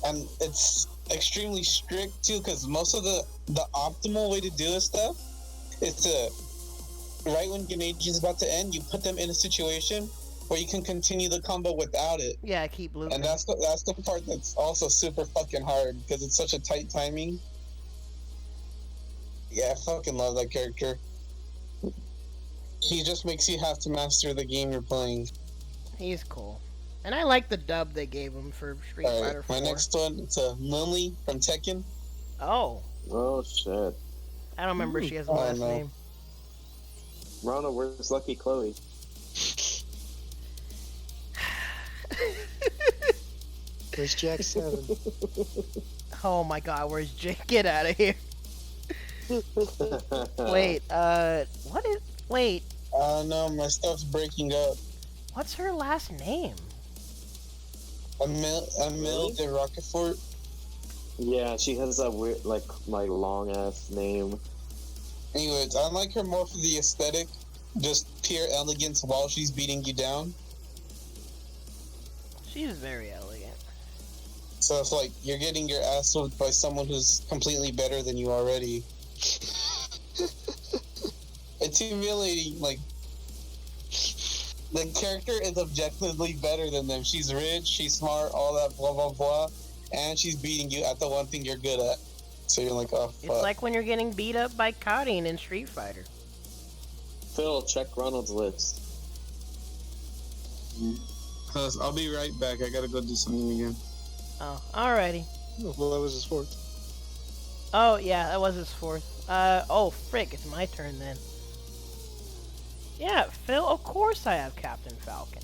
And it's extremely strict too, because most of the optimal way to do this stuff is to, right when Ganadian's about to end, you put them in a situation where you can continue the combo without it. Yeah, keep looping. And that's the part that's also super fucking hard, because it's such a tight timing. Yeah, I fucking love that character. He just makes you have to master the game you're playing. He's cool. And I like the dub they gave him for Street Fighter 4. My next one, it's a Lily from Tekken. Oh. Oh shit. I don't remember she has a last no. name. Rana, where's Lucky Chloe? Where's Jack 7? Oh my god, where's Jake? Get out of here. Wait, what is... Wait, No, my stuff's breaking up. what's her last name? Emil de Roquefort. Yeah, she has that weird, like long ass name. Anyways, I like her more for the aesthetic. Just pure elegance while she's beating you down. She's very elegant. So it's like you're getting your ass whooped by someone who's completely better than you already. It's humiliating. Like, the character is objectively better than them. She's rich, she's smart, all that blah blah blah, and she's beating you at the one thing you're good at. So you're like, oh fuck. It's like when you're getting beat up by Karin in Street Fighter. Phil, check Ronald's list. I'll be right back. I gotta go do something again. Oh, alrighty. Well, that was his fourth. Oh, yeah, that was his fourth. Oh, frick, it's my turn then. Yeah, Phil, of course I have Captain Falcon.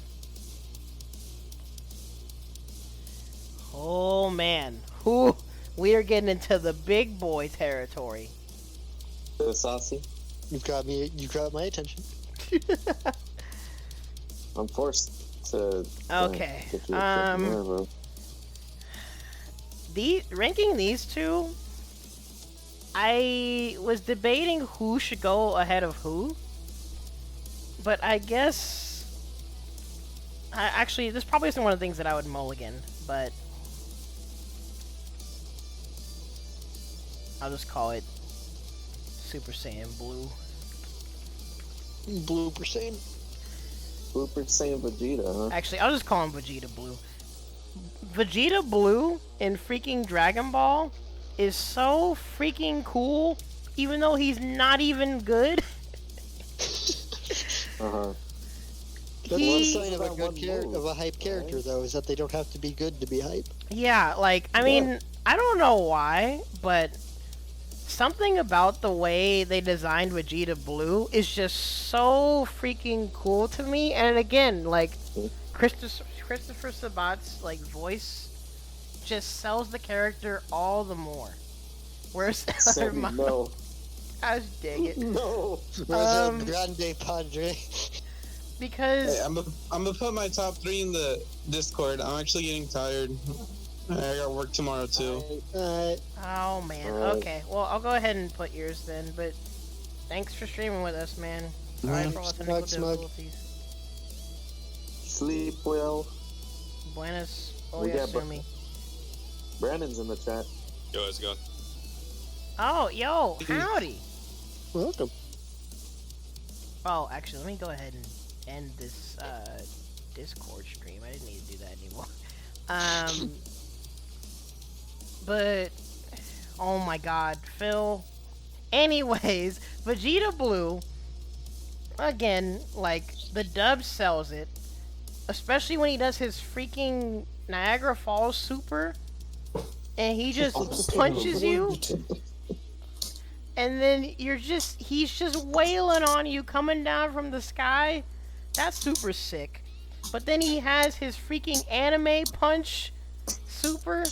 Oh, man. Whew, we are getting into the big boy territory. The saucy. You've got me. You got my attention. I'm forced to. Okay, get you a Minerva. Ranking these two, I was debating who should go ahead of who, but I guess actually this probably isn't one of the things that I would mulligan, but I'll just call it Super Saiyan Blue. Blooper Saiyan. Blooper saying Vegeta, huh? Actually, I'll just call him Vegeta Blue. Vegeta Blue in freaking Dragon Ball is so freaking cool, even though he's not even good. Uh-huh. That's one sign of a That good one character, move, of a hype character, right? though, is that they don't have to be good to be hype. Yeah, like, I mean, I don't know why, but something about the way they designed Vegeta Blue is just so freaking cool to me. And again, like, Christopher Sabat's, like, voice just sells the character all the more. Whereas Sammy, no. I just dig it. No. Whereas Grande Padre. Because Hey, I'm gonna put my top 3 in the Discord. I'm actually getting tired. I got work tomorrow too. oh man, Alright. okay. Well, I'll go ahead and put yours then. But thanks for streaming with us, man. Sorry for all the technical Smug. difficulties. Sleep well. Buenas We got oyasumi. Brandon's in the chat. Yo, how's it going? Oh, yo, howdy. Welcome. Oh, actually, let me go ahead and end this Discord stream. I didn't need to do that anymore. But oh my God, Phil. Anyways, Vegeta Blue. again, like, the dub sells it, especially when he does his freaking Niagara Falls super, and he just punches you, and then he's just wailing on you coming down from the sky. That's super sick. But then he has his freaking anime punch super,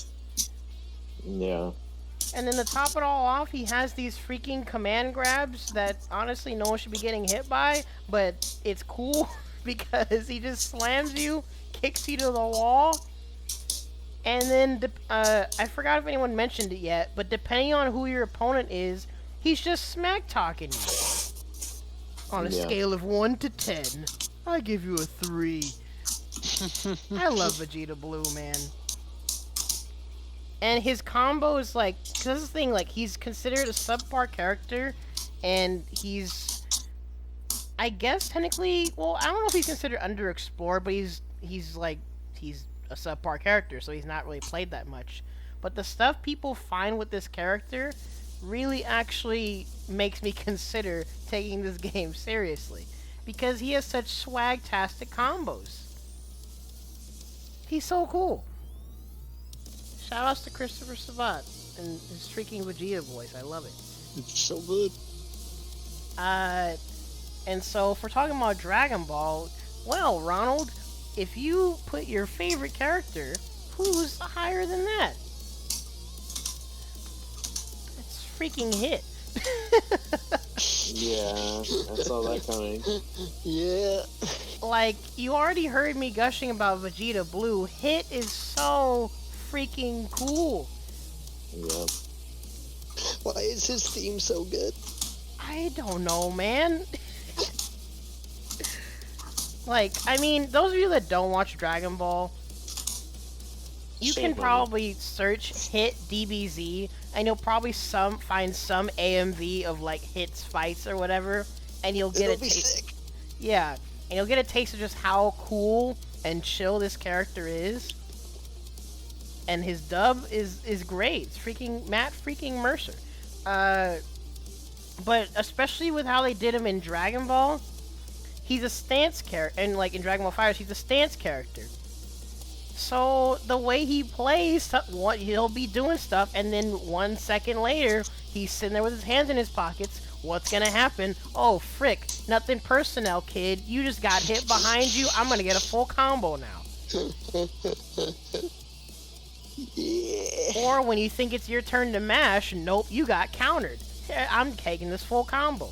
Yeah. and then to top it all off, he has these freaking command grabs that honestly no one should be getting hit by, but it's cool because he just slams you, kicks you to the wall, and then I forgot if anyone mentioned it yet, but depending on who your opponent is, he's just smack talking you. On a scale of 1 to 10, I give you a 3. I love Vegeta Blue, man. And his combo is like, cause this is the thing, like, he's considered a subpar character, and he's, I guess technically, well, I don't know if he's considered underexplored, but he's a subpar character, so he's not really played that much. But the stuff people find with this character really actually makes me consider taking this game seriously, because he has such swag-tastic combos. He's so cool. Shoutouts to Christopher Sabat and his freaking Vegeta voice. I love it. It's so good. And so if we're talking about Dragon Ball, well, Ronald, if you put your favorite character, who's higher than that? It's freaking Hit. Yeah, I saw that coming. Yeah. Like, you already heard me gushing about Vegeta Blue. Hit is so freaking cool. Yeah. Why is his theme so good? I don't know, man. Like, I mean, those of you that don't watch Dragon Ball, you can probably search Hit DBZ, and you'll probably find some AMV of like Hit's fights or whatever, and you'll get a taste. Yeah, and you'll get a taste of just how cool and chill this character is. And his dub is great. It's freaking Matt freaking Mercer. But especially with how they did him in Dragon Ball, he's a stance character, and like in Dragon Ball FighterZ, he's a stance character. So the way he plays, he'll be doing stuff, and then 1 second later, he's sitting there with his hands in his pockets. What's gonna happen? Oh, frick. Nothing personnel, kid. You just got hit behind you. I'm gonna get a full combo now. Yeah. Or when you think it's your turn to mash, nope, you got countered. I'm taking this full combo.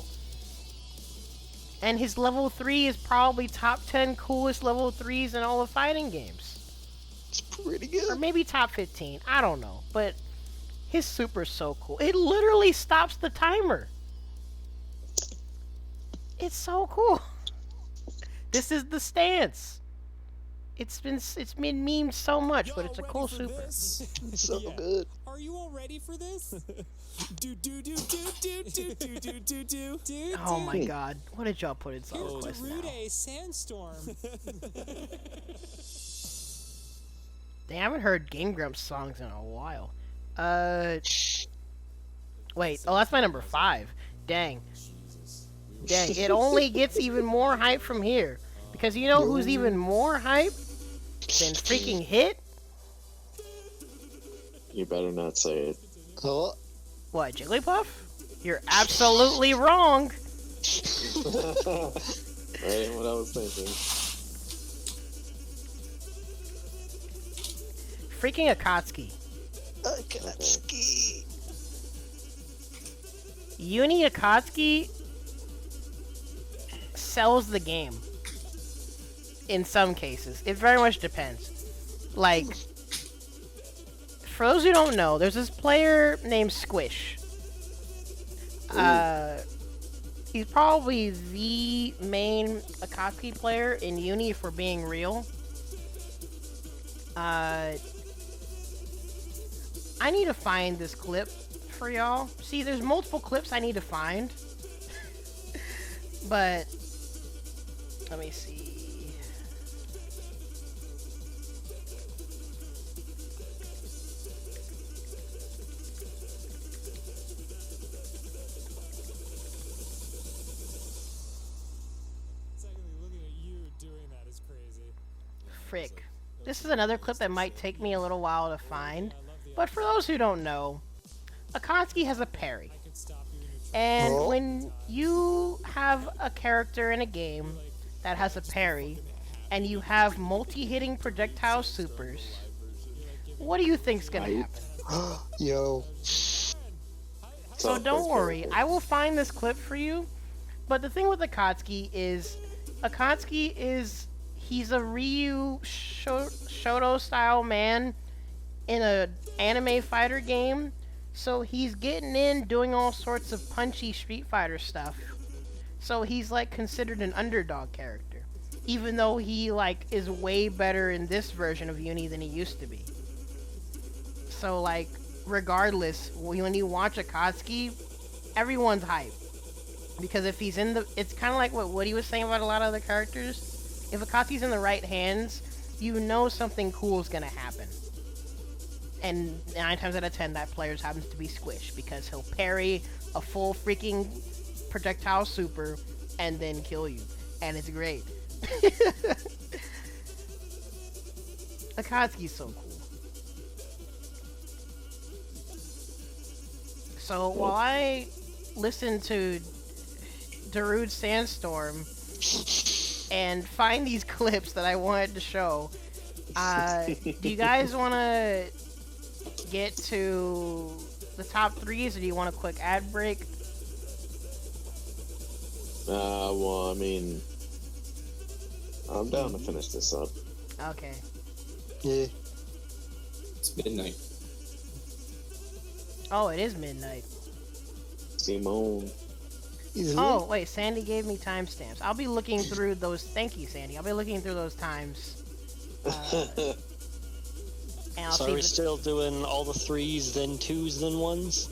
And his level 3 is probably top 10 coolest level 3s in all the fighting games. It's pretty good. Or maybe top 15. I don't know. But his super's so cool. It literally stops the timer. It's so cool. This is the stance. It's been memed so much, but it's a cool super. It's so good. Are you all ready for this? do do do do do do do do do do do. Oh my god. What did y'all put in Song Here's Request now? Darude Sandstorm. Dang, I haven't heard Game Grumps songs in a while. Wait. Oh, that's my number 5. Dang. Dang, it only gets even more hype from here. Because you know who's even more hype than freaking Hit? You better not say it. Oh, What, Jigglypuff? You're absolutely wrong. That ain't what I was thinking. Freaking Akatsuki. Akatsuki. Uni Akatsuki sells the game. In some cases. It very much depends. Like, for those who don't know, there's this player named Squish. He's probably the main Akatsuki player in Uni, if we're being real. I need to find this clip for y'all. See, there's multiple clips I need to find. But, let me see. frick. This is another clip that might take me a little while to find, but for those who don't know, Akatsuki has a parry. And when you have a character in a game that has a parry, and you have multi-hitting projectile supers, what do you think's gonna happen? Yo. So don't worry, I will find this clip for you. But the thing with Akatsuki is he's a Ryu Shoto style man in a anime fighter game. So he's getting in doing all sorts of punchy Street Fighter stuff. So he's like considered an underdog character, even though he like is way better in this version of Uni than he used to be. So like regardless, when you watch Akatsuki, everyone's hyped. Because if he's in the... It's kind of like what Woody was saying about a lot of other characters. If Akatsuki's in the right hands, you know something cool is going to happen. And 9 times out of 10, that player happens to be Squish. Because he'll parry a full freaking projectile super and then kill you. And it's great. Akatsuki's so cool. So while I listen to Darude Sandstorm and find these clips that I wanted to show, do you guys want to get to the top threes, or do you want a quick ad break? Well, I mean, I'm down to finish this up. Okay. Yeah. It's midnight. Oh, it is midnight. Simone. Oh, wait, Sandy gave me timestamps. I'll be looking through those. Thank you, Sandy. I'll be looking through those times. And I'll So see are we if it- still doing all the 3s, then 2s, then 1s?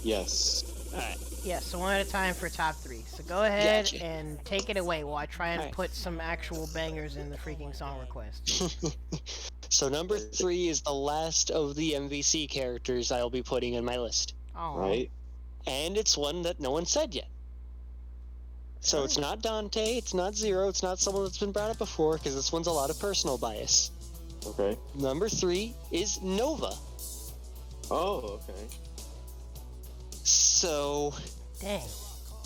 Yes. Alright. Yeah, so one at a time for top three. So go ahead Gotcha. and take it away while I try and Alright. put some actual bangers in the freaking song request. So number 3 is the last of the MVC characters I'll be putting in my list. Oh, Right? And it's one that no one said yet. So it's not Dante, it's not Zero, it's not someone that's been brought up before, because this one's a lot of personal bias. Okay. Number 3 is Nova. Oh, okay. So, dang.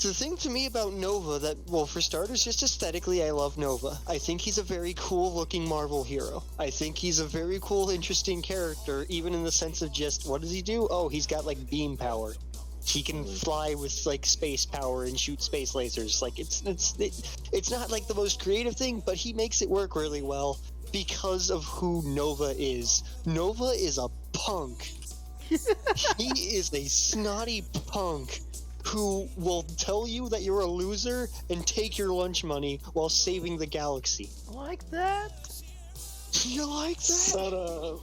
the thing to me about Nova that, well, for starters, just aesthetically, I love Nova. I think he's a very cool-looking Marvel hero. I think he's a very cool, interesting character, even in the sense of just, what does he do? Oh, he's got, like, beam power. He can fly with, like, space power and shoot space lasers. Like, it's not, like, the most creative thing, but he makes it work really well because of who Nova is. Nova is a punk. He is a snotty punk who will tell you that you're a loser and take your lunch money while saving the galaxy. Like that? You like that? Shut up.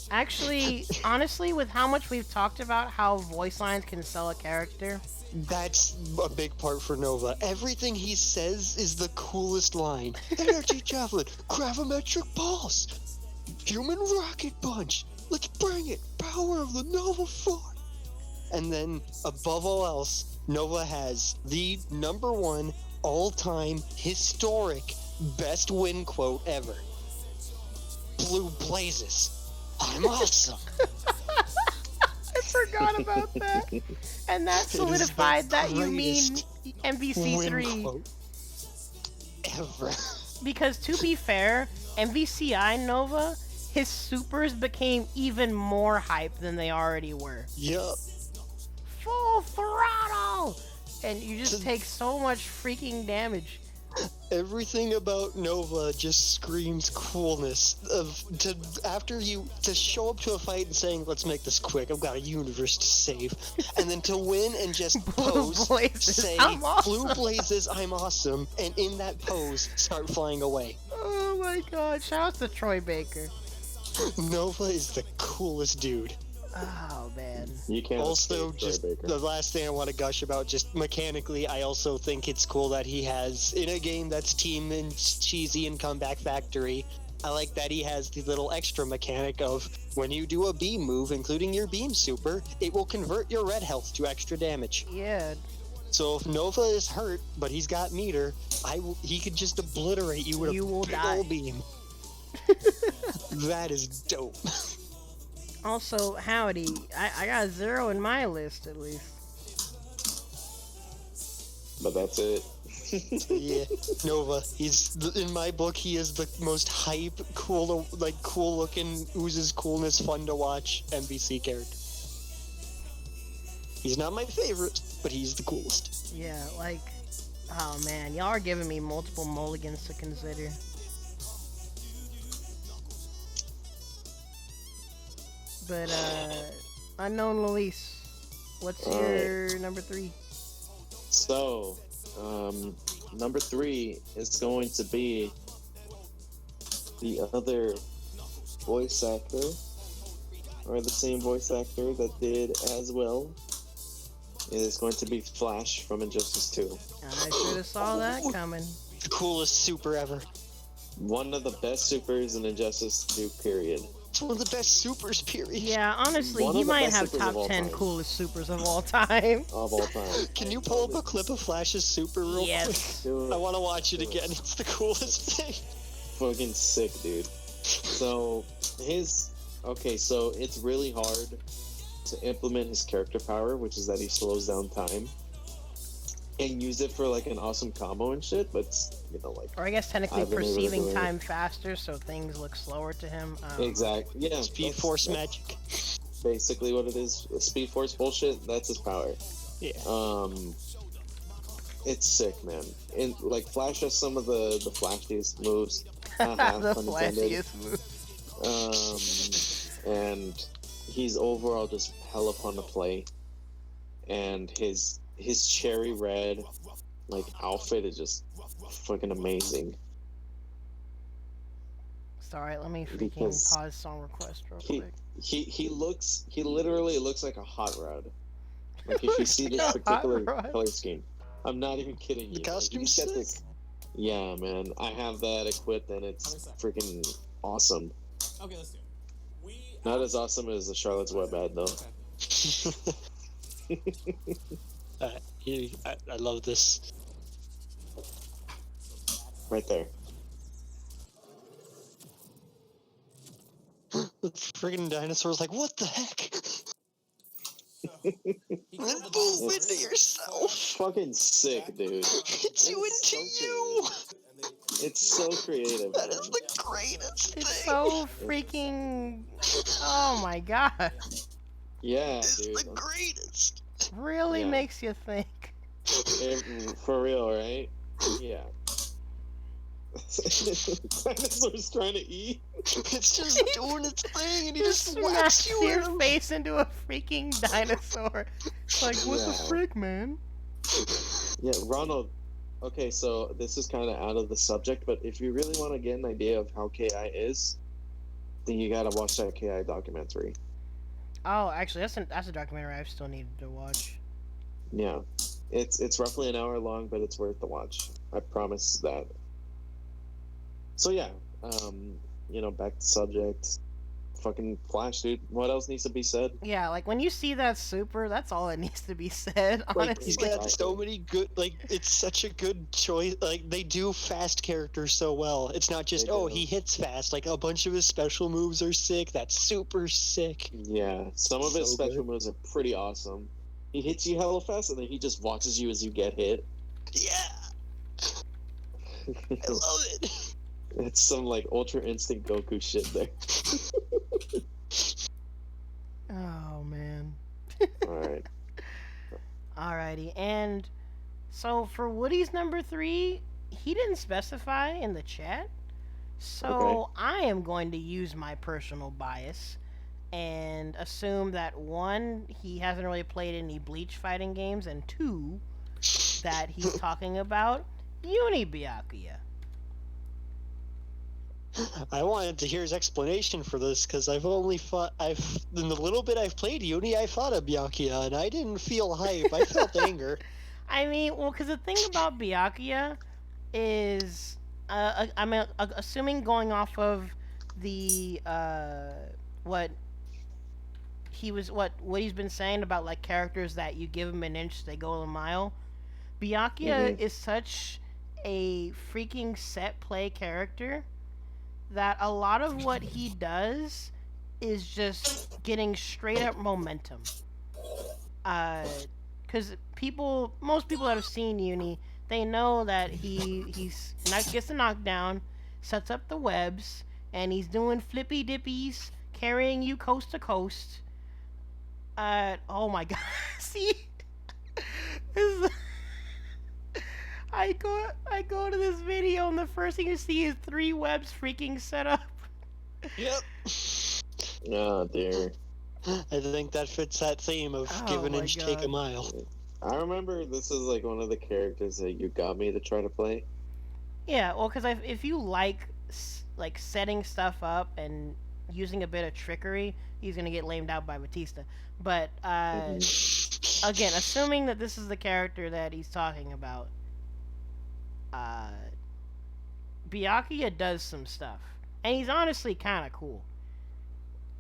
Actually, honestly, with how much we've talked about how voice lines can sell a character, That's a big part for Nova. Everything he says is the coolest line. Energy javelin, gravimetric pulse, human rocket punch. Let's bring it. Power of the Nova Force. And then, above all else, Nova has the #1 all-time historic best win quote ever. Blue blazes. I'm awesome. I forgot about that. And that solidified that you mean MVC Win 3. quote ever. Because to be fair, MVCI Nova, his supers became even more hype than they already were. Yup. Full throttle! And you just take so much freaking damage. Everything about Nova just screams coolness. To show up to a fight and saying, "Let's make this quick. I've got a universe to save," and then to win and just Blue pose, blazes, say, I'm awesome. "Blue blazes, I'm awesome," and in that pose, start flying away. Oh my god, shout out to Troy Baker. Nova is the coolest dude. Oh man. You can't Also, escape Troy just Baker. the last thing I want to gush about, just mechanically, I also think it's cool that he has, in a game that's team and cheesy and Comeback Factory, I like that he has the little extra mechanic of when you do a beam move, including your beam super, it will convert your red health to extra damage. Yeah. So if Nova is hurt, but he's got meter, he could just obliterate you with You a will big die. ol' beam. That is dope. Also, howdy, I got 0 in my list at least. But that's it. Yeah, Nova. In my book. He is the most hype, cool looking, oozes coolness, fun to watch NPC character. He's not my favorite, but he's the coolest. Yeah, like, oh man, y'all are giving me multiple mulligans to consider. But Unknown Luis, what's your number 3? So, number 3 is going to be the other voice actor, or the same voice actor that did as well. It is going to be Flash from Injustice 2. I should have saw that coming. The coolest super ever. One of the best supers in Injustice 2, period. It's one of the best supers, period. Yeah, honestly, One he of the might best have supers of top all 10 time. coolest supers of all time. Of all time. Can you pull up a clip of Flash's super real Yes. quick? I want to watch it again. It's the coolest thing. Fucking sick, dude. So, so it's really hard to implement his character power, which is that he slows down time, and use it for like an awesome combo and shit, but like... Or I guess technically I've been able to perceiving do it. time faster, so things look slower to him. Exactly. Yeah. Speed Force magic. Basically what it is. Speed Force bullshit, that's his power. Yeah. It's sick, man. And like Flash has some of the flashiest moves. The Pun intended. flashiest move. And he's overall just hella fun to play. And his cherry red like outfit is just fucking amazing. Sorry, let me freaking Because pause song request real quick. He literally looks like a hot rod. Like if you see this Like a particular hot rod? color scheme. I'm not even kidding you. The costume's He's got sick. this- Yeah, man. I have that equipped and it's freaking awesome. Okay, let's do it. Not as awesome as the Charlotte's Web ad though. I love this. Right there. The friggin' dinosaur's like, what the heck? Move into yourself. Fucking sick, dude. It's you It's into so you. It's so creative. That is man. the greatest It's thing. so freaking... Oh my god. Yeah, It's dude. the greatest. Really Yeah. makes you think. For real, right? Yeah. Dinosaur's trying to eat. It's just doing its thing, and he just whacks Smash you in your him. face into a freaking dinosaur. Like, what the Yeah. frick, man? Yeah, Ronald. Okay, so this is kind of out of the subject, but if you really want to get an idea of how KI is, then you gotta watch that KI documentary. Oh, actually, that's a documentary I still needed to watch. Yeah, it's roughly an hour long, but it's worth the watch. I promise that. So yeah, back to subject. Fucking Flash, dude. What else needs to be said? Yeah, like when you see that super, that's all that needs to be said. Like, Honestly, he's got so many good, like, it's such a good choice. Like, they do fast characters so well. It's not just, They oh, do. he hits fast. Like, a bunch of his special moves are sick. That's super sick. Yeah, some of his So special good. moves are pretty awesome. He hits you hella fast, and then he just watches you as you get hit. Yeah, I love it. It's some like Ultra Instinct Goku shit there. oh man. All right. Alrighty, and so for Woody's number 3, he didn't specify in the chat. So Okay. I am going to use my personal bias and assume that 1, he hasn't really played any Bleach fighting games, and 2, that he's talking about Byakuya. I wanted to hear his explanation for this because in the little bit I've played Uni, I fought a Byakuya and I didn't feel hype. I felt anger. I mean, well, because the thing about Byakuya is, assuming going off of the what he's been saying about like characters that you give them an inch, they go a mile. Byakuya is such a freaking set play character that a lot of what he does is just getting straight up momentum. Because most people that have seen Uni, they know that gets the knockdown, sets up the webs, and he's doing flippy dippies, carrying you coast to coast. Oh my god, see, this is, I go to this video and the first thing you see is 3 webs freaking set up. Yep. Oh dear. I think that fits that theme of Oh give an my inch, take a God. mile. I remember this is like one of the characters that you got me to try to play. Yeah, well, because if you like setting stuff up and using a bit of trickery, he's gonna get lamed out by Batista. But again, assuming that this is the character that he's talking about, Byakuya does some stuff, and he's honestly kind of cool.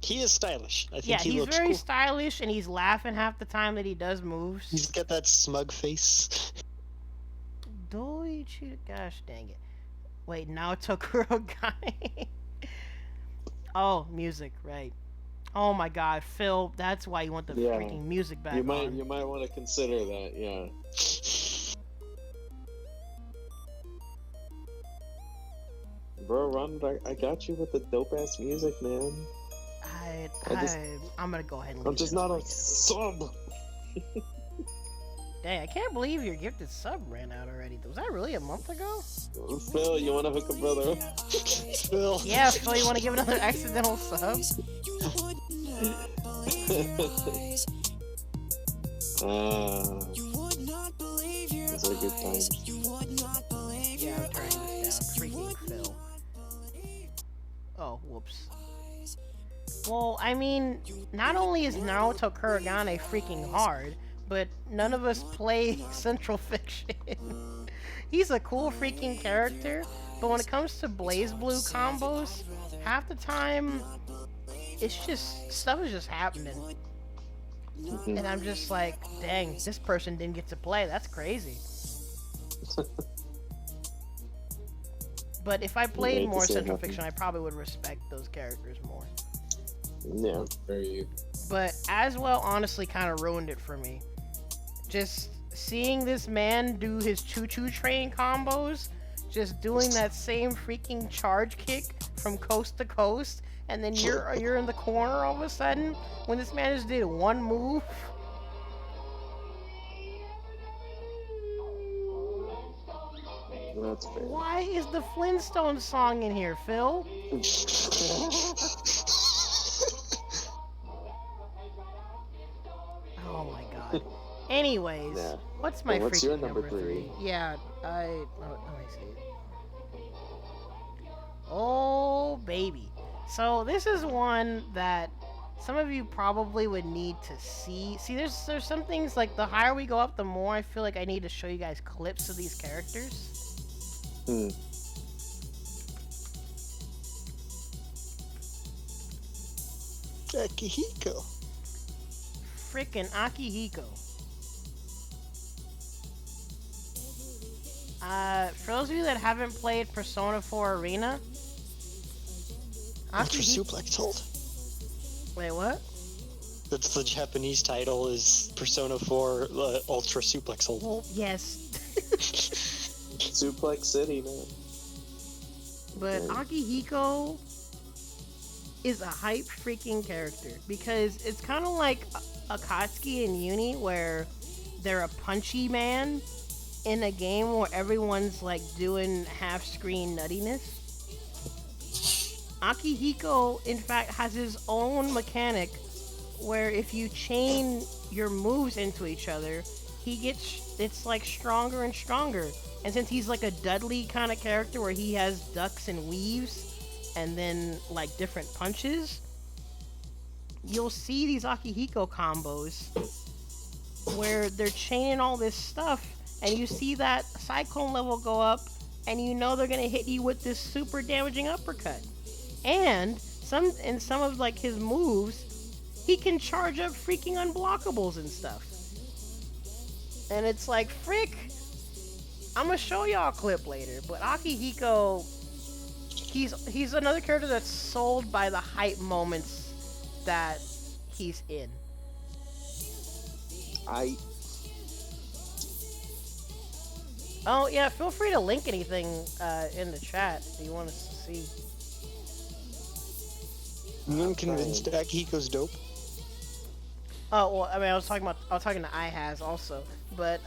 He is stylish. I think Yeah, he he's looks very cool. stylish, and he's laughing half the time that he does moves. He's got that smug face. Doichi, gosh dang it. Wait, Naoto Kurogane. Oh, music, right. Oh my god, Phil, that's why you want the Yeah. freaking music back You might on. want to consider that. Yeah. Bro, Ron, I got you with the dope ass music, man. I'm gonna go ahead and I'm leave just it not like a this. sub. Dang, I can't believe your gifted sub ran out already. Was that really a month ago? Phil, you want to hook a brother up? Phil. Yeah, Phil, you want to give another accidental sub? Those are good times. Yeah, I'm turning this down. Freaking Phil. Oh, whoops. Well, I mean, not only is Naruto Kurogane freaking hard, but none of us play Central Fiction. He's a cool freaking character, but when it comes to Blaze Blue combos, half the time, it's just, stuff is just happening. And I'm just like, dang, this person didn't get to play. That's crazy. But if I played hate to more see it Central happen. Fiction, I probably would respect those characters more. Yeah. But as well, honestly, kind of ruined it for me. Just seeing this man do his choo-choo train combos, just doing that same freaking charge kick from coast to coast, and then you're in the corner all of a sudden when this man just did one move. That's fair. Why is the Flintstones song in here, Phil? Oh my god. Anyways, Yeah. what's my Well, what's freaking your number number 3? three? Yeah, let me see. Oh baby. So this is one that some of you probably would need to see. See, there's some things like the higher we go up, the more I feel like I need to show you guys clips of these characters. Akihiko. Frickin' Akihiko. For those of you that haven't played Persona 4 Arena, Ultra Suplex hold. Wait, what? That's the Japanese title, is Persona 4 Ultra Suplex hold. Well, yes. Suplex City, man. But Akihiko is a hype freaking character because it's kind of like Akatsuki and Uni, where they're a punchy man in a game where everyone's like doing half-screen nuttiness. Akihiko, in fact, has his own mechanic where if you chain your moves into each other, it's like stronger and stronger. And since he's like a Dudley kind of character where he has ducks and weaves and then like different punches, you'll see these Akihiko combos where they're chaining all this stuff, and you see that cyclone level go up, and you know they're gonna hit you with this super damaging uppercut. And some of like his moves, he can charge up freaking unblockables and stuff. And it's like, frick, I'm gonna show y'all a clip later, but Akihiko, he's another character that's sold by the hype moments that he's in. Oh yeah, feel free to link anything in the chat that you want us to see. I'm convinced Akihiko's dope. Oh well, I mean, I was talking to iHas also, but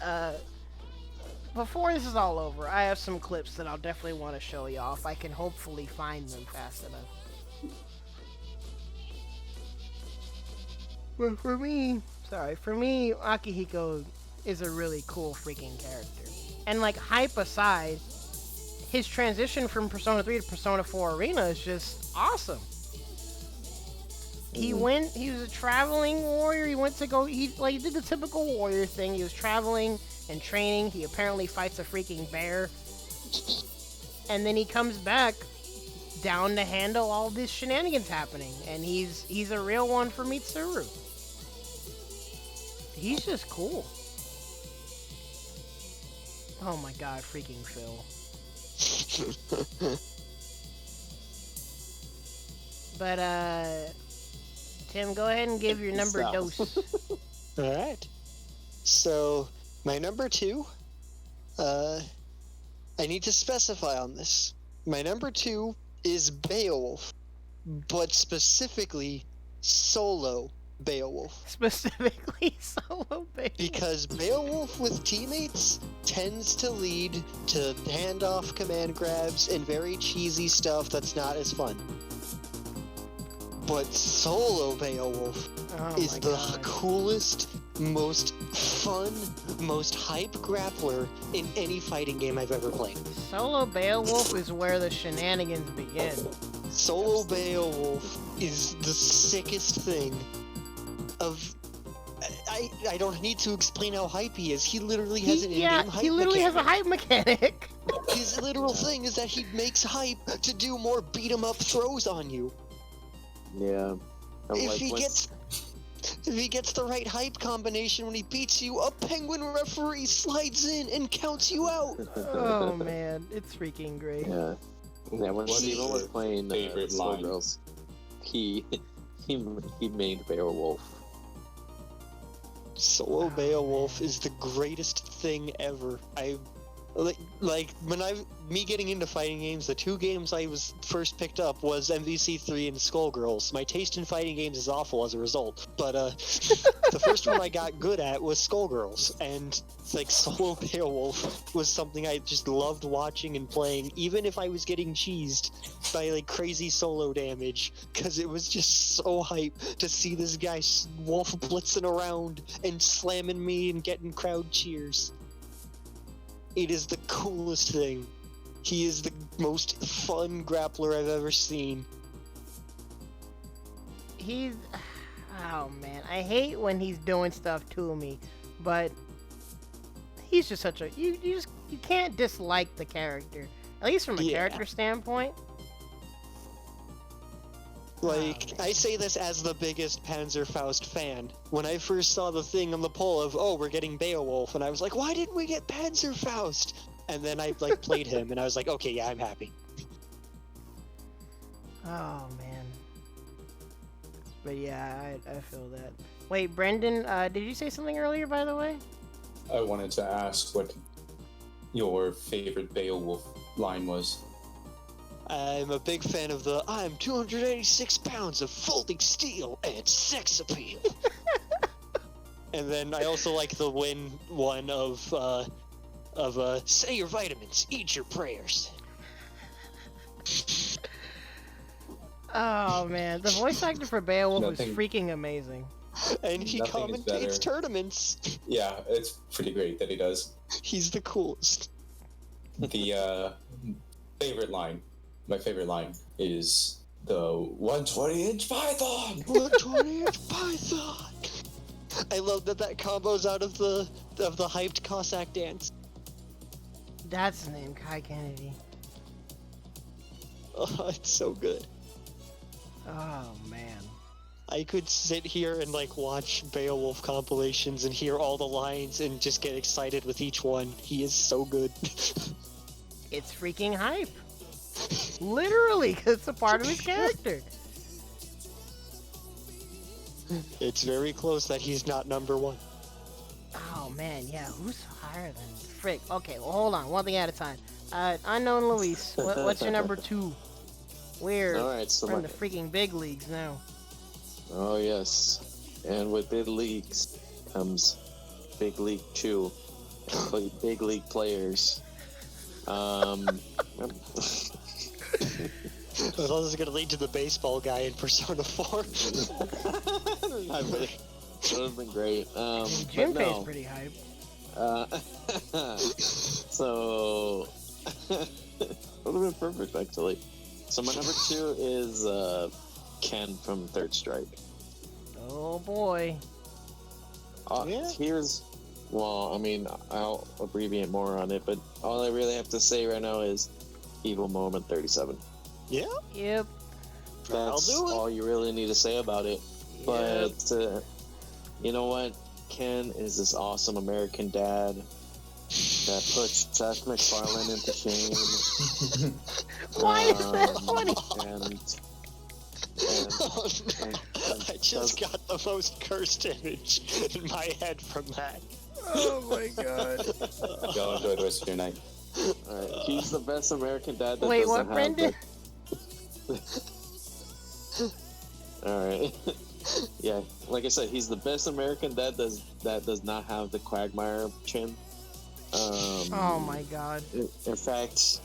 before this is all over, I have some clips that I'll definitely want to show y'all if I can hopefully find them fast enough. But for me, Akihiko is a really cool freaking character. And like hype aside, his transition from Persona 3 to Persona 4 Arena is just awesome. He was a traveling warrior. He did the typical warrior thing. He was traveling and training. He apparently fights a freaking bear. And then he comes back down to handle all this shenanigans happening. And he's a real one for Mitsuru. He's just cool. Oh my god, freaking Phil. But, Tim, go ahead and give your number dose. Alright. So, my number 2, I need to specify on this. My number 2 is Beowulf, but specifically solo Beowulf. Specifically solo Beowulf. Because Beowulf with teammates tends to lead to handoff command grabs and very cheesy stuff that's not as fun. But solo Beowulf is the coolest, most fun, most hype grappler in any fighting game I've ever played. Solo Beowulf is where the shenanigans begin. Solo Beowulf is the sickest thing of... I don't need to explain how hype he is. He literally has an in-game hype he literally mechanic. has a hype mechanic. His literal thing is that he makes hype to do more beat-em-up throws on you. Yeah. If he gets the right hype combination when he beats you, a penguin referee slides in and counts you out. Oh man, it's freaking great. Yeah. Yeah, when Steven was playing favorite line? Girls, he made Beowulf. Solo Beowulf is the greatest thing ever. Me getting into fighting games, the 2 games I was first picked up was MVC3 and Skullgirls. My taste in fighting games is awful as a result, but the first one I got good at was Skullgirls, and Solo Beowulf was something I just loved watching and playing, even if I was getting cheesed by crazy solo damage, because it was just so hype to see this guy wolf blitzing around and slamming me and getting crowd cheers. It is the coolest thing. He is the most fun grappler I've ever seen. Oh man, I hate when he's doing stuff to me, but he's just such a you can't dislike the character, at least from a character standpoint. I say this as the biggest Panzerfaust fan. When I first saw the thing on the poll of, we're getting Beowulf, and I was like, why didn't we get Panzerfaust? And then I played him, and I was like, okay, yeah, I'm happy. Oh man. But yeah, I feel that. Wait, Brendan, did you say something earlier, by the way? I wanted to ask what your favorite Beowulf line was. I'm a big fan of the I'm 286 pounds of folding steel and sex appeal. And then I also like the one of say your vitamins, eat your prayers. Oh man, the voice actor for Beowulf was freaking amazing. And he commentates tournaments. Yeah, it's pretty great that he does. He's the coolest. The favorite line. My favorite line is the 120-inch python! 120-inch python! I love that combo's out of the hyped Cossack dance. That's his name, Kai Kennedy. Oh, it's so good. Oh, man. I could sit here and watch Beowulf compilations and hear all the lines and just get excited with each one. He is so good. It's freaking hype. Literally, 'cause it's a part of his character. It's very close that he's not number one. Oh man, yeah, who's higher than Frick? Okay, well hold on, one thing at a time. Unknown Luis, what's your number 2? We're All right, so in my, the freaking big leagues now. oh yes, and with big leagues comes big league chew, big league players. I thought this was going to lead to the baseball guy in Persona 4. That would have been great. Jim but Pay's no. pretty hype. So would have been perfect actually. So my number 2 is Ken from Third Strike. Oh boy. Yeah. Here's, well, I mean, I'll abbreviate more on it, but all I really have to say right now is Evil Moment 37. Yeah, Yep. That's do it. all you really need to say about it. Yep. But you know what? Ken is this awesome American dad that puts Seth MacFarlane into shame. Why is that funny? And Oh, no. I just got the most cursed image in my head from that. Oh my god. Y'all enjoy the rest of your night. he's the best American dad that Wait, doesn't what, have Brendan? Alright. Yeah, like I said, he's the best American dad that does not have the quagmire chin. Oh my god. In fact,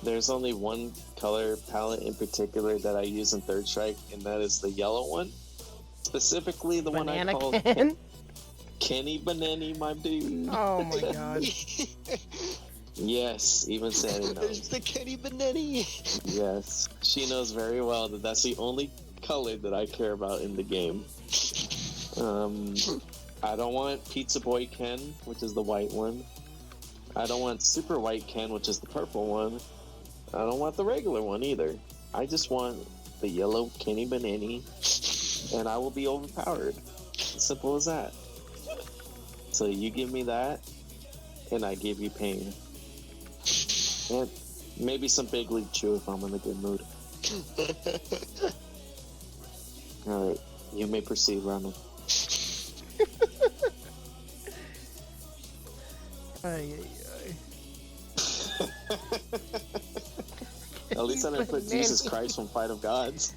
there's only one color palette in particular that I use in Third Strike, and that is the yellow one. Specifically, the one I Banana call can? Kenny Banani, my dude. Oh my god. Yes, even Sandy There's knows. the Kenny Benetti. Yes, she knows very well that that's the only color that I care about in the game. I don't want Pizza Boy Ken, which is the white one. I don't want Super White Ken, which is the purple one. I don't want the regular one either. I just want the yellow Kenny Banani, and I will be overpowered. Simple as that. So you give me that, and I give you pain. And maybe some Big League Chew if I'm in a good mood. Alright, you may proceed, Ronald. Ay, ay, At least I didn't put Banani. Jesus Christ from Fight of Gods.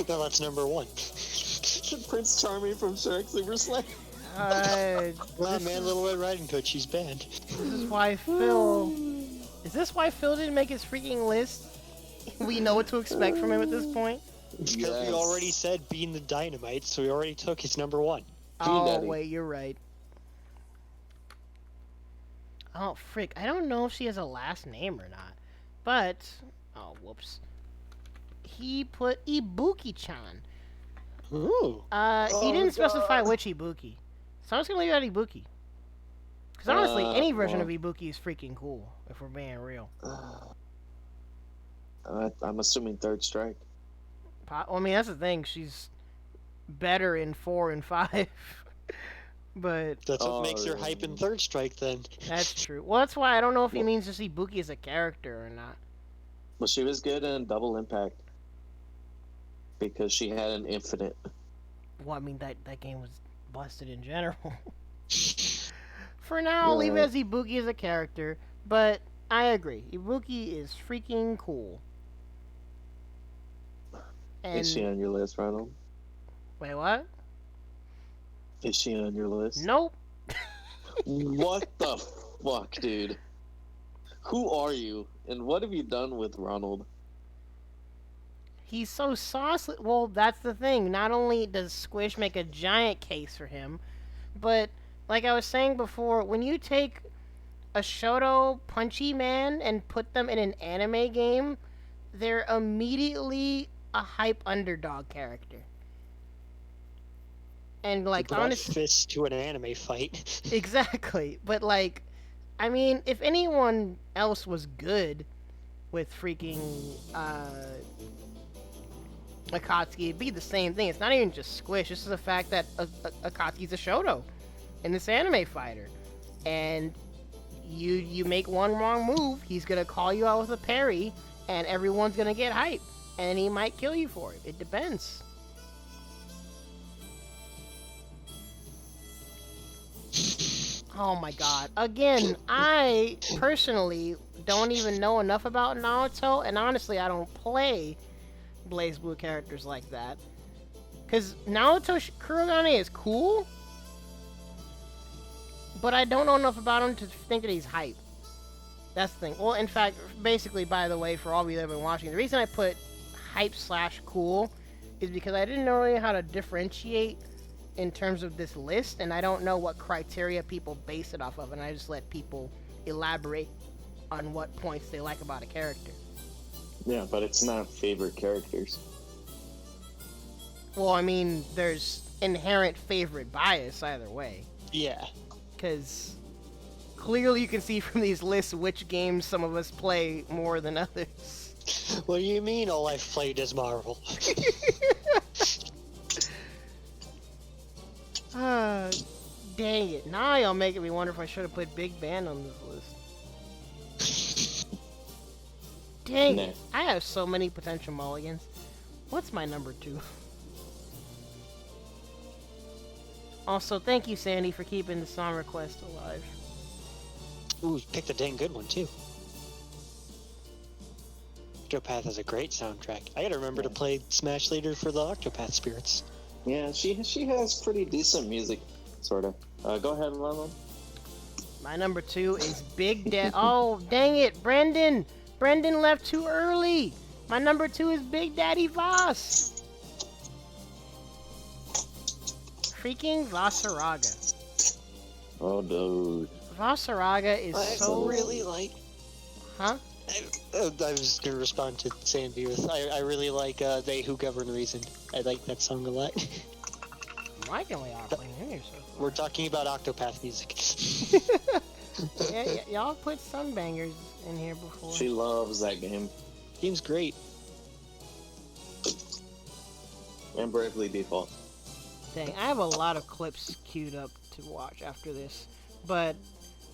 No, that's number 1. Prince Charming from Shrek Super Slay. Well, man, Little Red Riding Hood, she's banned. This is why Phil... Is this why Phil didn't make his freaking list? We know what to expect from him at this point? Because we already said Bean the Dynamite, so we already took his number 1. Oh, Daddy. wait, you're right. Oh, frick. I don't know if she has a last name or not. But... Oh, whoops. He put Ibuki-chan. Ooh. He didn't specify which Ibuki. So I'm just gonna leave it at Ibuki. Because honestly, any version of Ibuki is freaking cool, if we're being real. I'm assuming Third Strike. I mean, that's the thing. She's better in 4 and 5. But That's what makes her hype in Third Strike, then. that's true. Well, that's why I don't know if he means to see Ibuki as a character or not. Well, she was good in Double Impact. Because she had an infinite. Well, I mean, that game was busted in general. For now, I'll leave it as Ibuki as a character, but I agree. Ibuki is freaking cool. And... Is she on your list, Ronald? Wait, what? Is she on your list? Nope. What the fuck, dude? Who are you, and what have you done with Ronald? He's so saucy. Well, that's the thing. Not only does Squish make a giant case for him, but like I was saying before, when you take a Shoto punchy man and put them in an anime game, they're immediately a hype underdog character. And like honestly, fists to an anime fight. Exactly. But like, I mean, if anyone else was good with freaking Akatsuki, it'd be the same thing. It's not even just Squish. This is the fact that Akatsuki's a Shoto in this anime fighter. And you make one wrong move, he's gonna call you out with a parry, and everyone's gonna get hype, and he might kill you for it. It depends. Oh my god. Again, I personally don't even know enough about Naruto, and honestly, I don't play BlazBlue characters like that. Because Naruto Kurogane is cool, but I don't know enough about him to think that he's hype. That's the thing. Well, in fact, basically, by the way, for all of you that have been watching, the reason I put hype/cool is because I didn't know really how to differentiate in terms of this list, and I don't know what criteria people base it off of, and I just let people elaborate on what points they like about a character. Yeah, but it's not favorite characters. Well, I mean, there's inherent favorite bias either way. Yeah. Because clearly you can see from these lists which games some of us play more than others. What do you mean all I've played is Marvel? Dang it. Now y'all making me wonder if I should have put Big Band on this list. Dang it. I have so many potential mulligans. What's my number 2? Also, thank you, Sandy, for keeping the song request alive. Ooh, you picked a dang good one, too. Octopath has a great soundtrack. I gotta remember to play Smash Leader for the Octopath Spirits. Yeah, she has pretty decent music, sort of. Go ahead, Lalo. My number 2 is Big Daddy. Oh, dang it, Brendan! Brendan left too early! My number 2 is Big Daddy Voss! Freaking Vasaraga. Oh, dude. Vasaraga is so... really like... Huh? I was gonna respond to Sandy with, I really like They Who Govern Reason. I like that song a lot. Why can we all play here so far? We're talking about Octopath music. Yeah, y'all put some bangers in here before. She loves that game. Game's great. And Bravely Default. Dang, I have a lot of clips queued up to watch after this, but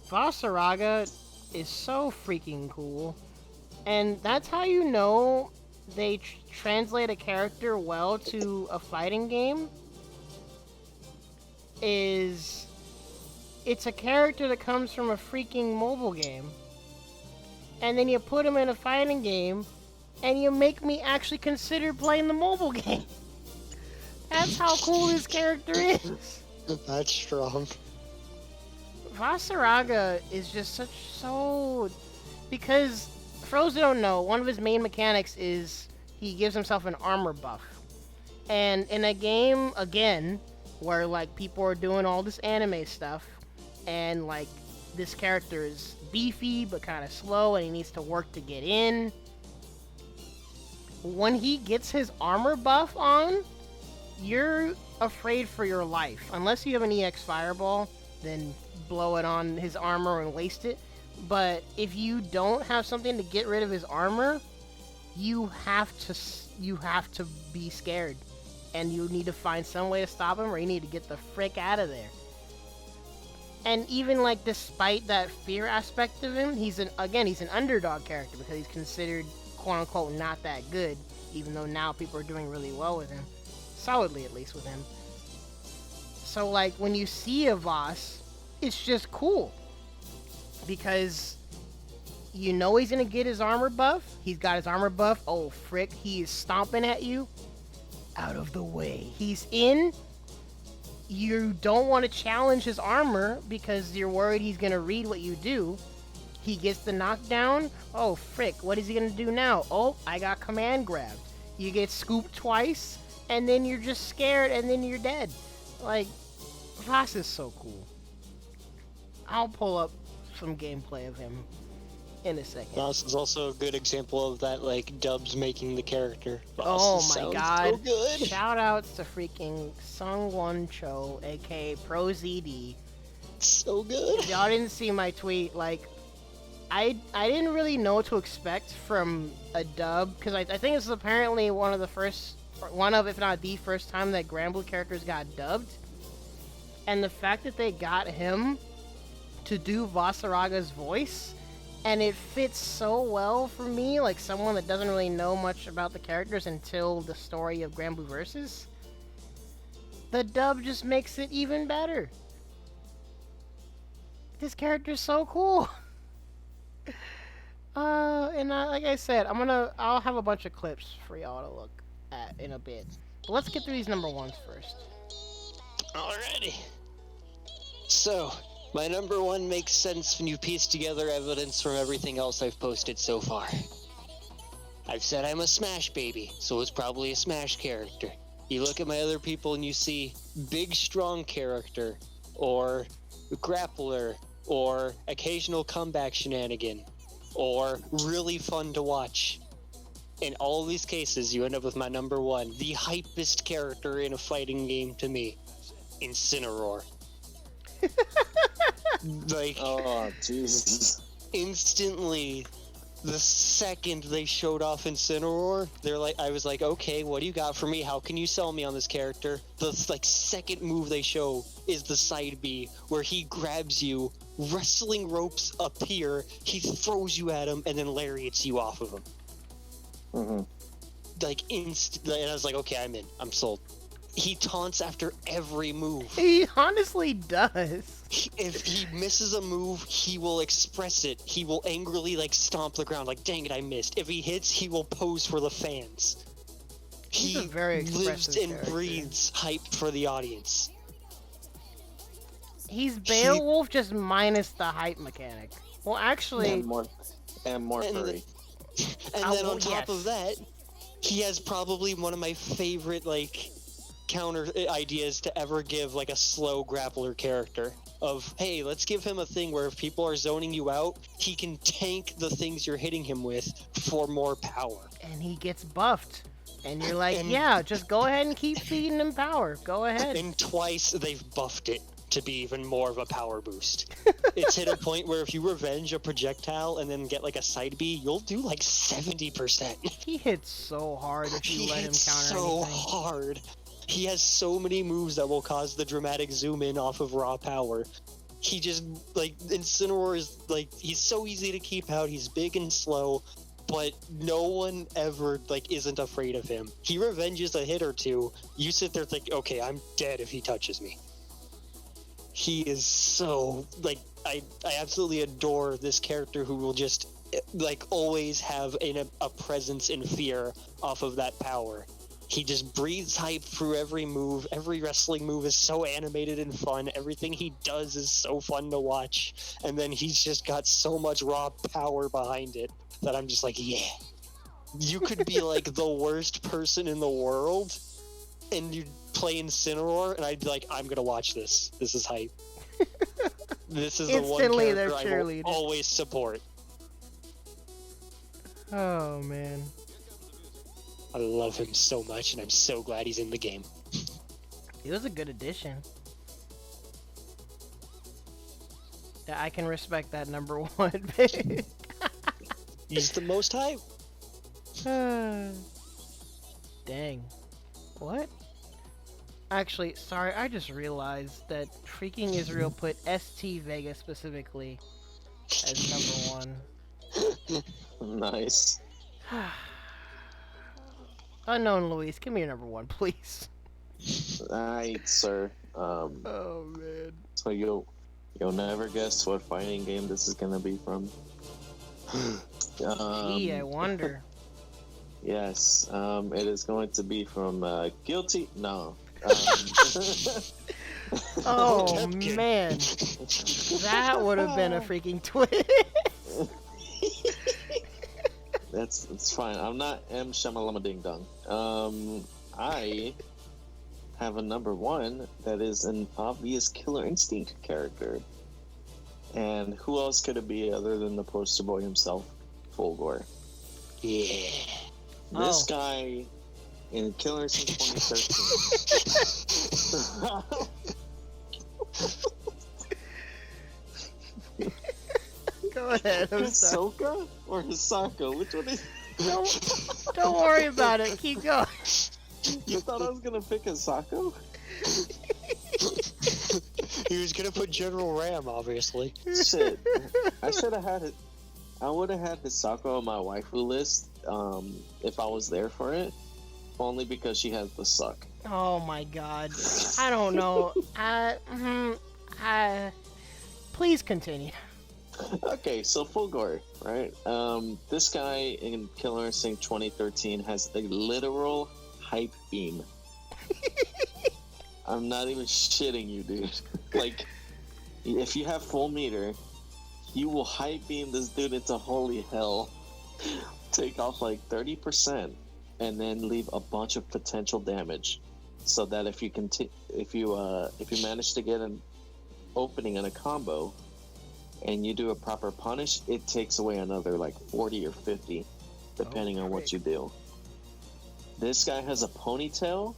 Vasaraga is so freaking cool, and that's how you know they translate a character well to a fighting game. Is it's a character that comes from a freaking mobile game, and then you put him in a fighting game, and you make me actually consider playing the mobile game. That's how cool this character is. That's strong. Vasaraga is just so... Because, for those who don't know, one of his main mechanics is he gives himself an armor buff. And in a game, again, where, like, people are doing all this anime stuff, and, like, this character is beefy but kind of slow, and he needs to work to get in. When he gets his armor buff on, you're afraid for your life. Unless you have an EX Fireball, then blow it on his armor and waste it. But if you don't have something to get rid of his armor, you have to be scared, and you need to find some way to stop him, or you need to get the frick out of there. And even, like, despite that fear aspect of him, he's an underdog character because he's considered quote unquote not that good, even though now people are doing really well with him, solidly at least with him. So, like, when you see a Voss, it's just cool. Because you know he's gonna get his armor buff. He's got his armor buff. Oh, frick. He is stomping at you. Out of the way. He's in. You don't want to challenge his armor because you're worried he's gonna read what you do. He gets the knockdown. Oh, frick. What is he gonna do now? Oh, I got command grabbed. You get scooped twice, and then you're just scared, and then you're dead. Like, Voss is so cool. I'll pull up some gameplay of him in a second. Voss is also a good example of that, like, dubs making the character. Oh my god. So good. Shout outs to freaking Sungwon Cho, aka Pro ZD. So good. If y'all didn't see my tweet, like, I didn't really know what to expect from a dub, because I think this is apparently one of, if not the first time that Granblue characters got dubbed. And the fact that they got him to do Vasaraga's voice, and it fits so well for me, like someone that doesn't really know much about the characters until the story of Grand Blue Versus. The dub just makes it even better. This character's so cool. Like I said, I'll have a bunch of clips for y'all to look at in a bit. But let's get through these number ones first. Alrighty. So, my number one makes sense when you piece together evidence from everything else I've posted so far. I've said I'm a Smash baby, so it's probably a Smash character. You look at my other people and you see big, strong character, or grappler, or occasional comeback shenanigan, or really fun to watch. In all of these cases, you end up with my number one, the hypest character in a fighting game to me, Incineroar. Like, Oh, Jesus. instantly, the second they showed off Incineroar, I was like, okay, what do you got for me? How can you sell me on this character? The second move they show is the side B, where he grabs you, wrestling ropes appear, he throws you at him, and then lariats you off of him. Mm-hmm. And I was like, okay, I'm in. I'm sold. He taunts after every move. He honestly does. If he misses a move, he will express it. He will angrily, stomp the ground, like, dang it, I missed. If he hits, he will pose for the fans. He's a He very lives expressive and character. breathes hype for the audience. He's Beowulf, just minus the hype mechanic. Well, actually, And more furry. And then on top yes. of that, he has probably one of my favorite, counter ideas to ever give, a slow grappler character. Of, hey, let's give him a thing where if people are zoning you out, he can tank the things you're hitting him with for more power. and he gets buffed. And you're like, yeah, just go ahead and keep feeding him power. Go ahead. And twice they've buffed it to be even more of a power boost. It's hit a point where if you revenge a projectile and then get a side B, you'll do 70%. He hits so hard if you He let him hits counter so anything. hard. He has so many moves that will cause the dramatic zoom in off of raw power. He just, Incineroar is, he's so easy to keep out. He's big and slow, but no one ever, isn't afraid of him. He revenges a hit or two. You sit there think, okay, I'm dead if he touches me. He is so, I absolutely adore this character who will just, always have a presence and fear off of that power. He just breathes hype through every move. Every wrestling move is so animated and fun. Everything he does is so fun to watch. And then he's just got so much raw power behind it that I'm just like, yeah. You could be the worst person in the world and you'd play Incineroar and I'd be like, I'm going to watch this. This is hype. This is the one Instantly, they're character I will cheerleaders. always support. Oh, man. I love him so much and I'm so glad he's in the game. It was a good addition. Yeah, I can respect that number one. He's the most hype. Dang. What? Actually, sorry, I just realized that freaking Israel put ST Vega specifically as number one. Nice. Unknown Luis, give me your number one, please. Alright, sir. Oh, man. So you'll never guess what fighting game this is gonna be from. Gee, I wonder. Yes, it is going to be from Guilty. No. Oh, Tempkin. man. That would have been a freaking twist. It's fine. I'm not M. Shamalama Ding Dong. I have a number one that is an obvious Killer Instinct character. And who else could it be other than the poster boy himself, Fulgore? Yeah. This guy in Killer Instinct 2013. Go ahead, I'm sorry. Hisoka or Hisako? Which one is? Don't worry about it. Keep going. You thought I was gonna pick Hisako? He was gonna put General Ram, obviously. Shit. I should have had it. I would have had Hisako on my waifu list if I was there for it. Only because she has the suck. Oh my god. I don't know. Please continue. Okay, so full gore, right? This guy in Killer Instinct 2013 has a literal hype beam. I'm not even shitting you, dude. Like, if you have full meter, you will hype beam this dude into holy hell. Take off like 30%, and then leave a bunch of potential damage. So that if you manage to get an opening in a combo, and you do a proper punish, it takes away another like 40 or 50, depending on what you do. This guy has a ponytail.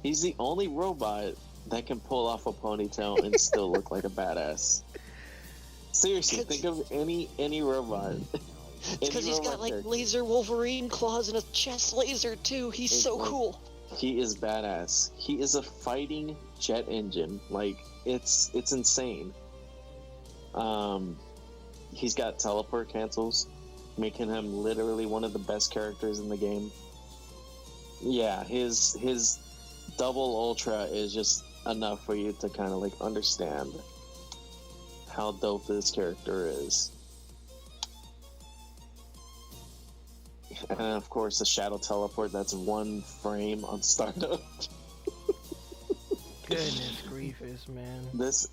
He's the only robot that can pull off a ponytail and still look like a badass. Seriously, think of any robot. Because he's got like laser Wolverine claws and a chest laser too. He's so cool. He is badass. He is a fighting jet engine. Like, it's insane. He's got teleport cancels, making him literally one of the best characters in the game. Yeah, his double ultra is just enough for you to kind of like understand how dope this character is. And of course the shadow teleport, that's one frame on startup. Goodness griefus, man. This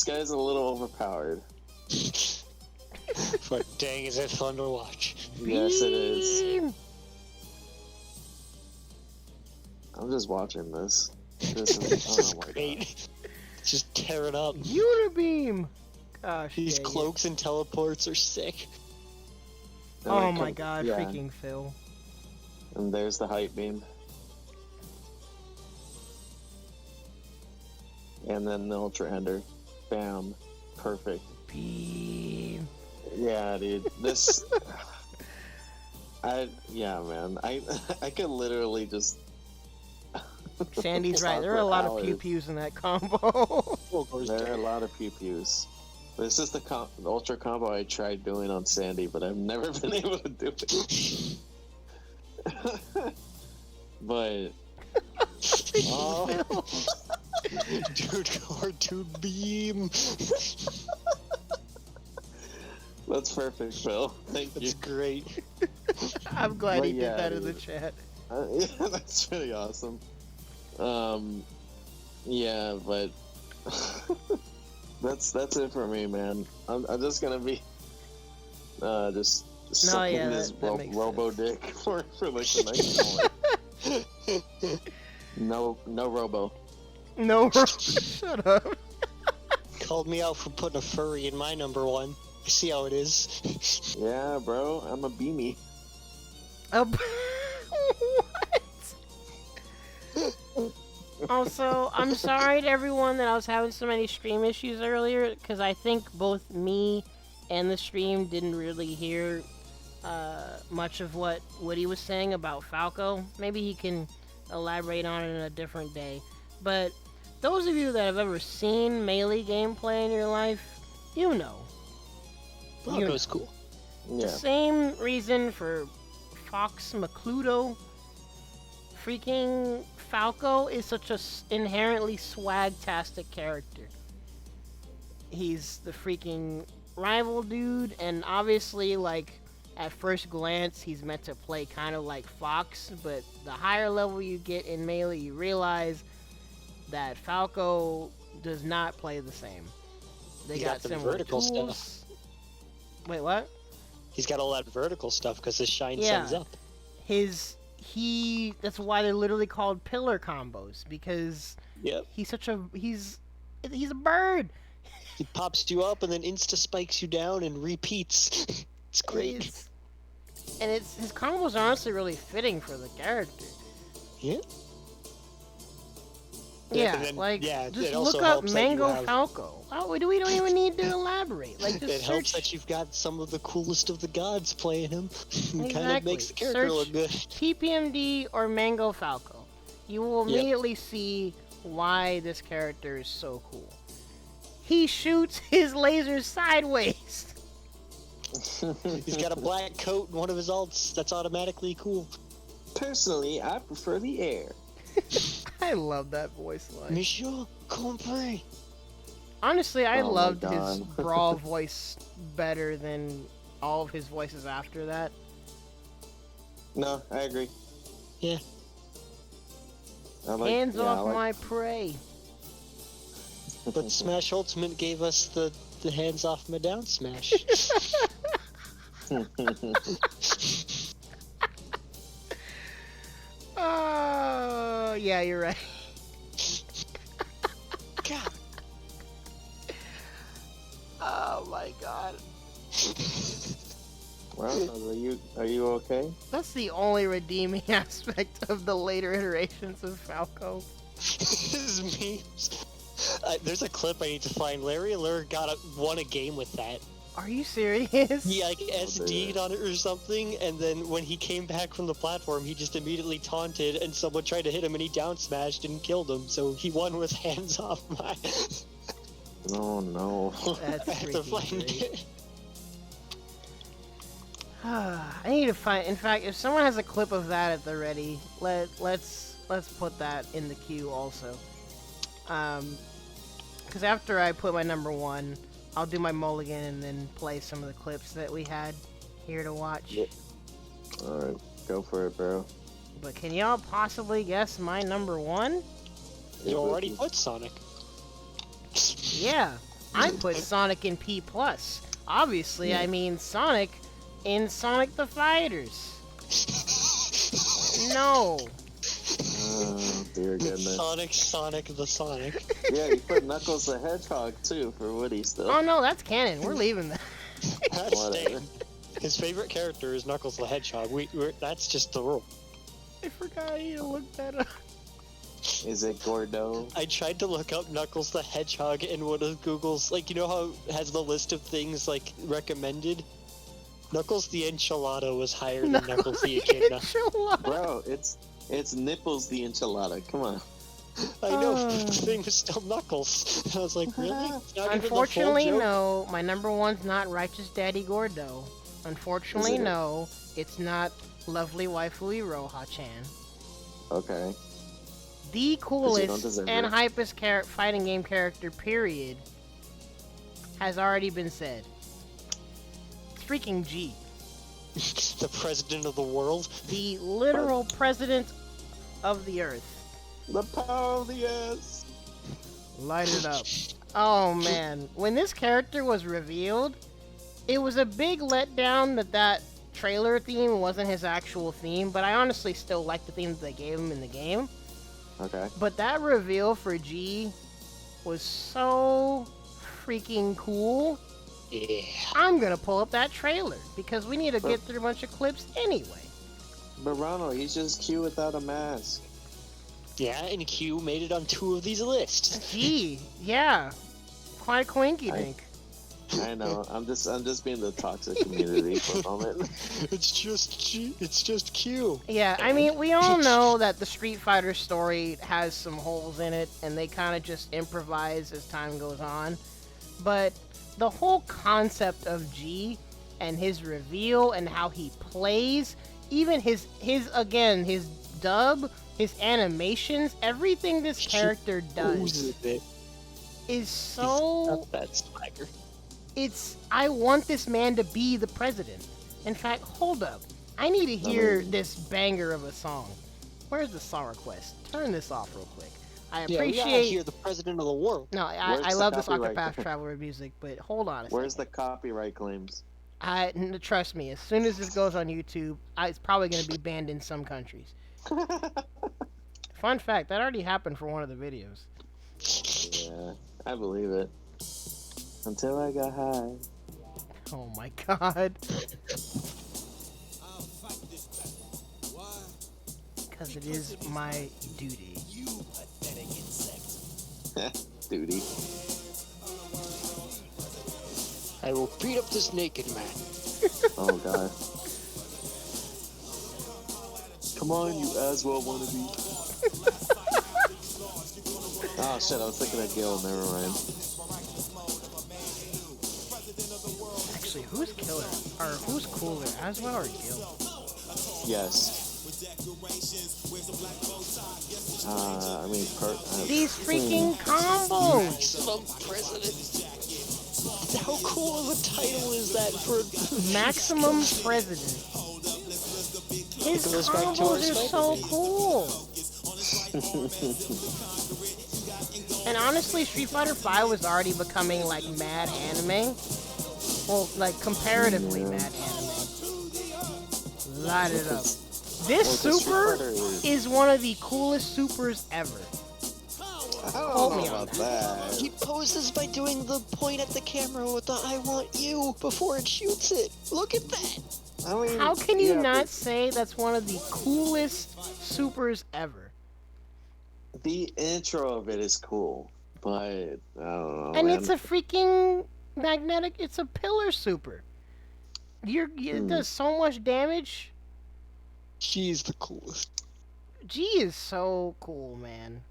guy's a little overpowered. But dang, is it fun to watch. Yes, it is. I'm just watching this. This is, oh my great. God. Just tear it up. Unibeam! Gosh, These dang it. cloaks and teleports are sick. And Oh then my god, yeah. freaking Phil. And there's the hype beam. And then the ultra ender. Bam. Perfect. Beam. Yeah, dude. This man. I could literally just Sandy's right. talk There are for a lot of hours. pew-pews in that combo. There are a lot of pew-pews. This is the ultra combo I tried doing on Sandy, but I've never been able to do it. But oh, Dude, cartoon beam. that's perfect, Phil. Thank you. That's great. I'm glad he But did yeah, that in the dude. chat. Yeah, that's pretty awesome. Yeah, but that's it for me, man. I'm just gonna be just sucking yeah, this that makes robo sense. dick for like the next hour. No robo. No, shut up. Called me out for putting a furry in my number one. I see how it is. Yeah, bro, I'm a beanie. What? Also, I'm sorry to everyone that I was having so many stream issues earlier, because I think both me and the stream didn't really hear much of what Woody was saying about Falco. Maybe he can elaborate on it in a different day. But those of you that have ever seen Melee gameplay in your life, you know. Falco's cool. Yeah. The same reason for Fox McCludo. Freaking Falco is such a inherently swag-tastic character. He's the freaking rival dude, and obviously, like, at first glance, he's meant to play kind of like Fox, but the higher level you get in Melee, you realize that Falco does not play the same. They He got got the similar vertical tools. stuff. Wait, what? He's got all that vertical stuff because his shine Yeah. sends up. That's why they're literally called pillar combos, because Yep. he's a bird. He pops you up and then insta spikes you down and repeats. It's great. His combos are honestly really fitting for the character. Yeah. Yeah, and then- like yeah, just it also look up helps that you Mango have- Falco. Oh, we don't even need to elaborate. Like just It helps search that you've got some of the coolest of the gods playing him. Kind of Exactly. makes the character Search look good. TPMD or Mango Falco. You will Yep. immediately see why this character is so cool. he shoots his lasers sideways. He's got a black coat and one of his alts. That's automatically cool. Personally, I prefer the air. I love that voice line. Monsieur Compre. Honestly, I Oh my loved his God. Brawl voice better than all of his voices after that. No, I agree. Yeah. Hands off my prey. But Smash Ultimate gave us the hands off my down smash. Oh, yeah, you're right. God. Oh my God. Well, are you okay? That's the only redeeming aspect of the later iterations of Falco. His memes. There's a clip I need to find. Larry Allure won a game with that. Are you serious? He like SD'd on it or something, and then when he came back from the platform, he just immediately taunted, and someone tried to hit him, and he down smashed and killed him. So he won with hands off my. Oh no. That's After freaking playing great. it. I need to find. In fact, if someone has a clip of that at the ready, let's put that in the queue also. Because after I put my number one, I'll do my mulligan and then play some of the clips that we had here to watch. Yep. All right, go for it, bro. But can y'all possibly guess my number one? You already put Sonic. Yeah, I put Sonic in P+. Obviously, I mean Sonic in Sonic the Fighters. No. Oh, dear goodness. Sonic the Sonic. Yeah, you put Knuckles the Hedgehog too for Woody still. Oh no, that's canon. We're leaving that. That's Whatever. Dave. His favorite character is Knuckles the Hedgehog. That's just the rule. I forgot I need to look that up. Is it Gordo? I tried to look up Knuckles the Hedgehog in one of Google's, like, you know how it has the list of things, like, recommended? Knuckles the Enchilada was higher than Knuckles the Echidna. Enchilada. Bro, it's Nipples the Enchilada. Come on. I know, but the thing was still Knuckles. I was like, really? It's not even the full Unfortunately, joke? no. My number one's not Righteous Daddy Gordo. Unfortunately, Is it? no. It's not Lovely Waifu Iroha-chan. Okay. The don't coolest deserve and it. hypest fighting game character, period, has already been said. It's freaking G. The president of the world? The literal president of the earth. The power of the S. Light it up. Oh man, when this character was revealed, it was a big letdown that trailer theme wasn't his actual theme, but I honestly still like the theme that they gave him in the game. Okay. But that reveal for G was so freaking cool. Yeah. I'm gonna pull up that trailer because we need to get through a bunch of clips anyway. But Ronald, he's just cute without a mask. Yeah, and Q made it on 2 of these lists. G, yeah, quite quinky dink. I know. I'm just being the toxic community for a moment. It's just Q. Yeah, I mean, we all know that the Street Fighter story has some holes in it, and they kind of just improvise as time goes on. But the whole concept of G and his reveal and how he plays, even his dub, his animations, everything this character does is so... That swagger. I want this man to be the president. In fact, hold up. I need to hear this banger of a song. Where's the song request? Turn this off real quick. I Yeah, we gotta appreciate... hear the president of the world. No, Where's I the love this copyright? Octopath Traveler music, but hold on a Where's second. the copyright claims? Trust me, as soon as this goes on YouTube, it's probably going to be banned in some countries. Fun fact, that already happened for one of the videos. Yeah, I believe it. Until I got high. Oh my god. Because it is my duty. Duty. I will beat up this naked man. Oh god. Come on, you Aswell wannabe. Oh shit, I was thinking of Gil, never mind. Actually, who's killer? Or who's cooler, Aswell or Gil? Yes. I mean, These freaking combos! Maximum President. How cool of a title is that for Maximum President. His Goes back to our combos are so Spider-Man. cool. And honestly, Street Fighter V was already becoming like mad anime. Well, like comparatively mad anime. Light it up. This super is one of the coolest supers ever. I don't Hold know me on about that. He poses by doing the point at the camera with the "I want you" before it shoots it. Look at that. I mean, How can you yeah, not say that's one of the coolest supers ever? The intro of it is cool, but I don't know. And man. it's a freaking magnetic. It's a pillar super. It does so much damage. She's the coolest. G is so cool, man.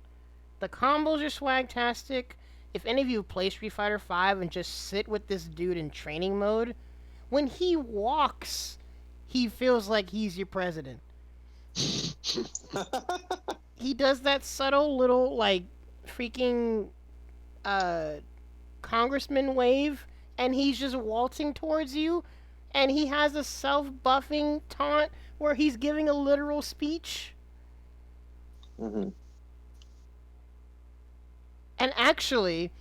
The combos are swagtastic. If any of you play Street Fighter V and just sit with this dude in training mode, when he walks, he feels like he's your president. He does that subtle little, like, freaking congressman wave, and he's just waltzing towards you, and he has a self-buffing taunt where he's giving a literal speech. Mhm. And actually,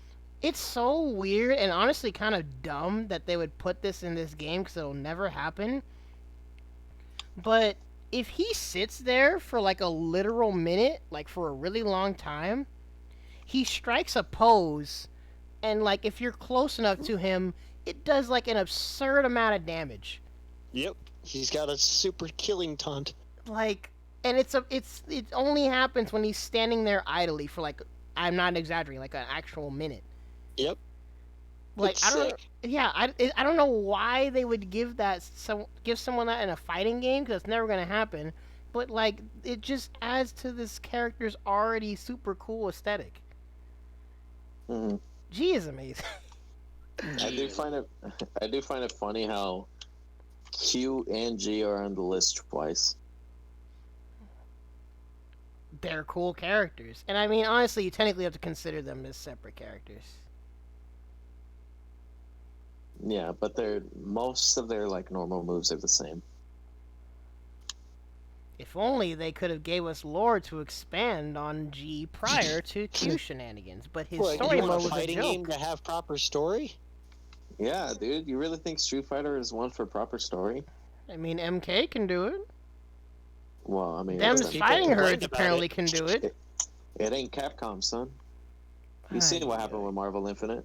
it's so weird and honestly kind of dumb that they would put this in this game because it'll never happen. But if he sits there for like a literal minute, like for a really long time, he strikes a pose, and like if you're close enough to him, it does like an absurd amount of damage. Yep. He's got a super killing taunt. Like, and it only happens when he's standing there idly for like, I'm not exaggerating, like an actual minute. Yep. Like It's I don't, sick. yeah, I don't know why they would give someone that in a fighting game because it's never gonna happen. But like, it just adds to this character's already super cool aesthetic. Mhm. G is amazing. I do find it funny how Q and G are on the list twice. They're cool characters, and I mean honestly, you technically have to consider them as separate characters. Yeah, but most of their like normal moves are the same. If only they could have gave us lore to expand on G prior to Q shenanigans, but his What, story you mode want a was a fighting game joke. to have proper story? Yeah, dude, you really think Street Fighter is one for proper story? I mean, MK can do it. Well, I mean, Them's people fighting complained herds about apparently it. can do it. It ain't Capcom, son. You seen what happened with Marvel Infinite?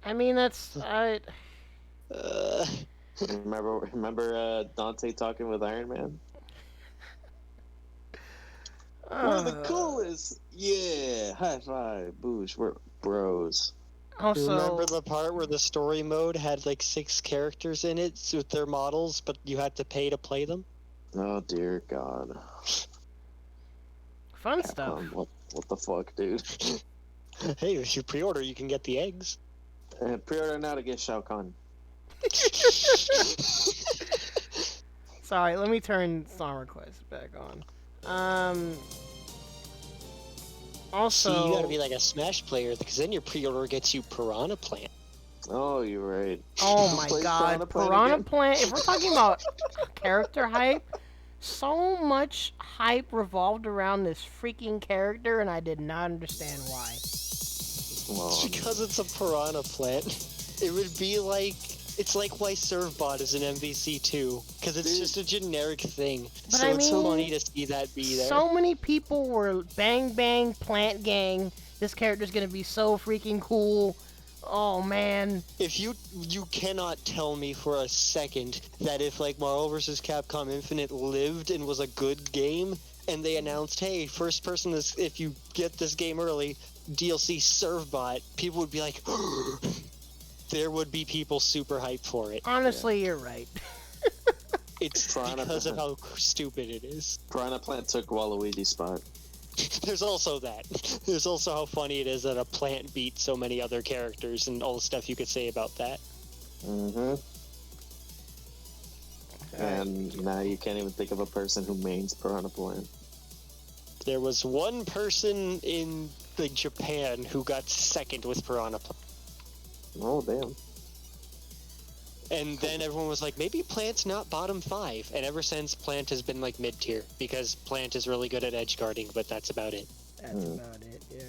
I mean, that's Remember Dante talking with Iron Man? We're the coolest. Yeah, high five, boosh. We're bros. Also, Remember the part where the story mode had like 6 characters in it with their models, but you had to pay to play them? Oh dear God. fun stuff. What the fuck, dude? Hey, if you pre-order, you can get the eggs. Pre-order now to get Shao Kahn. Sorry, let me turn song requests back on. Also, See, you gotta be like a Smash player, because then your pre-order gets you Piranha Plant. Oh, you're right. oh my Play god, Plant Piranha again? Plant. If we're talking about character hype, so much hype revolved around this freaking character, and I did not understand why. Well, It's because it's a Piranha Plant. It would be like... It's like why Servbot is an MVC too, because it's just a generic thing. But so I it's mean, funny to see that be there. So many people were bang bang plant gang. This character's gonna be so freaking cool. Oh man. If you cannot tell me for a second that if like Marvel vs. Capcom Infinite lived and was a good game, and they announced, hey, first person is, if you get this game early, DLC Servbot, people would be like, there would be people super hyped for it. Honestly, you're right. It's because of how stupid it is. Piranha Plant took Waluigi's spot. There's also that. There's also how funny it is that a plant beat so many other characters and all the stuff you could say about that. Mm-hmm. And now you can't even think of a person who mains Piranha Plant. There was one person in like Japan who got second with Piranha Plant. Oh, damn. And then everyone was like, maybe Plant's not bottom 5. And ever since, Plant has been like mid-tier. Because Plant is really good at edge guarding, but that's about it. That's about it, yeah.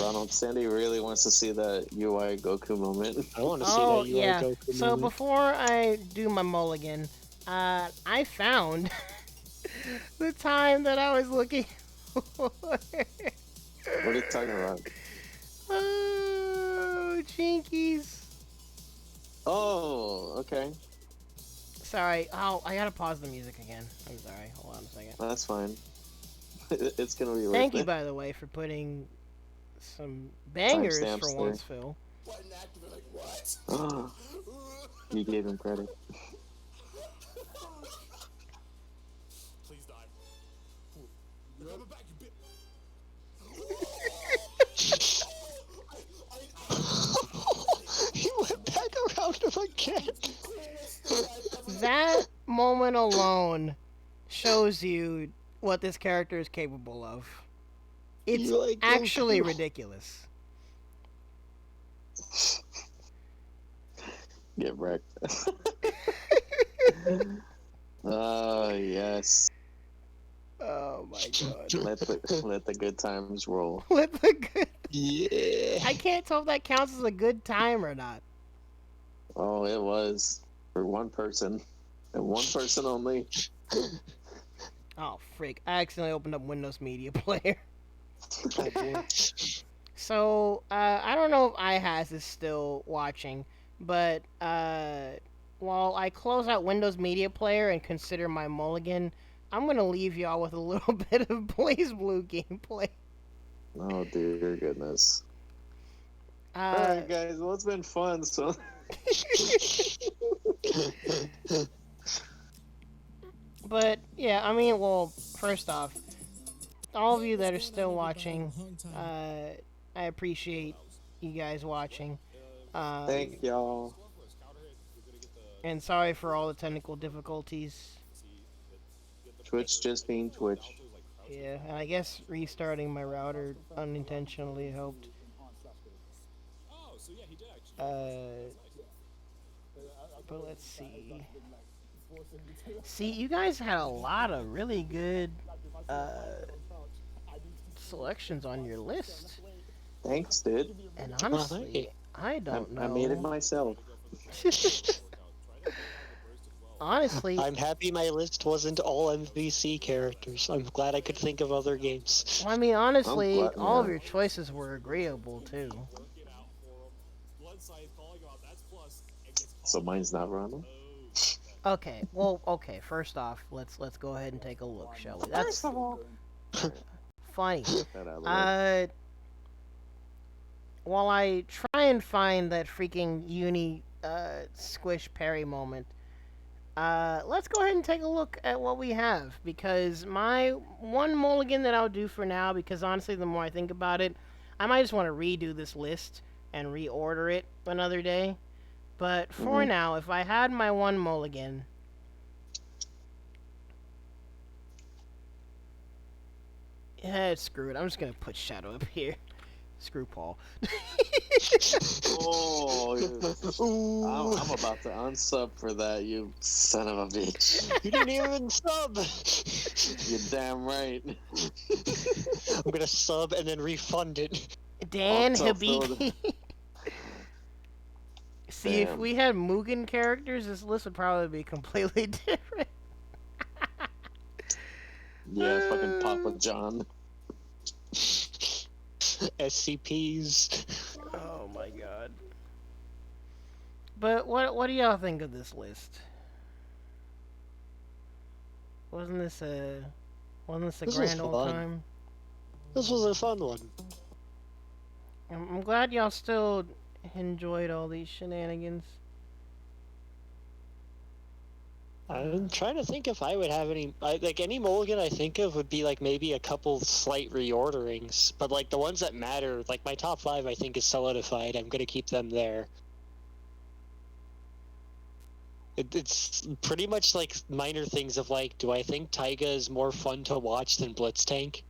Ronald Sandy really wants to see that UI Goku moment. I want to see Oh, that UI yeah. Goku So moment. before I do my mulligan, I found the time that I was looking for. What are you talking about? Oh, jinkies. Oh, okay. Sorry. Oh, I gotta pause the music again. I'm sorry. Hold on a second. That's fine. It's gonna be worth Thank you, it. by the way, for putting some bangers Timestamps for there. once, Phil. Button activate, like, what? Oh, you gave him credit. Please die. You have it back, you bit. He went back around him again. That moment alone shows you what this character is capable of. It's You like actually Goku. ridiculous. Get wrecked. Oh, yes. Oh my god. Let the good times roll. Let the good... Yeah. I can't tell if that counts as a good time or not. Oh, it was. For one person. And one person only. Oh, frick. I accidentally opened up Windows Media Player. Oh, boy. So, I don't know if iHas is still watching, but while I close out Windows Media Player and consider my mulligan, I'm going to leave y'all with a little bit of Blaze Blue gameplay. Oh, dear goodness. Alright, guys. Well, it's been fun, so... But, yeah, I mean, well, first off, all of you that are still watching, I appreciate you guys watching. Thank y'all. And sorry for all the technical difficulties. Twitch just being Twitch. Yeah, and I guess restarting my router unintentionally helped. But let's see. See, you guys had a lot of really good selections on your list. Thanks, dude. And honestly, I don't know. I made it myself. Honestly, I'm happy my list wasn't all MVC characters. I'm glad I could think of other games. well, I mean, honestly, I'm glad- all of yeah. your choices were agreeable too. So mine's not Ronald? Okay, well, okay. First off, let's go ahead and take a look, shall we? That's First of all... funny. Get that out of the way. While I try and find that freaking uni squish parry moment, let's go ahead and take a look at what we have, because my one mulligan that I'll do for now, because honestly, the more I think about it, I might just want to redo this list and reorder it another day. But for now, if I had my one mulligan, yeah, screw it. I'm just gonna put Shadow up here. Screw Paul. Oh, I'm about to unsub for that, you son of a bitch. You didn't even sub! You're damn right. I'm gonna sub and then refund it. Dan Oh, tough Hibiki. See, if Damn. we had Mugen characters, this list would probably be completely different. Yeah, fucking Papa John. SCPs. Oh my god. But what do y'all think of this list? Wasn't this a This was grand old fun. time? This was a fun one. I'm glad y'all still enjoyed all these shenanigans. I'm trying to think if I would have any... like, any mulligan I think of would be, like, maybe a couple slight reorderings. But, like, the ones that matter, like, my top 5 I think is solidified. I'm gonna keep them there. It's pretty much like minor things of like, do I think Taiga is more fun to watch than Blitztank?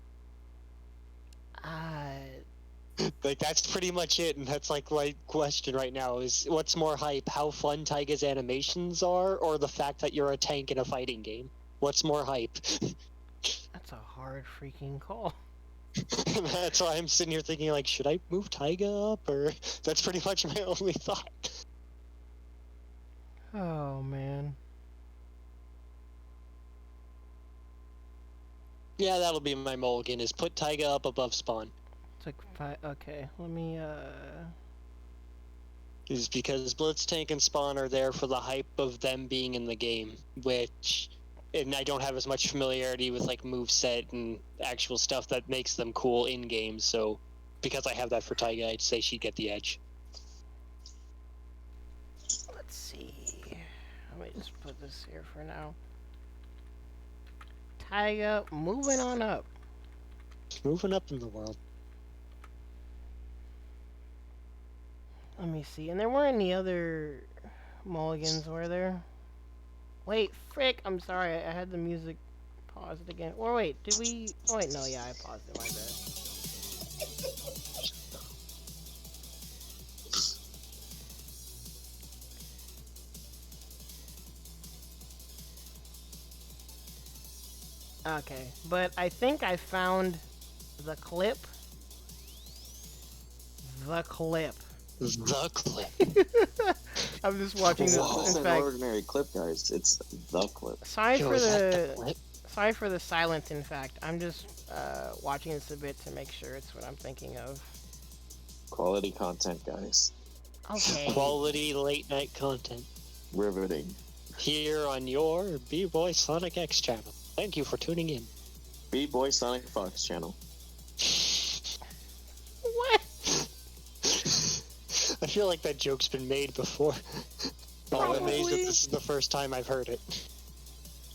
Like that's pretty much it, and that's like my question right now is what's more hype, how fun Taiga's animations are, or the fact that you're a tank in a fighting game? What's more hype? That's a hard freaking call. That's why I'm sitting here thinking like, should I move Taiga up, or that's pretty much my only thought. Oh man. Yeah, that'll be my mulligan, is put Taiga up above Spawn. It's like okay, let me Is because Blitztank and Spawn are there for the hype of them being in the game, which, and I don't have as much familiarity with like moveset and actual stuff that makes them cool in games, so because I have that for Taiga, I'd say she'd get the edge. let's see. Let me just put this here for now. Taiga, moving on up. Moving up in the world. Let me see. And there weren't any other mulligans, were there? Wait, frick! I'm sorry. I had the music paused again. Or wait, did we? Oh wait, no. Yeah, I paused it. My bad. Okay, but I think I found the clip. The clip. The clip. I'm just watching this. It's In an fact, ordinary clip, guys. It's the clip. sorry Yo, for is that the the clip? sorry for the silence. In fact, I'm just watching this a bit to make sure it's what I'm thinking of. Quality content, guys. Okay. Quality late night content. Riveting. Here on your B-Boy Sonic X channel. Thank you for tuning in. B-Boy Sonic Fox channel. What? I feel like that joke's been made before. I'm amazed that this is the first time I've heard it.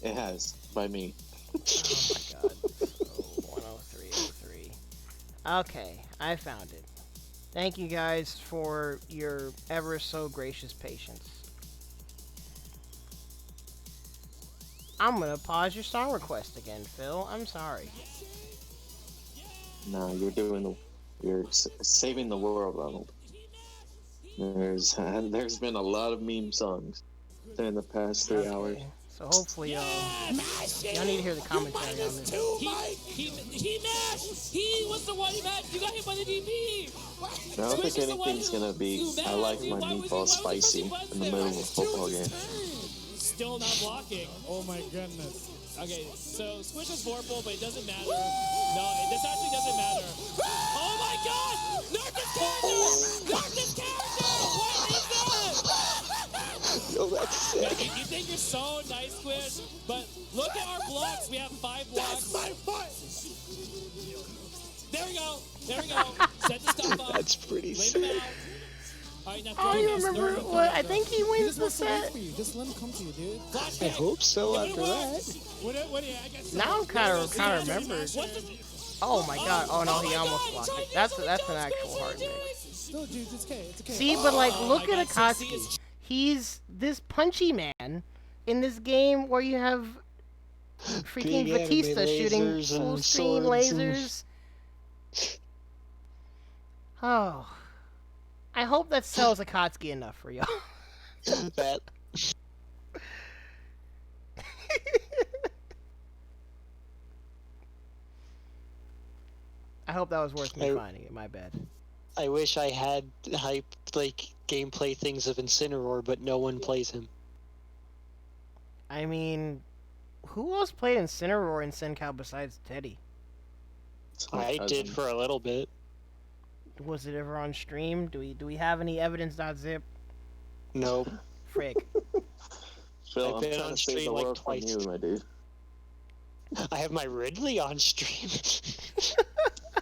It has, by me. Oh my god. So 10303. Okay, I found it. Thank you guys for your ever so gracious patience. I'm gonna pause your song request again, Phil. I'm sorry. No, you're saving the world, Ronald. There's been a lot of meme songs in the past 3 hours. So hopefully y'all need to hear the commentary on this. He mashed! He was the one he mashed! You got hit by the DP! I don't think anything's gonna be. I like my meatballs spicy in the middle of a football game. Still not blocking. Oh my goodness. Okay, so Squish is Vorpal, but it doesn't matter. No, this actually doesn't matter. Oh my god! Nerf this character! Nerf this character! What is that? Oh, that's sick. Yeah, you think you're so nice, Squish, but look at our blocks. We have 5 blocks. That's my foot! There we go. There we go. Set the stuff up. That's pretty Lay sick. them out. All right, now Oh, you remember what? I think he wins the Just wants to wait set. for you. Just let him come to you, dude. I hope so after that. Now I'm kind of remembered. Oh my god. Oh no, he almost blocked it. That's an actual hard mix. No, dude, it's okay. It's okay. See, but like, look at Akatsuki. He's this punchy man in this game where you have freaking Big anime Batista shooting lasers and full screen swords and- lasers. Oh. I hope that sells Akatsuki enough for y'all. That. I hope that was worth me finding it. My bad. I wish I had hype like gameplay things of Incineroar, but no one plays him. I mean, who else played Incineroar in Senkou besides Teddy? I did for a little bit. Was it ever on stream? Do we have any evidence.zip? Nope. Frick. Phil, I've I'm been trying on to save stream the like world from twice. you, my dude. I have my Ridley on stream.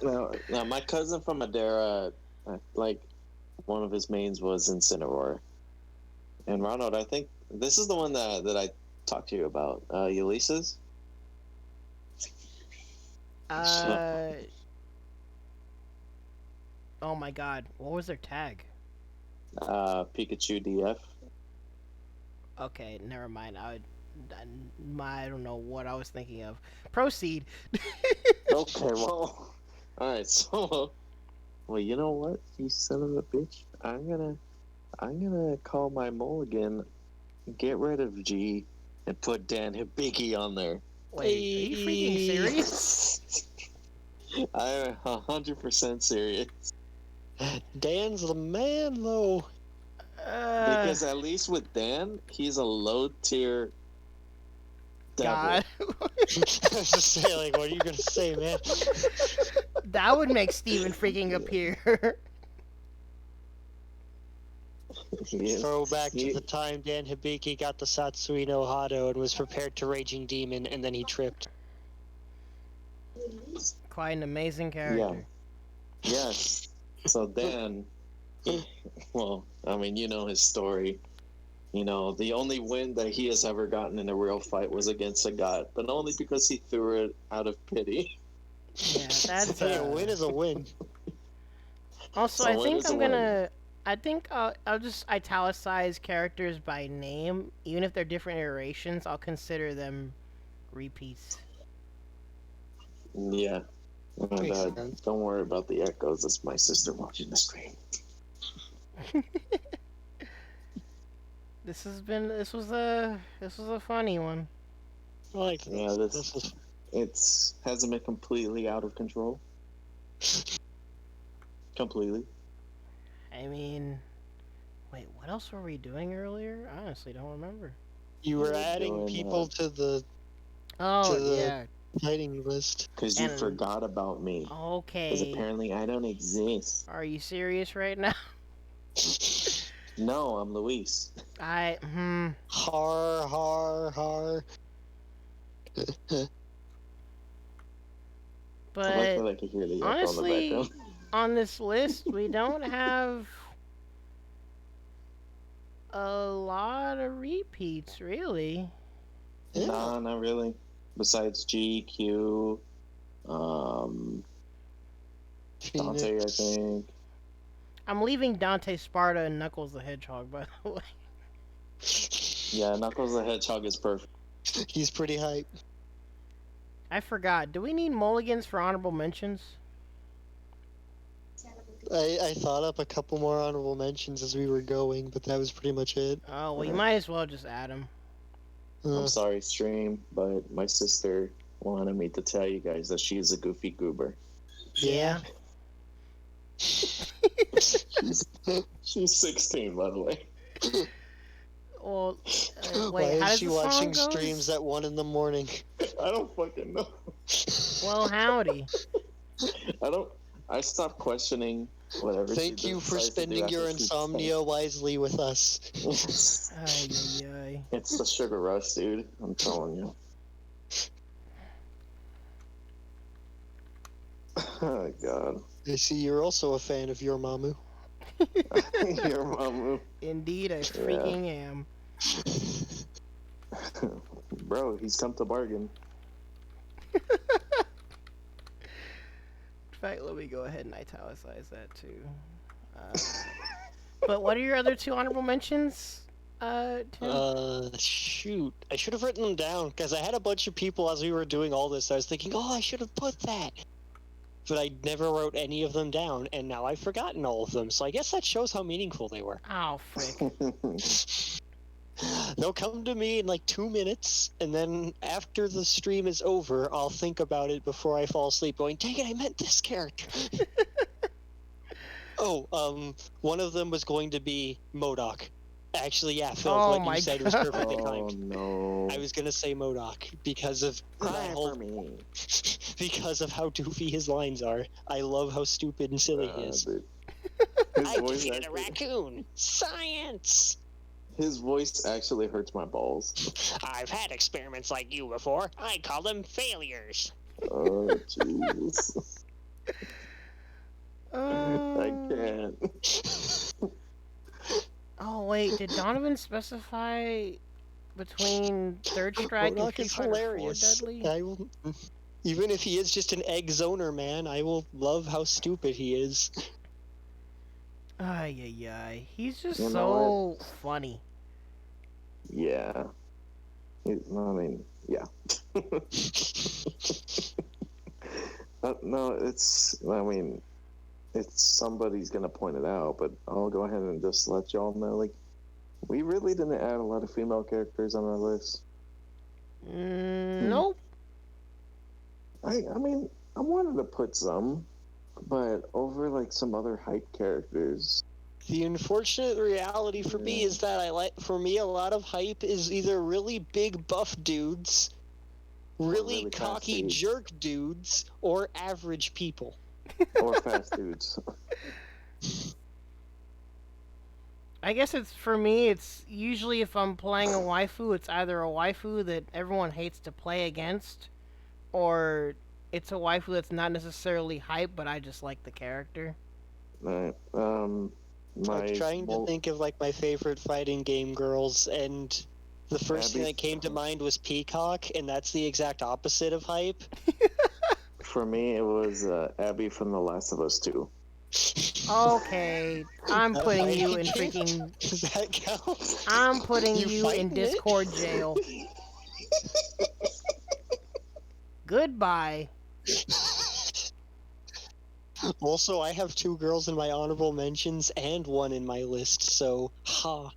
No, my cousin from Madeira, like, one of his mains was Incineroar. And Ronald, I think this is the one that I talked to you about. Ulysses? Oh my god. What was their tag? Pikachu DF. Okay, never mind. I don't know what I was thinking of. Proceed. Okay, well, all right. So, well, you know what, you son of a bitch. I'm gonna call my mulligan. Get rid of G and put Dan Hibiki on there. Wait, are you freaking serious? I'm 100% serious. Dan's the man, though. Because at least with Dan, he's a low tier devil. God. I was just saying, like, what are you gonna say, man? That would make Steven freaking appear. Throw back to the time Dan Hibiki got the Satsui no Hado and was prepared to Raging Demon, and then he tripped. Quite an amazing character. Yeah. Yes. So Dan, well, I mean, you know his story. You know, the only win that he has ever gotten in a real fight was against a god, but only because he threw it out of pity. Yeah, that's Hey, a win is a win. Also, So I what think is a I'm win? gonna. I think I'll just italicize characters by name, even if they're different iterations. I'll consider them repeats. Yeah. Makes And, sense. don't worry about the echoes. It's my sister watching the stream. This was a funny one. I like this. Yeah, This is It's hasn't been completely out of control. Completely. I mean, wait, what else were we doing earlier? I honestly don't remember. You were We're adding doing, people to the Oh To the- yeah. fighting list. Because you And- forgot about me. Because Okay. apparently I don't exist. Are you serious right now? No, I'm Luis. I Har har har. I like But that I can hear the echo in the honestly, background. on this list, we don't have a lot of repeats, really. Yeah. Nah, not really. Besides G, Q, Dante, I Phoenix. think. I'm leaving Dante Sparta and Knuckles the Hedgehog, by the way. Yeah, Knuckles the Hedgehog is perfect. He's pretty hype. I forgot. Do we need mulligans for honorable mentions? I thought up a couple more honorable mentions as we were going, but that was pretty much it. Oh, well, you might as well just add them. I'm sorry, stream, but my sister wanted me to tell you guys that she is a goofy goober. Yeah. She's 16, by the way. Well, Why wait, how is does she the song watching goes? streams at 1 in the morning? I don't fucking know. Well, howdy. I stopped questioning whatever Thank she you for decides to do spending after your she's insomnia wisely with us. 10. Ay, ay, ay. It's the sugar rush, dude. I'm telling you. Oh, God. I see you're also a fan of Your Mamu. Your mom. Indeed, I freaking am. Bro, he's come to bargain. In fact, let me go ahead and italicize that too. But what are your other two honorable mentions, Tim? Shoot. I should have written them down, because I had a bunch of people as we were doing all this. I was thinking, oh, I should have put that. But I never wrote any of them down, and now I've forgotten all of them. So I guess that shows how meaningful they were. Oh, frick. They'll come to me in like 2 minutes, and then after the stream is over, I'll think about it before I fall asleep, going, dang it, I meant this character. One of them was going to be MODOK. Actually, yeah, Phil, Oh what my you said was God. perfectly Oh, timed. no. I was gonna say MODOK because of that Cry whole for me. because of how doofy his lines are. I love how stupid and silly he is. Dude. His I voice defeated a actually- raccoon. Science. His voice actually hurts my balls. I've had experiments like you before. I call them failures. Oh, jeez. I can't. Oh, wait, did Donovan specify between Third Strike and MODOK Street is Fighter 4 hilarious. Deadly? I will, even if he is just an egg zoner man, I will love how stupid he is. Ay, ay, ay. He's just You so know funny. Yeah. I mean, yeah. No, I mean, it's somebody's gonna point it out, but I'll go ahead and just let y'all know, like, we really didn't add a lot of female characters on our list. Nope. I mean, I wanted to put some, but over like some other hype characters. The unfortunate reality for me is that for me, a lot of hype is either really big buff dudes, really really fast cocky dudes. jerk dudes, or average people. Or fast dudes. I guess it's for me. It's usually if I'm playing a waifu, it's either a waifu that everyone hates to play against, or it's a waifu that's not necessarily hype, but I just like the character. Right. Like trying to think of like my favorite fighting game girls, and the first thing that came to mind was Peacock, and that's the exact opposite of hype. For me, it was Abby from The Last of Us 2. Okay, I'm putting you in Fighting freaking. Does that count? I'm putting you in fighting it? Discord jail. Goodbye. Also, I have 2 girls in my honorable mentions and 1 in my list, so ha.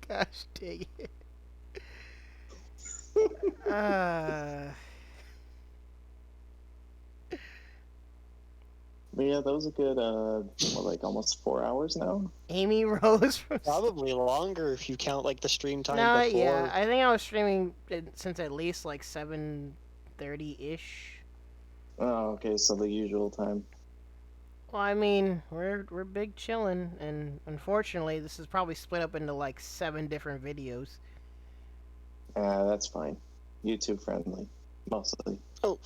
Gosh dang it. But yeah, that was a good, like almost 4 hours now. Amy Rose from. Probably longer if you count like the stream time No, before. yeah, I think I was streaming since at least like 7:30-ish. Oh, okay, so the usual time. Well, I mean, we're big chillin', and unfortunately, this is probably split up into like 7 different videos. That's fine. YouTube friendly, mostly. Oh,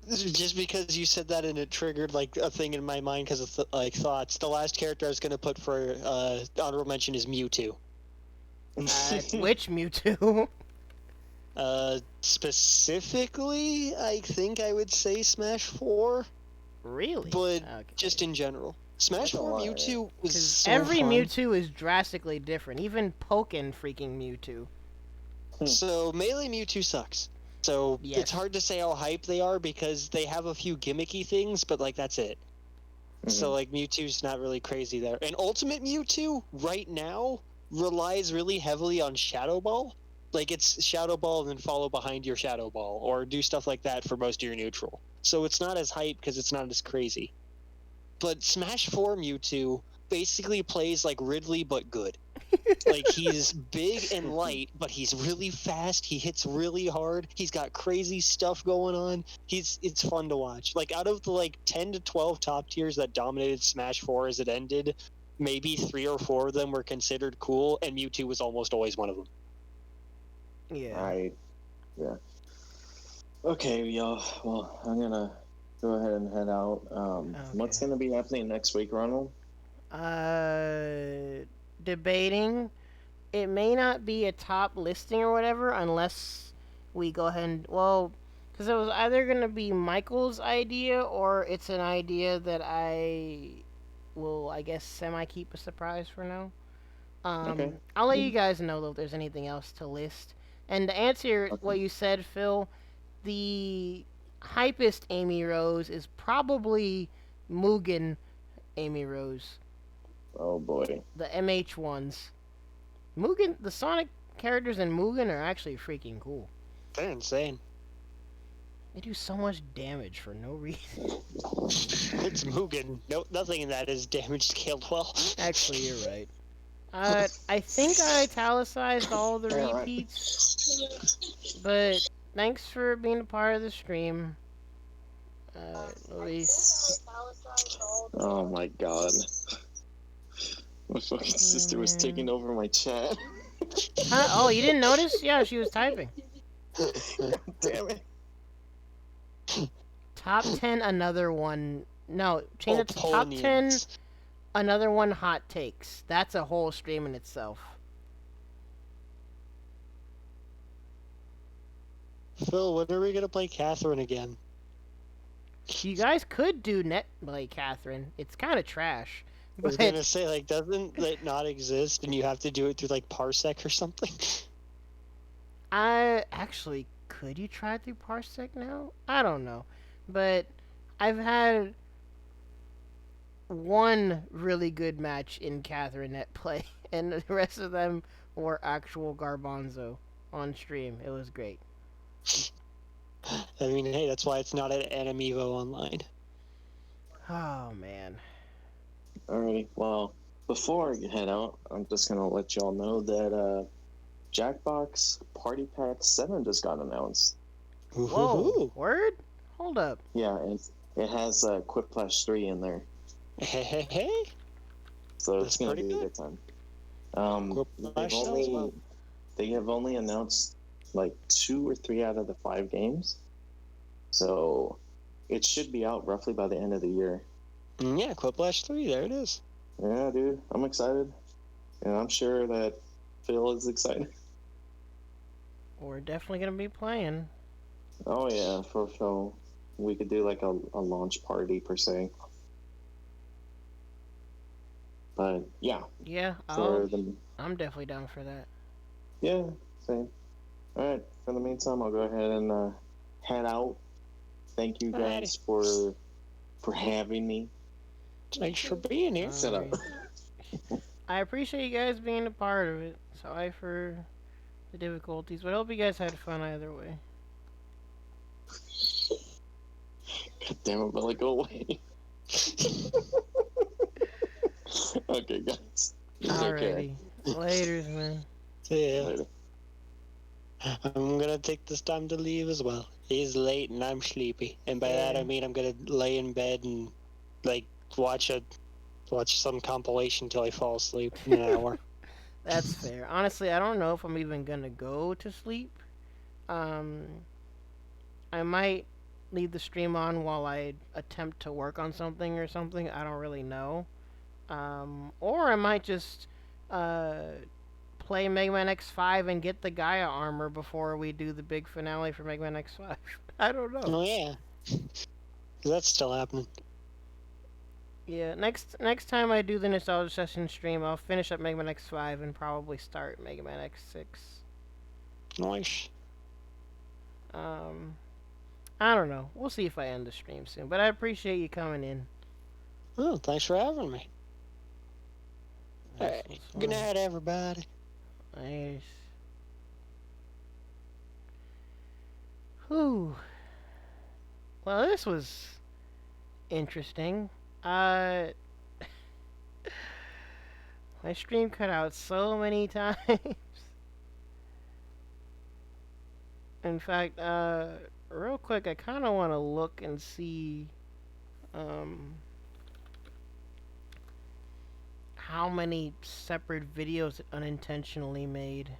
just because you said that and it triggered like a thing in my mind because of like thoughts. The last character I was gonna put for honorable mention is Mewtwo. Which Mewtwo? Specifically, I think I would say Smash 4. Really? But Okay. just in general. Smash 4 Mewtwo was so every fun. Mewtwo is drastically different. Even Pokken freaking Mewtwo. So Melee Mewtwo sucks. So Yes. it's hard to say how hype they are because they have a few gimmicky things, but like that's it. So like Mewtwo's not really crazy there. And Ultimate Mewtwo right now relies really heavily on Shadow Ball. Like it's Shadow Ball and then follow behind your Shadow Ball, or do stuff like that for most of your neutral. So it's not as hype because it's not as crazy. But Smash 4 Mewtwo basically plays like Ridley but good. Like he's big and light, but he's really fast. He hits really hard. He's got crazy stuff going on. It's fun to watch. Like out of the like 10 to 12 top tiers that dominated Smash 4 as it ended, maybe 3 or 4 of them were considered cool, and Mewtwo was almost always one of them. Yeah. Right. Yeah. Okay, y'all. Well, I'm gonna go ahead and head out. What's gonna be happening next week, Ronald? Debating. It may not be a top listing or whatever unless we go ahead and, well, because it was either going to be Michael's idea or it's an idea that I will, I guess, semi-keep a surprise for now. Okay. I'll let you guys know if there's anything else to list. And to answer what you said, Phil, the hypest Amy Rose is probably Mugen Amy Rose. Oh boy. The MH ones. Mugen, the Sonic characters in Mugen are actually freaking cool. They're insane. They do so much damage for no reason. It's Mugen. No, nothing in that is damage scaled well. Actually, you're right. I think I italicized all the repeats, but thanks for being a part of the stream. Luis. Oh my god. My fucking sister was taking over my chat. Huh? Oh, you didn't notice? Yeah, she was typing. Damn it. Top 10, another one. No, change it to top 10, Opponents. another one, hot takes. That's a whole stream in itself. Phil, when are we gonna play Catherine again? You guys could do net play Catherine. It's kind of trash. I was But gonna say, like, doesn't it not exist, and you have to do it through like Parsec or something? could you try it through Parsec now? I don't know. But I've had one really good match in Catherine net play, and the rest of them were actual garbanzo on stream. It was great. I mean, hey, that's why it's not an Animivo online. Oh man. Alrighty. Well, before I head out, I'm just gonna let y'all know that Jackbox Party Pack 7 just got announced. Whoa. Word? Hold up. Yeah, and it has Quiplash 3 in there, Hey. so That's it's gonna pretty be a good. good time. Quiplash sounds well. They have only announced like 2 or 3 out of the 5 games, so it should be out roughly by the end of the year. Yeah, Quiplash 3, there it is. Yeah, dude, I'm excited, and I'm sure that Phil is excited. We're definitely gonna be playing. Oh yeah, for sure. We could do like a launch party per se. But yeah, Yeah, I'm definitely down for that. yeah, same. All right. For the meantime, I'll go ahead and head out. Thank you guys for having me. Thanks for being here. Shut up. I appreciate you guys being a part of it. Sorry for the difficulties, but I hope you guys had fun either way. God damn it, Billy, go away. Okay, guys. Alrighty. Laters, man. Yeah. Later. I'm gonna take this time to leave as well. It's late and I'm sleepy, and by that I mean I'm gonna lay in bed and like watch some compilation till I fall asleep in an hour. That's fair. Honestly, I don't know if I'm even gonna go to sleep. Um, I might leave the stream on while I attempt to work on something or something. I don't really know. Or I might just play Mega Man X5 and get the Gaia armor before we do the big finale for Mega Man X5. I don't know. Oh yeah, that's still happening. Yeah, next time I do the Nostalgia Session stream, I'll finish up Mega Man X5 and probably start Mega Man X6. Nice. I don't know. We'll see if I end the stream soon. But I appreciate you coming in. Oh, thanks for having me. This Alright, was good fun. night, everybody. Nice. Whew. Well, this was interesting. My stream cut out so many times. In fact, real quick, I kind of want to look and see how many separate videos it unintentionally made.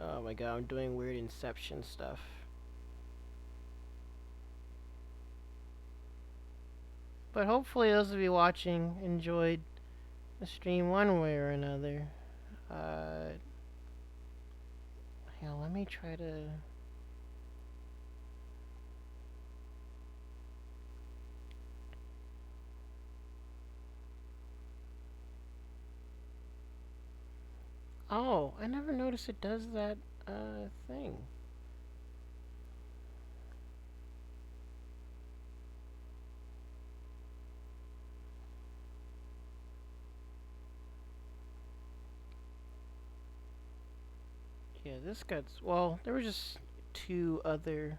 Oh my god, I'm doing weird Inception stuff. But hopefully those of you watching enjoyed the stream one way or another. Hang on, let me try to... Oh, I never noticed it does that, thing. Yeah, this got... Well, there were just 2 other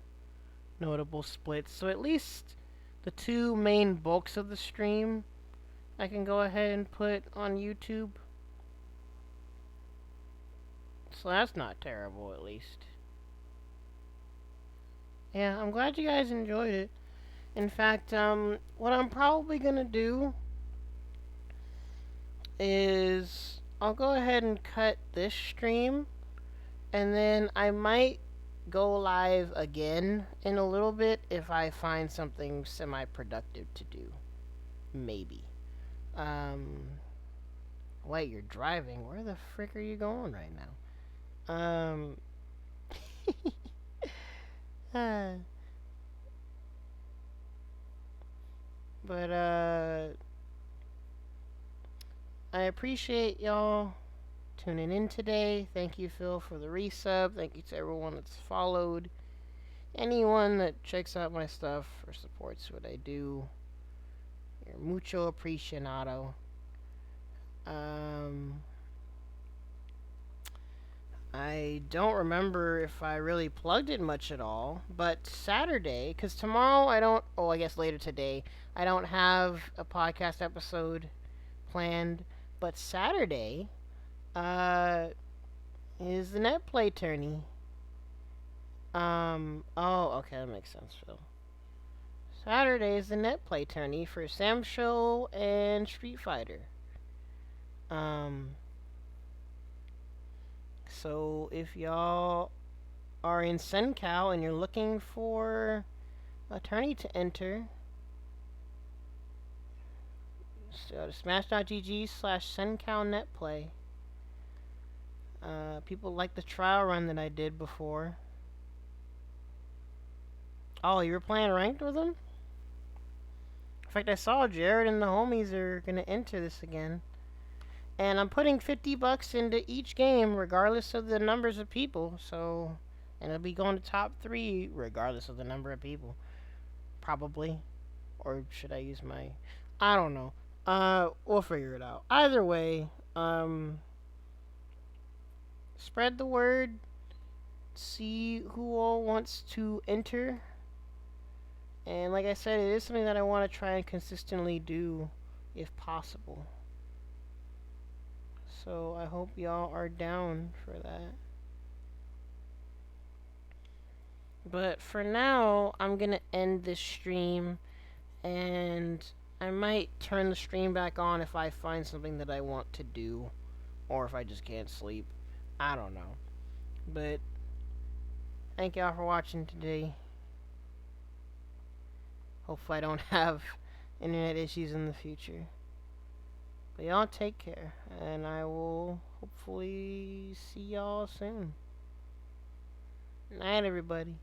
notable splits. So at least the 2 main bulks of the stream I can go ahead and put on YouTube. So that's not terrible, at least. Yeah, I'm glad you guys enjoyed it. In fact, what I'm probably gonna do is I'll go ahead and cut this stream, and then I might go live again in a little bit if I find something semi-productive to do. maybe. Wait, you're driving. Where the frick are you going right now? Uh, but I appreciate y'all tuning in today. Thank you, Phil, for the resub. Thank you to everyone that's followed. Anyone that checks out my stuff or supports what I do. You're mucho apreciado. I don't remember if I really plugged it much at all, but Saturday, because tomorrow I don't, oh, I guess later today, I don't have a podcast episode planned, but Saturday, is the net play tourney. Oh, okay, that makes sense, Phil. Saturday is the net play tourney for Sam Show and Street Fighter. So if y'all are in SenCal and you're looking for a tourney to enter, so to smash.gg/SenCalNetplay. People like the trial run that I did before. Oh, you were playing ranked with them? In fact, I saw Jared and the homies are gonna enter this again. And I'm putting $50 into each game, regardless of the numbers of people. So, and it'll be going to top 3, regardless of the number of people. Probably. Or should I use my... I don't know. We'll figure it out. Either way, spread the word. See who all wants to enter. And like I said, it is something that I want to try and consistently do, if possible. So I hope y'all are down for that. But for now, I'm gonna end this stream, and I might turn the stream back on if I find something that I want to do, or if I just can't sleep. I don't know. But thank y'all for watching today. Hopefully I don't have internet issues in the future. But y'all take care, and I will hopefully see y'all soon. Night, everybody.